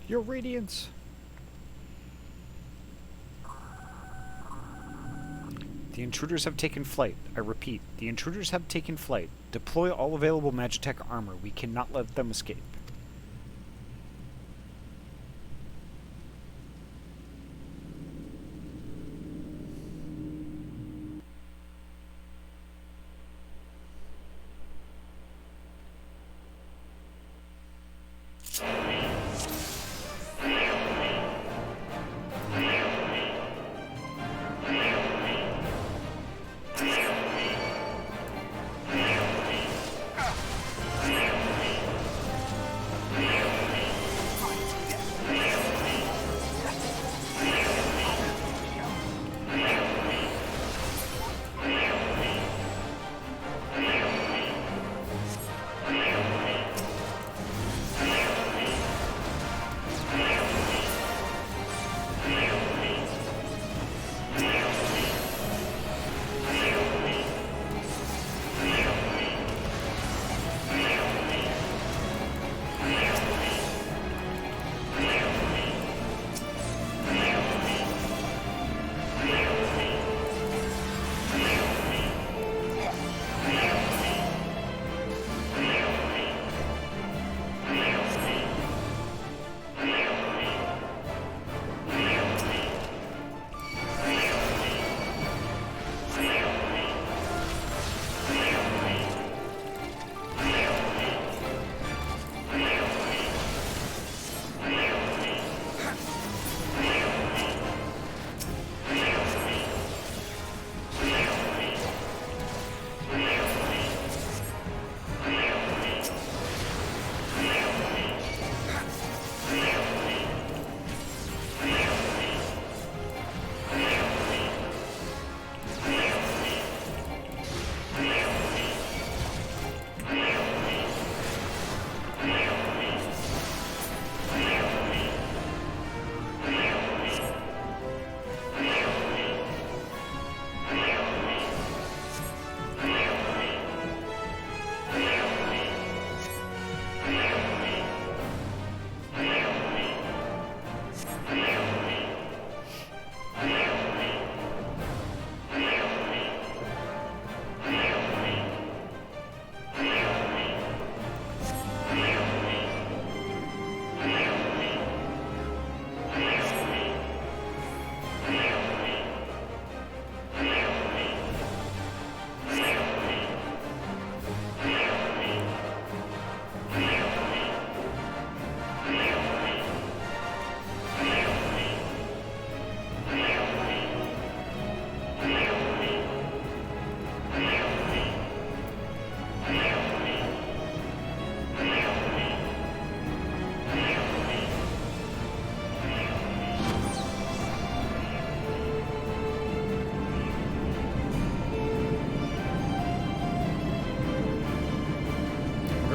Your radiance. The intruders have taken flight. I repeat, the intruders have taken flight. Deploy all available Magitech armor. We cannot let them escape.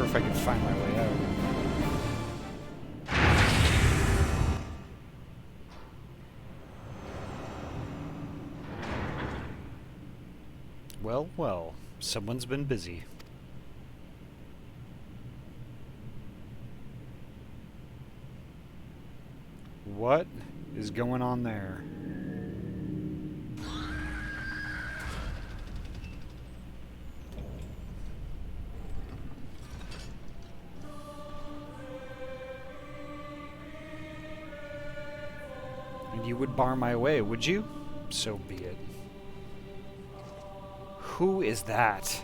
If I can find my way out. Well, well, someone's been busy. What is going on there? You would bar my way, would you? So be it. Who is that?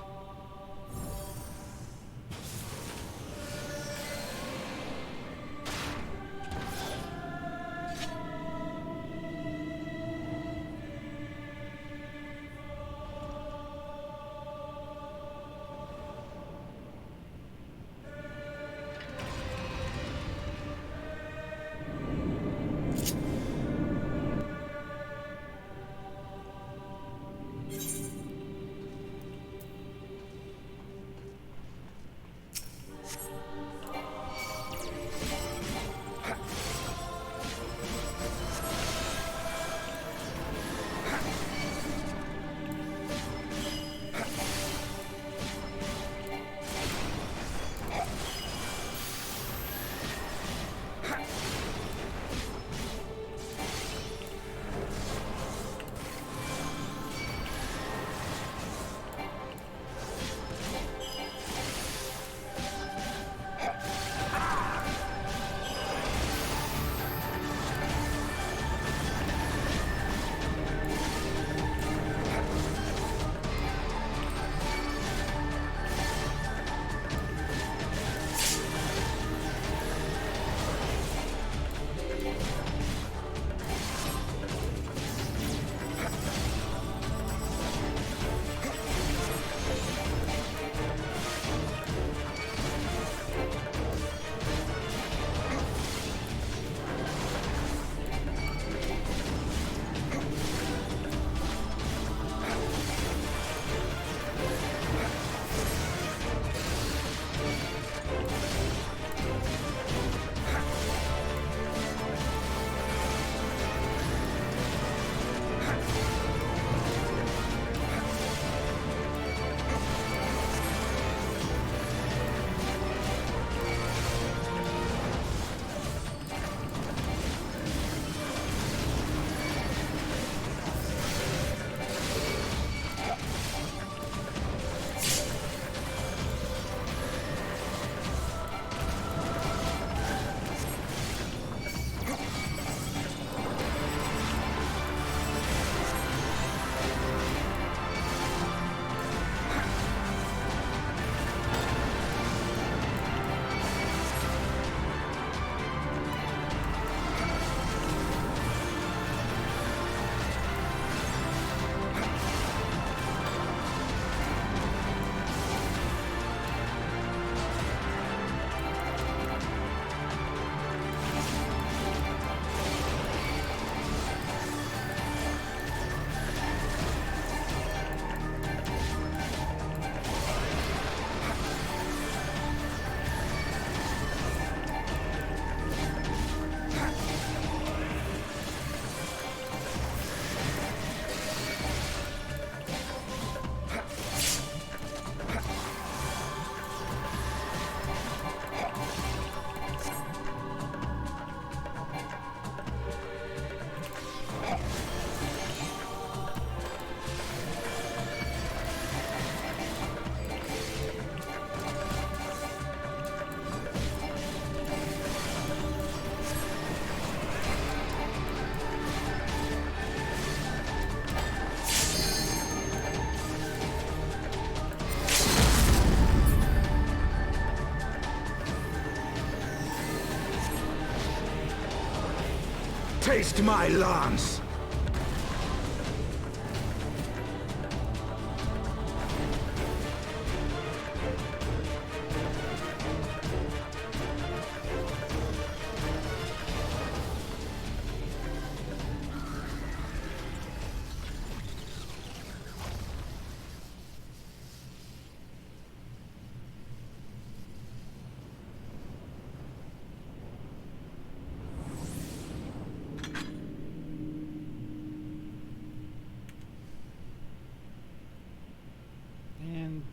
Taste my lance!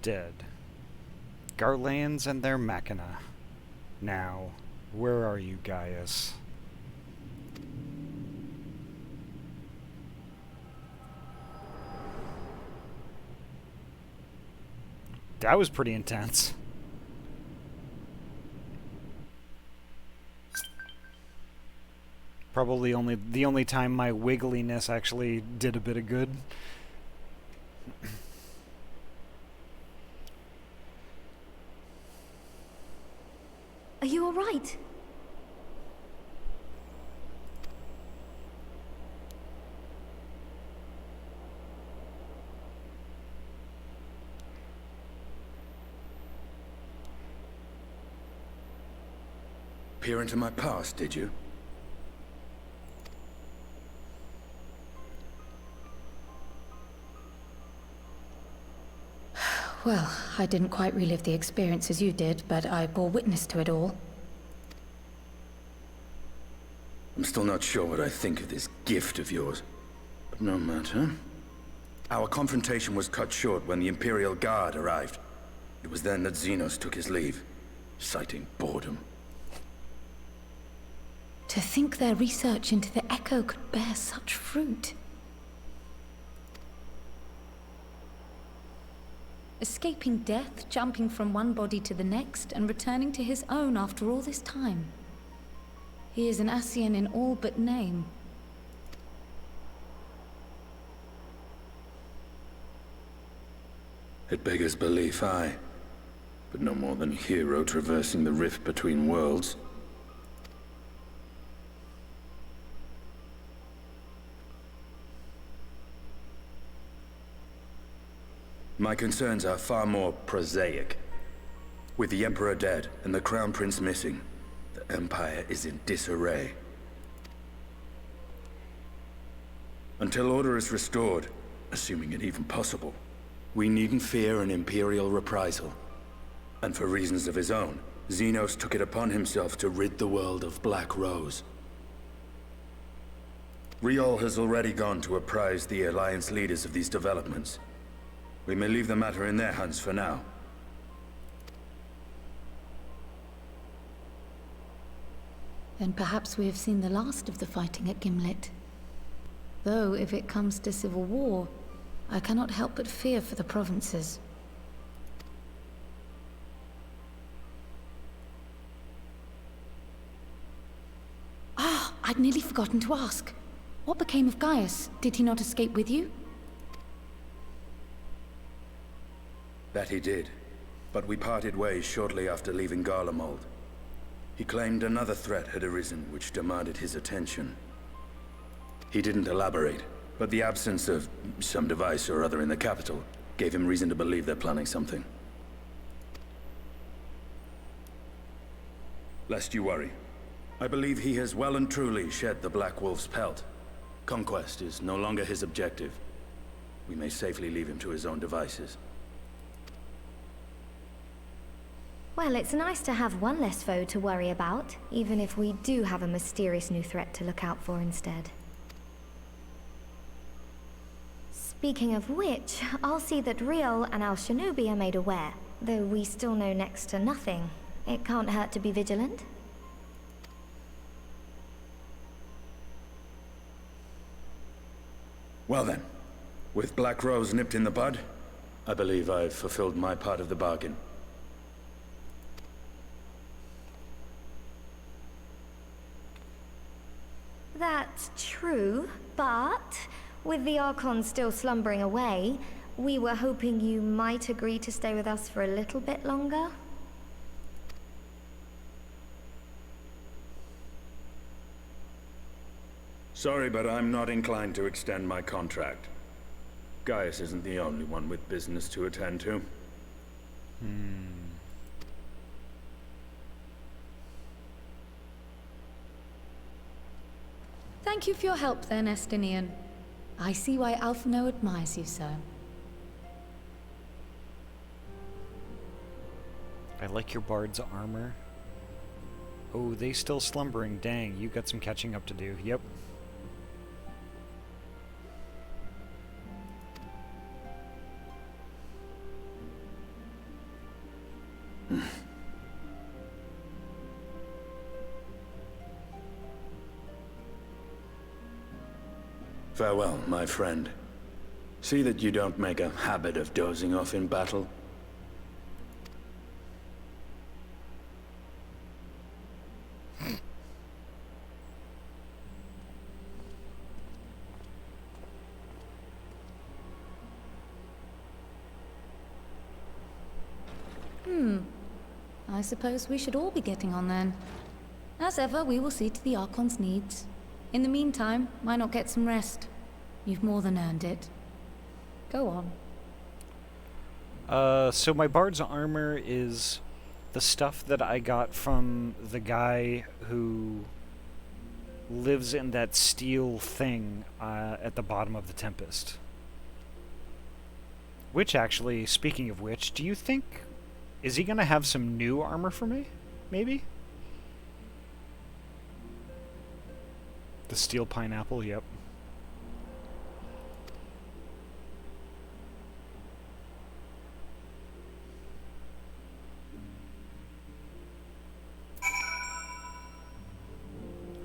Dead. Garlands and their machina. Now, where are you, Gaius? That was pretty intense. Probably the only time my wiggliness actually did a bit of good. Are you all right? Peer into my past, did you? Well, I didn't quite relive the experience as you did, but I bore witness to it all. I'm still not sure what I think of this gift of yours. But no matter. Our confrontation was cut short when the Imperial Guard arrived. It was then that Xenos took his leave, citing boredom. To think their research into the Echo could bear such fruit. Escaping death, jumping from one body to the next, and returning to his own after all this time. He is an Ascian in all but name. It beggars belief, aye. But no more than a hero traversing the rift between worlds. My concerns are far more prosaic. With the Emperor dead and the Crown Prince missing, the Empire is in disarray. Until order is restored, assuming it even possible, we needn't fear an Imperial reprisal. And for reasons of his own, Xenos took it upon himself to rid the world of Black Rose. Riol has already gone to apprise the Alliance leaders of these developments. We may leave the matter in their hands for now. Then perhaps we have seen the last of the fighting at Gimlet. Though, if it comes to civil war, I cannot help but fear for the provinces. Ah, I'd nearly forgotten to ask. What became of Gaius? Did he not escape with you? That he did, but we parted ways shortly after leaving Garlemald. He claimed another threat had arisen which demanded his attention. He didn't elaborate, but the absence of some device or other in the capital gave him reason to believe they're planning something. Lest you worry, I believe he has well and truly shed the Black Wolf's pelt. Conquest is no longer his objective. We may safely leave him to his own devices. Well, it's nice to have one less foe to worry about, even if we do have a mysterious new threat to look out for instead. Speaking of which, I'll see that Riol and Al Shinobi are made aware. Though we still know next to nothing, it can't hurt to be vigilant. Well then, with Black Rose nipped in the bud, I believe I've fulfilled my part of the bargain. That's true, but with the Archon still slumbering away, we were hoping you might agree to stay with us for a little bit longer. Sorry, but I'm not inclined to extend my contract. Gaius isn't the only one with business to attend to. Thank you for your help then, Estinian. I see why Alphino admires you so. I like your bard's armor. Oh, they still slumbering. Dang, you got some catching up to do. Yep. Farewell, my friend. See that you don't make a habit of dozing off in battle. I suppose we should all be getting on then. As ever, we will see to the Archon's needs. In the meantime, why not get some rest? You've more than earned it. Go on. So my bard's armor is the stuff that I got from the guy who lives in that steel thing at the bottom of the Tempest. Which actually, speaking of which, do you think... Is he gonna have some new armor for me? Maybe? The steel pineapple, yep.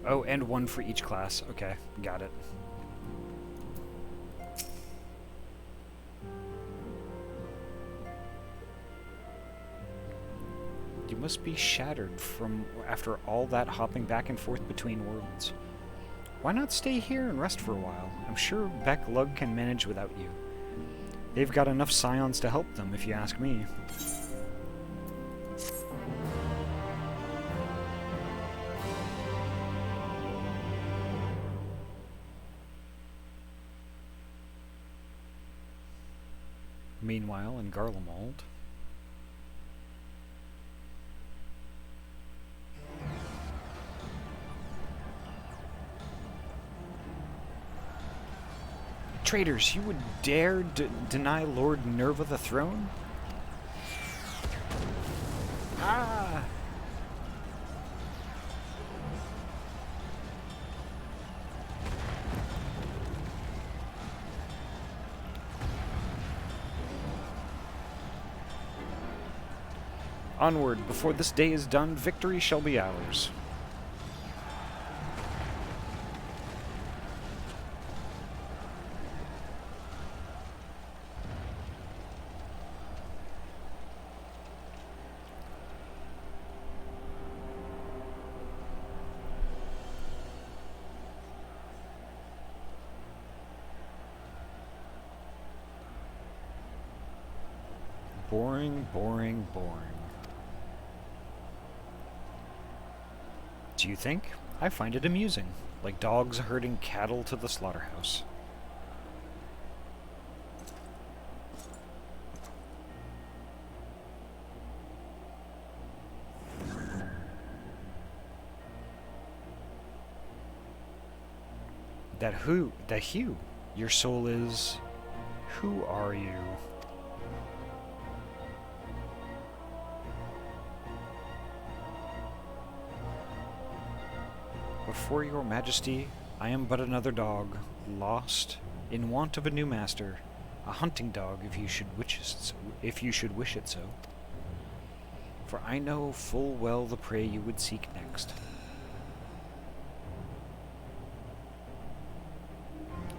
Oh, and one for each class. Okay, got it. You must be shattered from after all that hopping back and forth between worlds. Why not stay here and rest for a while? I'm sure Beck Lug can manage without you. They've got enough scions to help them, if you ask me. Meanwhile, in Garlemald... Traitors, you would dare deny Lord Nerva the throne? Ah! Onward, before this day is done, victory shall be ours. Boring, boring, boring. Do you think? I find it amusing, like dogs herding cattle to the slaughterhouse. That Hugh, your soul is... Who are you? Before your majesty, I am but another dog, lost, in want of a new master, a hunting dog if you should wish it so. For I know full well the prey you would seek next.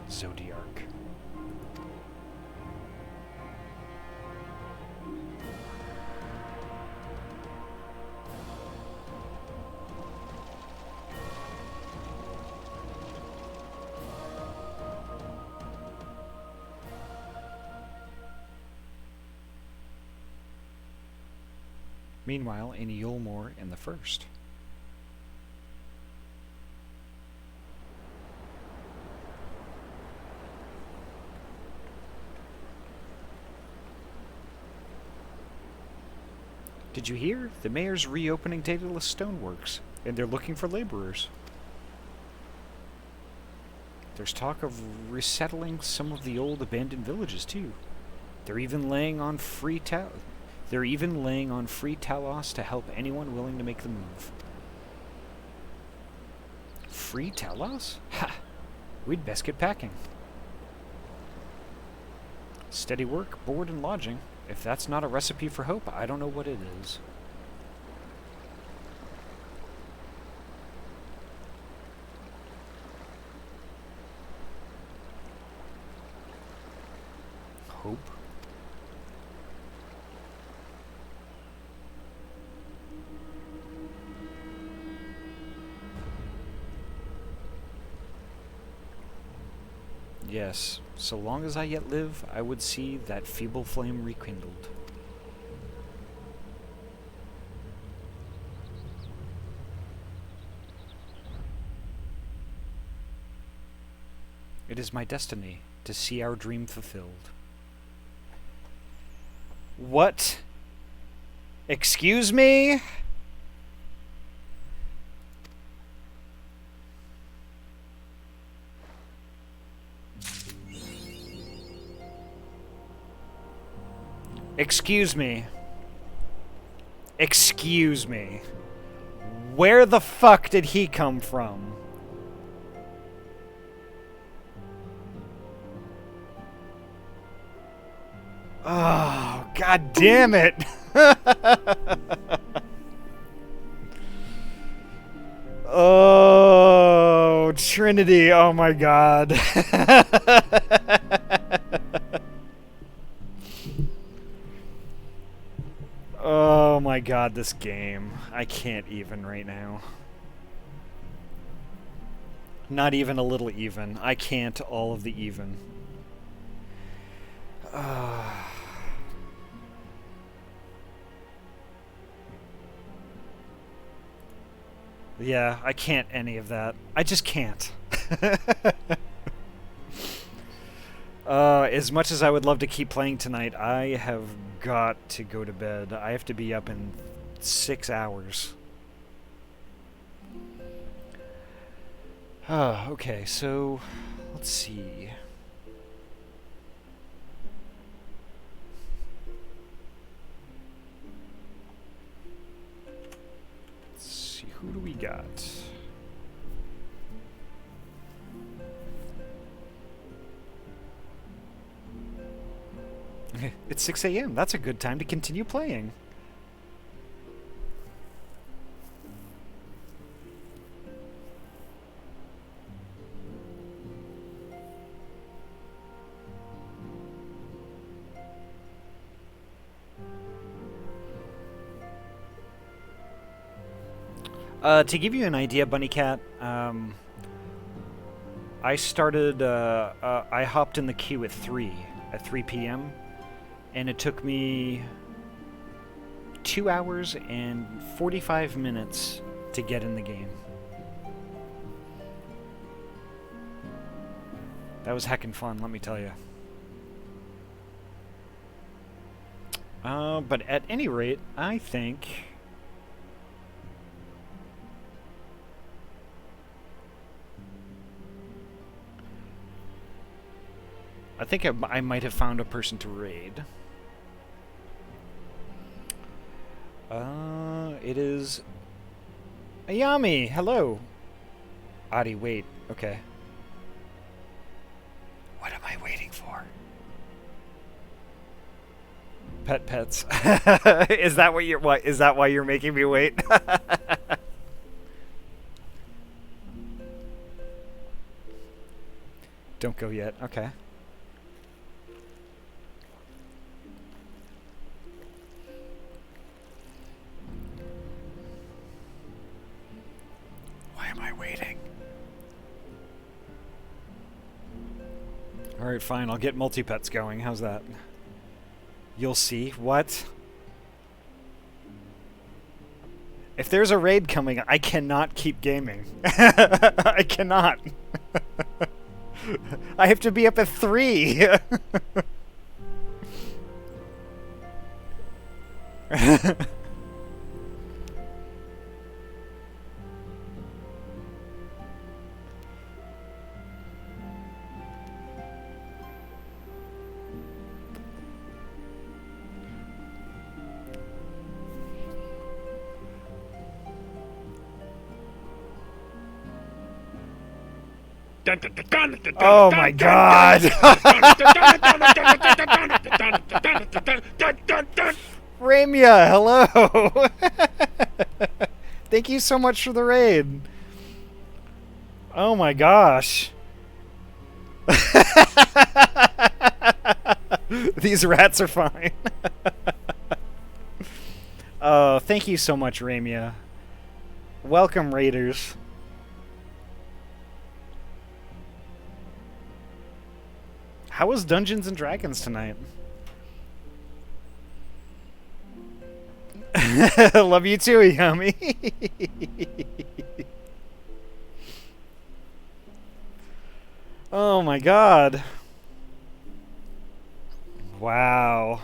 Zodiarch. Meanwhile, in Yulmore in the First. Did you hear? The mayor's reopening Daedalus Stoneworks, and they're looking for laborers. There's talk of resettling some of the old abandoned villages too. They're even laying on free Talos to help anyone willing to make the move. Free Talos? Ha! We'd best get packing. Steady work, board, and lodging. If that's not a recipe for hope, I don't know what it is. Hope? Yes, so long as I yet live, I would see that feeble flame rekindled. It is my destiny to see our dream fulfilled. What? Excuse me? Excuse me. Excuse me. Where the fuck did he come from? Oh, god damn it. Oh, Trinity. Oh my god. Oh my god, this game. I can't even right now. Not even a little even. I can't all of the even. Yeah, I can't any of that. I just can't. As much as I would love to keep playing tonight, I have got to go to bed. I have to be up in 6 hours. Okay, so let's see. Let's see, who do we got? It's 6 a.m. That's a good time to continue playing. To give you an idea, Bunny Cat, I started, I hopped in the queue at 3 p.m., and it took me 2 hours and 45 minutes to get in the game. That was heckin' fun, let me tell you. But at any rate, I think... I might have found a person to raid. It is... Ayami! Hello! Ahty, wait. Okay. What am I waiting for? Pets. Is that what you're... What? Is that why you're making me wait? Don't go yet. Okay. Why am I waiting? Alright, fine. I'll get multi-pets going. How's that? You'll see. What? If there's a raid coming, I cannot keep gaming. I cannot. I have to be up at 3. Oh my god! Ramia, hello! Thank you so much for the raid. Oh my gosh. These rats are fine. Oh, thank you so much, Ramia. Welcome, raiders. How was Dungeons and Dragons tonight? Love you too, Yummy. Oh my god. Wow.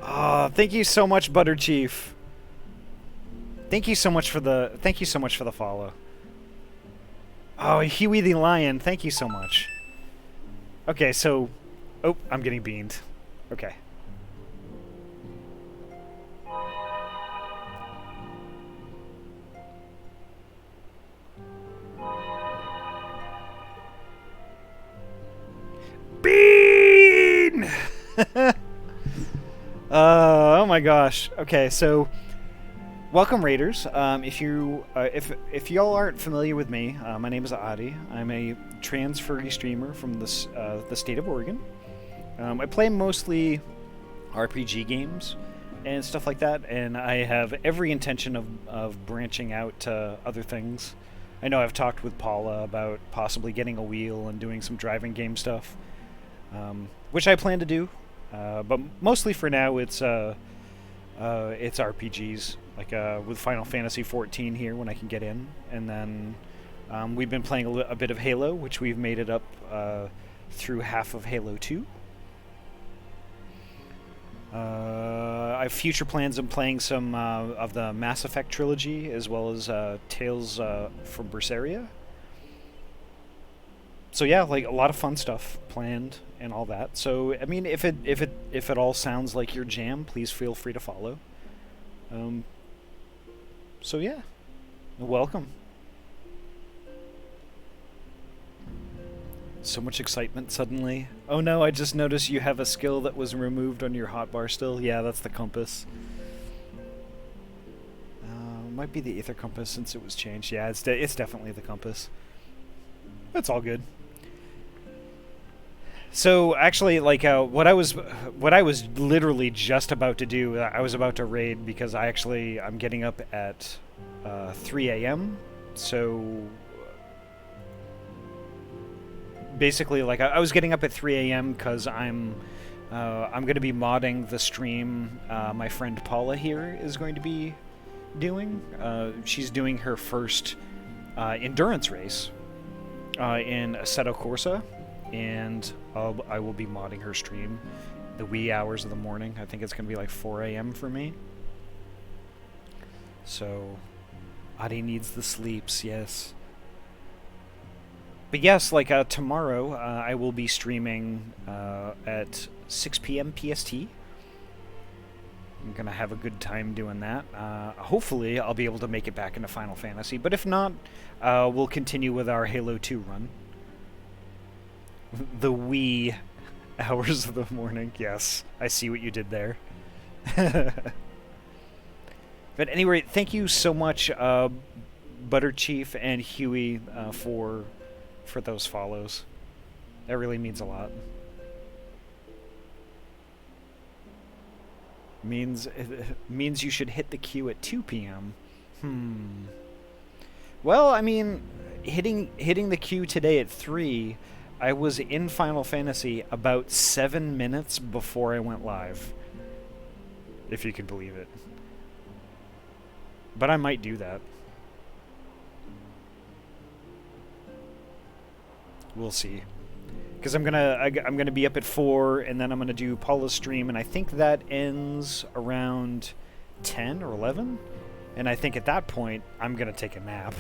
Oh, thank you so much, Butter Chief. Thank you so much for the follow. Oh, Huey the Lion, thank you so much. Okay, so oh, I'm getting beamed. Okay. Bean! Oh my gosh. Okay, so welcome, raiders. If y'all aren't familiar with me, my name is Ahty. I'm a trans furry streamer from the state of Oregon. I play mostly RPG games and stuff like that, and I have every intention of branching out to other things. I know I've talked with Paula about possibly getting a wheel and doing some driving game stuff, which I plan to do. But mostly for now, it's RPGs, like with Final Fantasy XIV here when I can get in, and then we've been playing a bit of Halo, which we've made it up through half of Halo 2. I have future plans of playing some of the Mass Effect trilogy, as well as Tales from Berseria. So yeah, like a lot of fun stuff planned and all that. So I mean, if it all sounds like your jam, please feel free to follow. So yeah, welcome. So much excitement suddenly. Oh no, I just noticed you have a skill that was removed on your hotbar still. Yeah, that's the compass. Might be the ether compass since it was changed. Yeah, it's definitely the compass. That's all good. So actually, like what I was literally just about to do, I was about to raid because I'm getting up at 3 a.m. So basically, like I was getting up at 3 a.m. because I'm going to be modding the stream my friend Paula here is going to be doing. She's doing her first endurance race in Assetto Corsa, and I will be modding her stream the wee hours of the morning. I think it's going to be like 4 a.m. for me. So, Ahty needs the sleeps, yes. But yes, like tomorrow, I will be streaming at 6 p.m. PST. I'm going to have a good time doing that. Hopefully, I'll be able to make it back into Final Fantasy. But if not, we'll continue with our Halo 2 run. The wee hours of the morning. Yes, I see what you did there. But anyway, thank you so much, Butter Chief and Huey, for those follows. That really means a lot. Means you should hit the queue at 2 p.m. Well, I mean, hitting the queue today at 3. I was in Final Fantasy about 7 minutes before I went live. If you can believe it. But I might do that. We'll see. Because I'm gonna be up at 4, and then I'm gonna do Paula's stream, and I think that ends around 10 or 11. And I think at that point I'm gonna take a nap,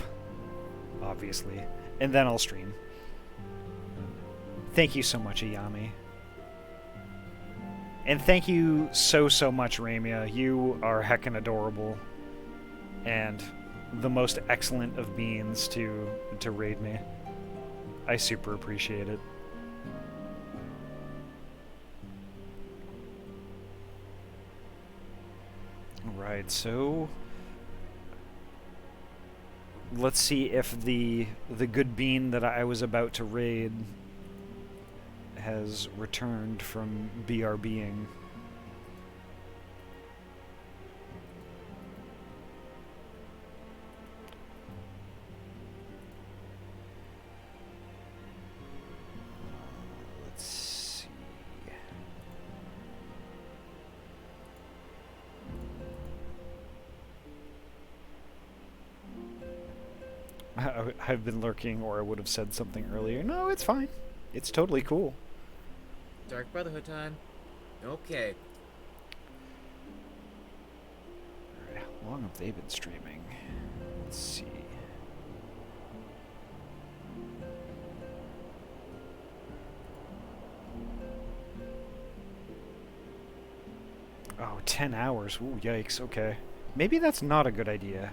obviously, and then I'll stream. Thank you so much, Ayami. And thank you so much, Ramia. You are heckin' adorable. And the most excellent of beings to raid me. I super appreciate it. Alright, so let's see if the good bean that I was about to raid has returned from BRBing. Let's see. I've been lurking, or I would have said something earlier. No, it's fine. It's totally cool. Dark Brotherhood time. Okay. Alright, how long have they been streaming? Let's see. Oh, 10 hours. Ooh, yikes. Okay. Maybe that's not a good idea.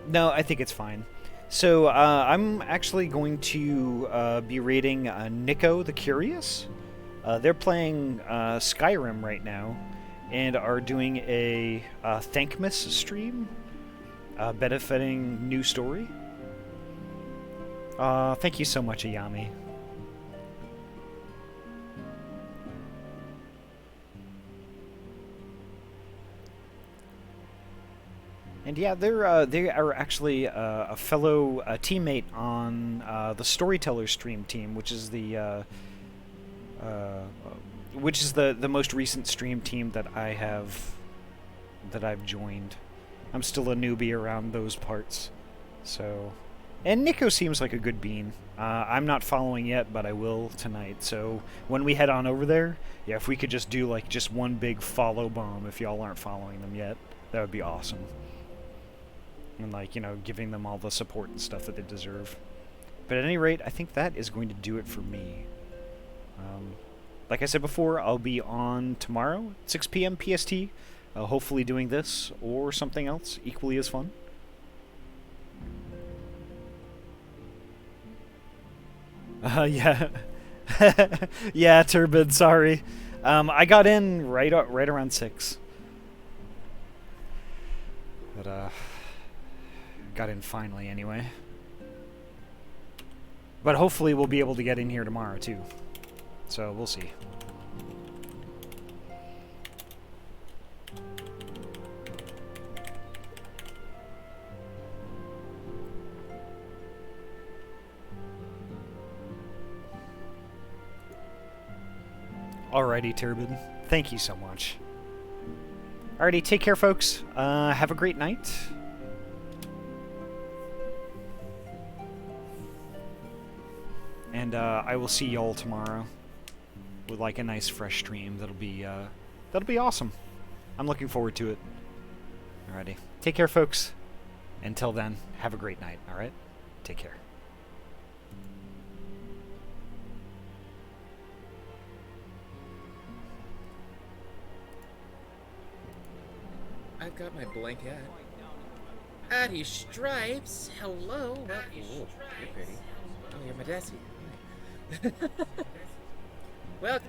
No, I think it's fine. So, I'm actually going to be rating Nico the Curious. They're playing Skyrim right now, and are doing a Thankmas stream, benefiting New Story. Thank you so much, Ayami. And yeah, they are actually a fellow teammate on the Storyteller stream team, which is the most recent stream team that I've joined. I'm still a newbie around those parts, so. And Nico seems like a good bean. I'm not following yet, but I will tonight. So when we head on over there, yeah, if we could just do like just one big follow bomb, if y'all aren't following them yet, that would be awesome. And, like, you know, giving them all the support and stuff that they deserve. But at any rate, I think that is going to do it for me. Like I said before, I'll be on tomorrow, 6 p.m. PST, hopefully doing this or something else equally as fun. Yeah. Yeah, Turbid, sorry. I got in right around 6. But, got in finally, anyway. But hopefully we'll be able to get in here tomorrow, too. So, we'll see. Alrighty, Turbid. Thank you so much. Alrighty, take care, folks. Have a great night. And I will see y'all tomorrow with like a nice fresh stream. That'll be awesome. I'm looking forward to it. Alrighty. Take care, folks. Until then, have a great night, alright? Take care. I've got my blank hat. Ahty Stripes, hello. Well, ooh, you're pretty. Oh, you're my Desi. Well,